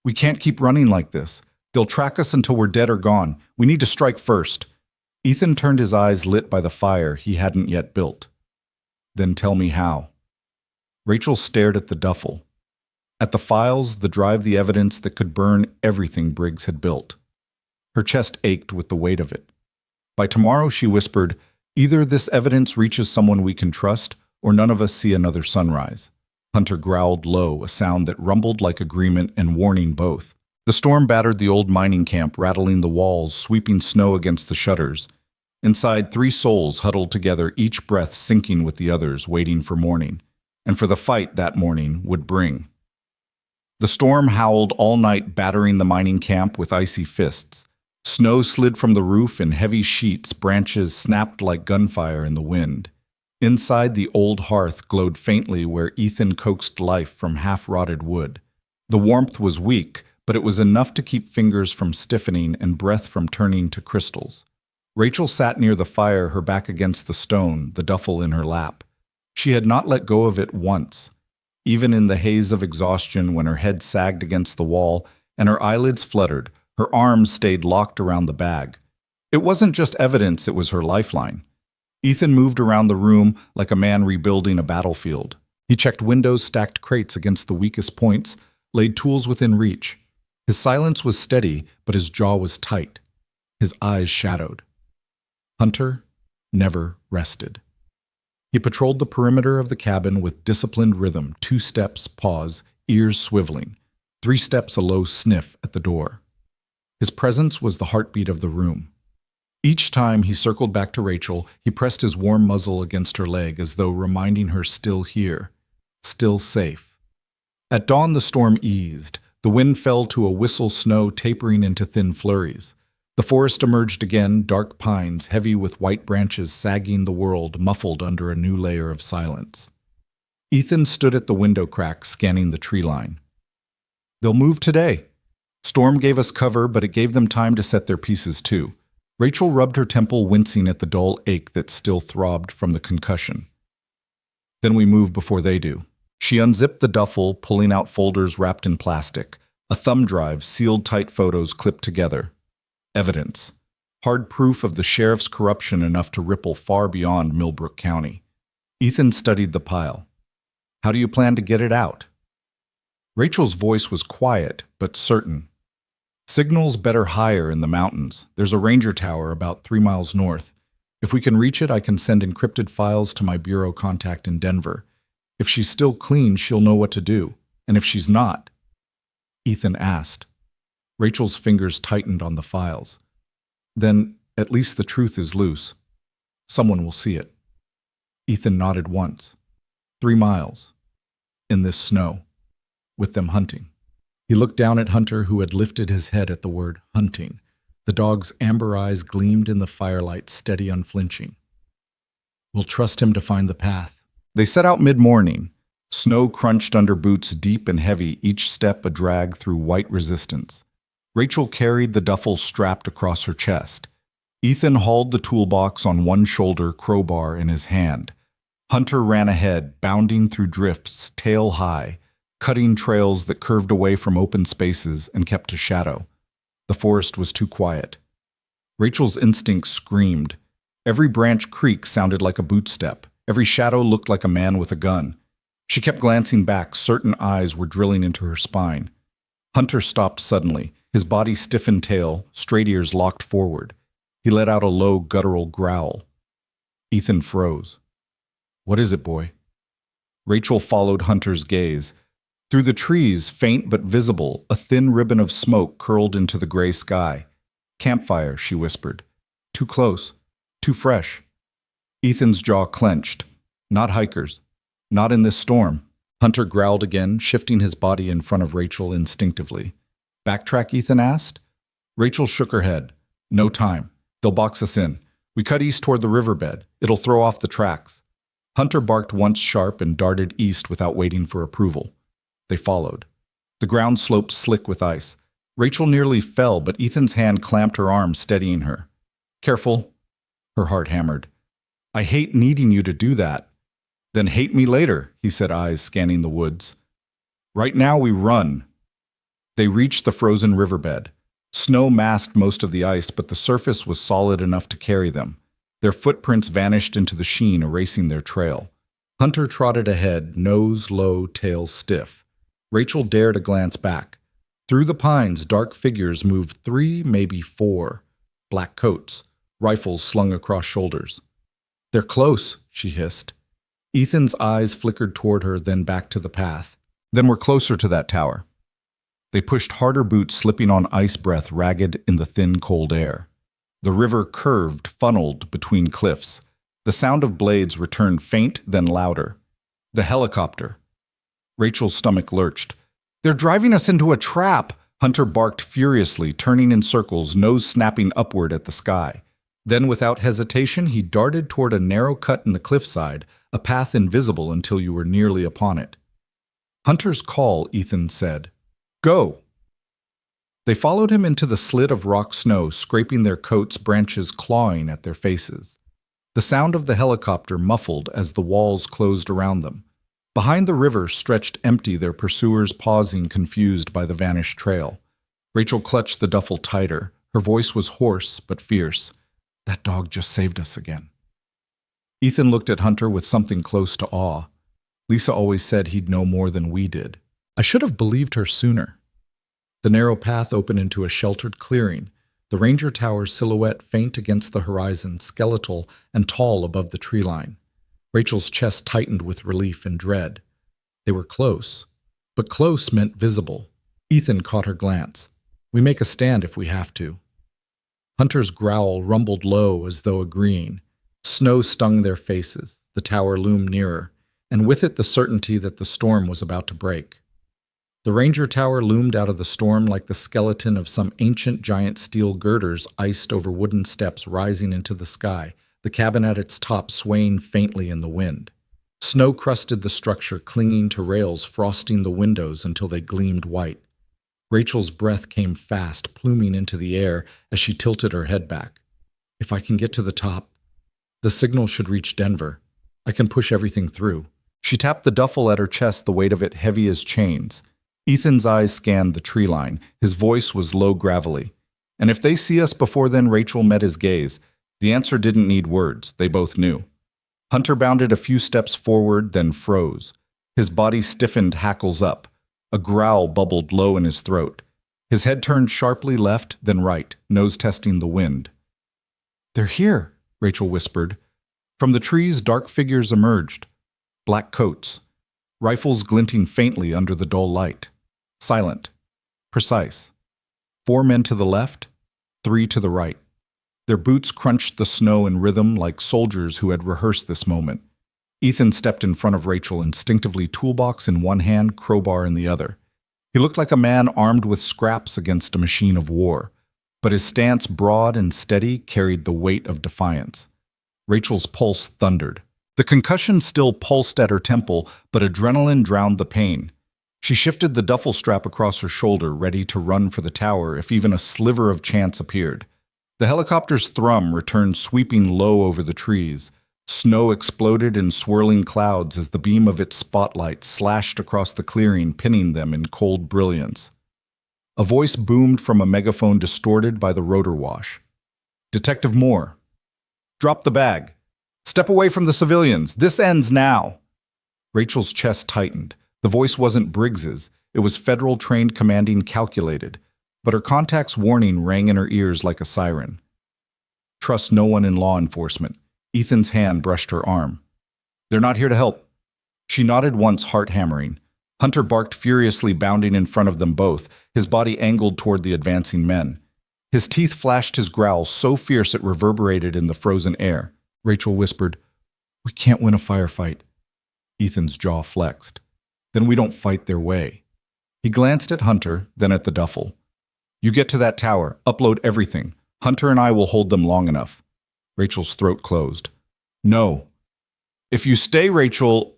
S1: We can't keep running like this. They'll track us until we're dead or gone. We need to strike first. Ethan turned, his eyes lit by the fire he hadn't yet built. Then tell me how. Rachel stared at the duffel. At the files, the drive, the evidence that could burn everything Briggs had built. Her chest ached with the weight of it. By tomorrow, she whispered, either this evidence reaches someone we can trust, or none of us see another sunrise. Hunter growled low, a sound that rumbled like agreement and warning both. The storm battered the old mining camp, rattling the walls, sweeping snow against the shutters. Inside, 3 souls huddled together, each breath sinking with the others, waiting for morning, and for the fight that morning would bring. The storm howled all night, battering the mining camp with icy fists. Snow slid from the roof in heavy sheets, branches snapped like gunfire in the wind. Inside, the old hearth glowed faintly where Ethan coaxed life from half-rotted wood. The warmth was weak, but it was enough to keep fingers from stiffening and breath from turning to crystals. Rachel sat near the fire, her back against the stone, the duffel in her lap. She had not let go of it once. Even in the haze of exhaustion, when her head sagged against the wall and her eyelids fluttered, her arms stayed locked around the bag. It wasn't just evidence, it was her lifeline. Ethan moved around the room like a man rebuilding a battlefield. He checked windows, stacked crates against the weakest points, laid tools within reach. His silence was steady, but his jaw was tight. His eyes shadowed. Hunter never rested. He patrolled the perimeter of the cabin with disciplined rhythm, 2 steps, pause, ears swiveling, 3 steps, a low sniff at the door. His presence was the heartbeat of the room. Each time he circled back to Rachel, he pressed his warm muzzle against her leg as though reminding her still here, still safe. At dawn the storm eased. The wind fell to a whistle, snow tapering into thin flurries. The forest emerged again, dark pines, heavy with white branches sagging the world, muffled under a new layer of silence. Ethan stood at the window crack, scanning the tree line. They'll move today. Storm gave us cover, but it gave them time to set their pieces too. Rachel rubbed her temple, wincing at the dull ache that still throbbed from the concussion. Then we move before they do. She unzipped the duffel, pulling out folders wrapped in plastic, a thumb drive, sealed tight photos clipped together. Evidence. Hard proof of the sheriff's corruption enough to ripple far beyond Millbrook County. Ethan studied the pile. How do you plan to get it out? Rachel's voice was quiet, but certain. Signal's better higher in the mountains. There's a ranger tower about 3 miles north. If we can reach it, I can send encrypted files to my bureau contact in Denver. If she's still clean, she'll know what to do. And if she's not, Ethan asked. Rachel's fingers tightened on the files. Then, at least the truth is loose. Someone will see it. Ethan nodded once. 3 miles. In this snow. With them hunting. He looked down at Hunter, who had lifted his head at the word hunting. The dog's amber eyes gleamed in the firelight, steady, unflinching. We'll trust him to find the path. They set out mid-morning. Snow crunched under boots, deep and heavy, each step a drag through white resistance. Rachel carried the duffel strapped across her chest. Ethan hauled the toolbox on one shoulder, crowbar in his hand. Hunter ran ahead, bounding through drifts, tail high, cutting trails that curved away from open spaces and kept to shadow. The forest was too quiet. Rachel's instincts screamed. Every branch creak sounded like a bootstep. Every shadow looked like a man with a gun. She kept glancing back, certain eyes were drilling into her spine. Hunter stopped suddenly, his body stiffened tail, straight ears locked forward. He let out a low, guttural growl. Ethan froze. What is it, boy? Rachel followed Hunter's gaze. Through the trees, faint but visible, a thin ribbon of smoke curled into the gray sky. Campfire, she whispered. Too close. Too fresh. Ethan's jaw clenched. Not hikers. Not in this storm. Hunter growled again, shifting his body in front of Rachel instinctively. Backtrack, Ethan asked. Rachel shook her head. No time. They'll box us in. We cut east toward the riverbed. It'll throw off the tracks. Hunter barked once sharp and darted east without waiting for approval. They followed. The ground sloped slick with ice. Rachel nearly fell, but Ethan's hand clamped her arm, steadying her. Careful. Her heart hammered. I hate needing you to do that. Then hate me later, he said, eyes scanning the woods. Right now we run. They reached the frozen riverbed. Snow masked most of the ice, but the surface was solid enough to carry them. Their footprints vanished into the sheen, erasing their trail. Hunter trotted ahead, nose low, tail stiff. Rachel dared a glance back. Through the pines, dark figures moved 3, maybe 4. Black coats, rifles slung across shoulders. They're close, she hissed. Ethan's eyes flickered toward her, then back to the path. Then we're closer to that tower. They pushed harder, boots slipping on ice breath ragged in the thin, cold air. The river curved, funneled between cliffs. The sound of blades returned faint, then louder. The helicopter. Rachel's stomach lurched. They're driving us into a trap, Hunter barked furiously, turning in circles, nose snapping upward at the sky. Then, without hesitation, he darted toward a narrow cut in the cliffside, a path invisible until you were nearly upon it. Hunter's call, Ethan said. Go! They followed him into the slit of rock snow, scraping their coats' branches, clawing at their faces. The sound of the helicopter muffled as the walls closed around them. Behind the river stretched empty, their pursuers pausing, confused by the vanished trail. Rachel clutched the duffel tighter. Her voice was hoarse but fierce. "That dog just saved us again." Ethan looked at Hunter with something close to awe. Lisa always said he'd know more than we did. I should have believed her sooner. The narrow path opened into a sheltered clearing, the ranger tower's silhouette faint against the horizon, skeletal and tall above the tree line. Rachel's chest tightened with relief and dread. They were close, but close meant visible. Ethan caught her glance. "We make a stand if we have to." Hunter's growl rumbled low as though agreeing. Snow stung their faces. The tower loomed nearer, and with it the certainty that the storm was about to break. The ranger tower loomed out of the storm like the skeleton of some ancient giant steel girders iced over wooden steps rising into the sky, the cabin at its top swaying faintly in the wind. Snow crusted the structure, clinging to rails, frosting the windows until they gleamed white. Rachel's breath came fast, pluming into the air as she tilted her head back. "If I can get to the top, the signal should reach Denver. I can push everything through." She tapped the duffel at her chest, the weight of it heavy as chains. Ethan's eyes scanned the tree line. His voice was low, gravelly. "And if they see us before then?" Rachel met his gaze. The answer didn't need words. They both knew. Hunter bounded a few steps forward, then froze. His body stiffened, hackles up. A growl bubbled low in his throat. His head turned sharply left, then right, nose testing the wind. "They're here," Rachel whispered. From the trees, dark figures emerged. Black coats. Rifles glinting faintly under the dull light. Silent. Precise. 4 men to the left, 3 to the right. Their boots crunched the snow in rhythm like soldiers who had rehearsed this moment. Ethan stepped in front of Rachel, instinctively, toolbox in one hand, crowbar in the other. He looked like a man armed with scraps against a machine of war, but his stance, broad and steady, carried the weight of defiance. Rachel's pulse thundered. The concussion still pulsed at her temple, but adrenaline drowned the pain. She shifted the duffel strap across her shoulder, ready to run for the tower if even a sliver of chance appeared. The helicopter's thrum returned sweeping low over the trees. Snow exploded in swirling clouds as the beam of its spotlight slashed across the clearing, pinning them in cold brilliance. A voice boomed from a megaphone distorted by the rotor wash. "Detective Moore, drop the bag. Step away from the civilians. This ends now." Rachel's chest tightened. The voice wasn't Briggs's. It was federal-trained commanding, calculated. But her contact's warning rang in her ears like a siren. "Trust no one in law enforcement." Ethan's hand brushed her arm. "They're not here to help." She nodded once, heart hammering. Hunter barked furiously, bounding in front of them both, his body angled toward the advancing men. His teeth flashed his growl so fierce it reverberated in the frozen air. Rachel whispered, "We can't win a firefight." Ethan's jaw flexed. "Then we don't fight their way." He glanced at Hunter, then at the duffel. "You get to that tower, upload everything. Hunter and I will hold them long enough." Rachel's throat closed. "No." "If you stay, Rachel—"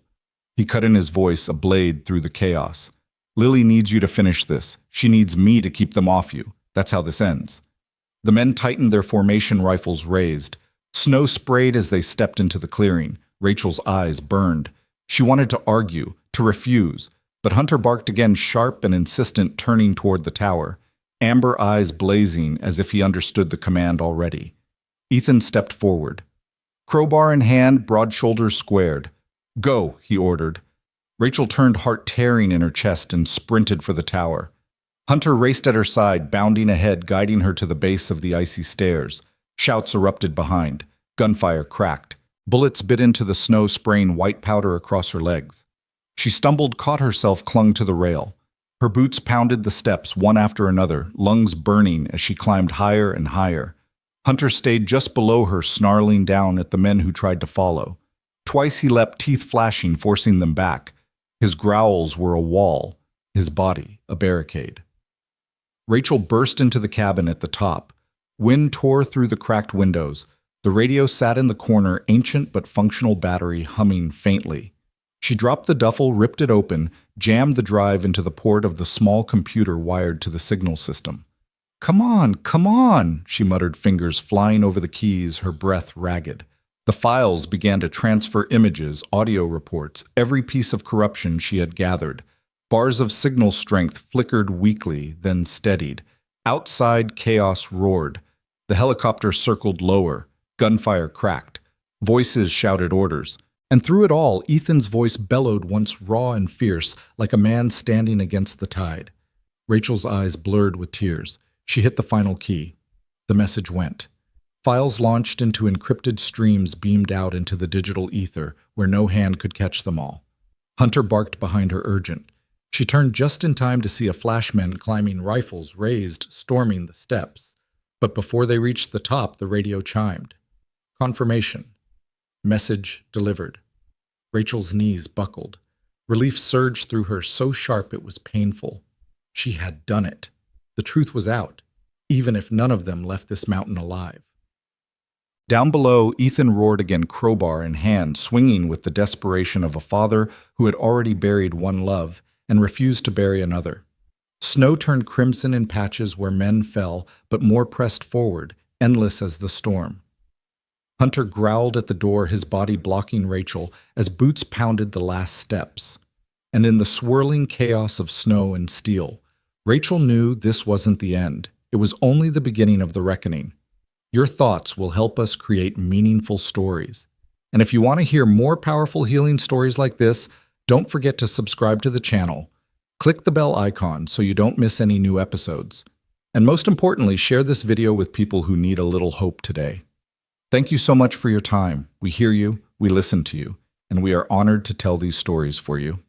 S1: He cut in his voice, a blade through the chaos. "Lily needs you to finish this. She needs me to keep them off you. That's how this ends." The men tightened, their formation rifles raised. Snow sprayed as they stepped into the clearing. Rachel's eyes burned. She wanted to argue, to refuse, but Hunter barked again, sharp and insistent, turning toward the tower, amber eyes blazing as if he understood the command already. Ethan stepped forward. Crowbar in hand, broad shoulders squared. "Go," he ordered. Rachel turned, heart tearing in her chest, and sprinted for the tower. Hunter raced at her side, bounding ahead, guiding her to the base of the icy stairs. Shouts erupted behind. Gunfire cracked. Bullets bit into the snow, spraying white powder across her legs. She stumbled, caught herself, clung to the rail. Her boots pounded the steps, one after another, lungs burning as she climbed higher and higher. Hunter stayed just below her, snarling down at the men who tried to follow. Twice he leapt, teeth flashing, forcing them back. His growls were a wall, his body a barricade. Rachel burst into the cabin at the top. Wind tore through the cracked windows. The radio sat in the corner, ancient but functional battery humming faintly. She dropped the duffel, ripped it open, jammed the drive into the port of the small computer wired to the signal system. Come on, she muttered, fingers flying over the keys, her breath ragged. The files began to transfer images, audio reports, every piece of corruption she had gathered. Bars of signal strength flickered weakly, then steadied. Outside, chaos roared. The helicopter circled lower. Gunfire cracked. Voices shouted orders. And through it all, Ethan's voice bellowed once raw and fierce, like a man standing against the tide. Rachel's eyes blurred with tears. She hit the final key. The message went. Files launched into encrypted streams beamed out into the digital ether, where no hand could catch them all. Hunter barked behind her, urgent. She turned just in time to see a flashman climbing, rifles raised, storming the steps. But before they reached the top, the radio chimed. Confirmation. Message delivered. Rachel's knees buckled. Relief surged through her, so sharp it was painful. She had done it. The truth was out, even if none of them left this mountain alive. Down below, Ethan roared again, crowbar in hand, swinging with the desperation of a father who had already buried one love and refused to bury another. Snow turned crimson in patches where men fell, but more pressed forward, endless as the storm. Hunter growled at the door, his body blocking Rachel as boots pounded the last steps. And in the swirling chaos of snow and steel, Rachel knew this wasn't the end. It was only the beginning of the reckoning. Your thoughts will help us create meaningful stories. And if you want to hear more powerful healing stories like this, don't forget to subscribe to the channel. Click the bell icon so you don't miss any new episodes. And most importantly, share this video with people who need a little hope today. Thank you so much for your time. We hear you, we listen to you, and we are honored to tell these stories for you.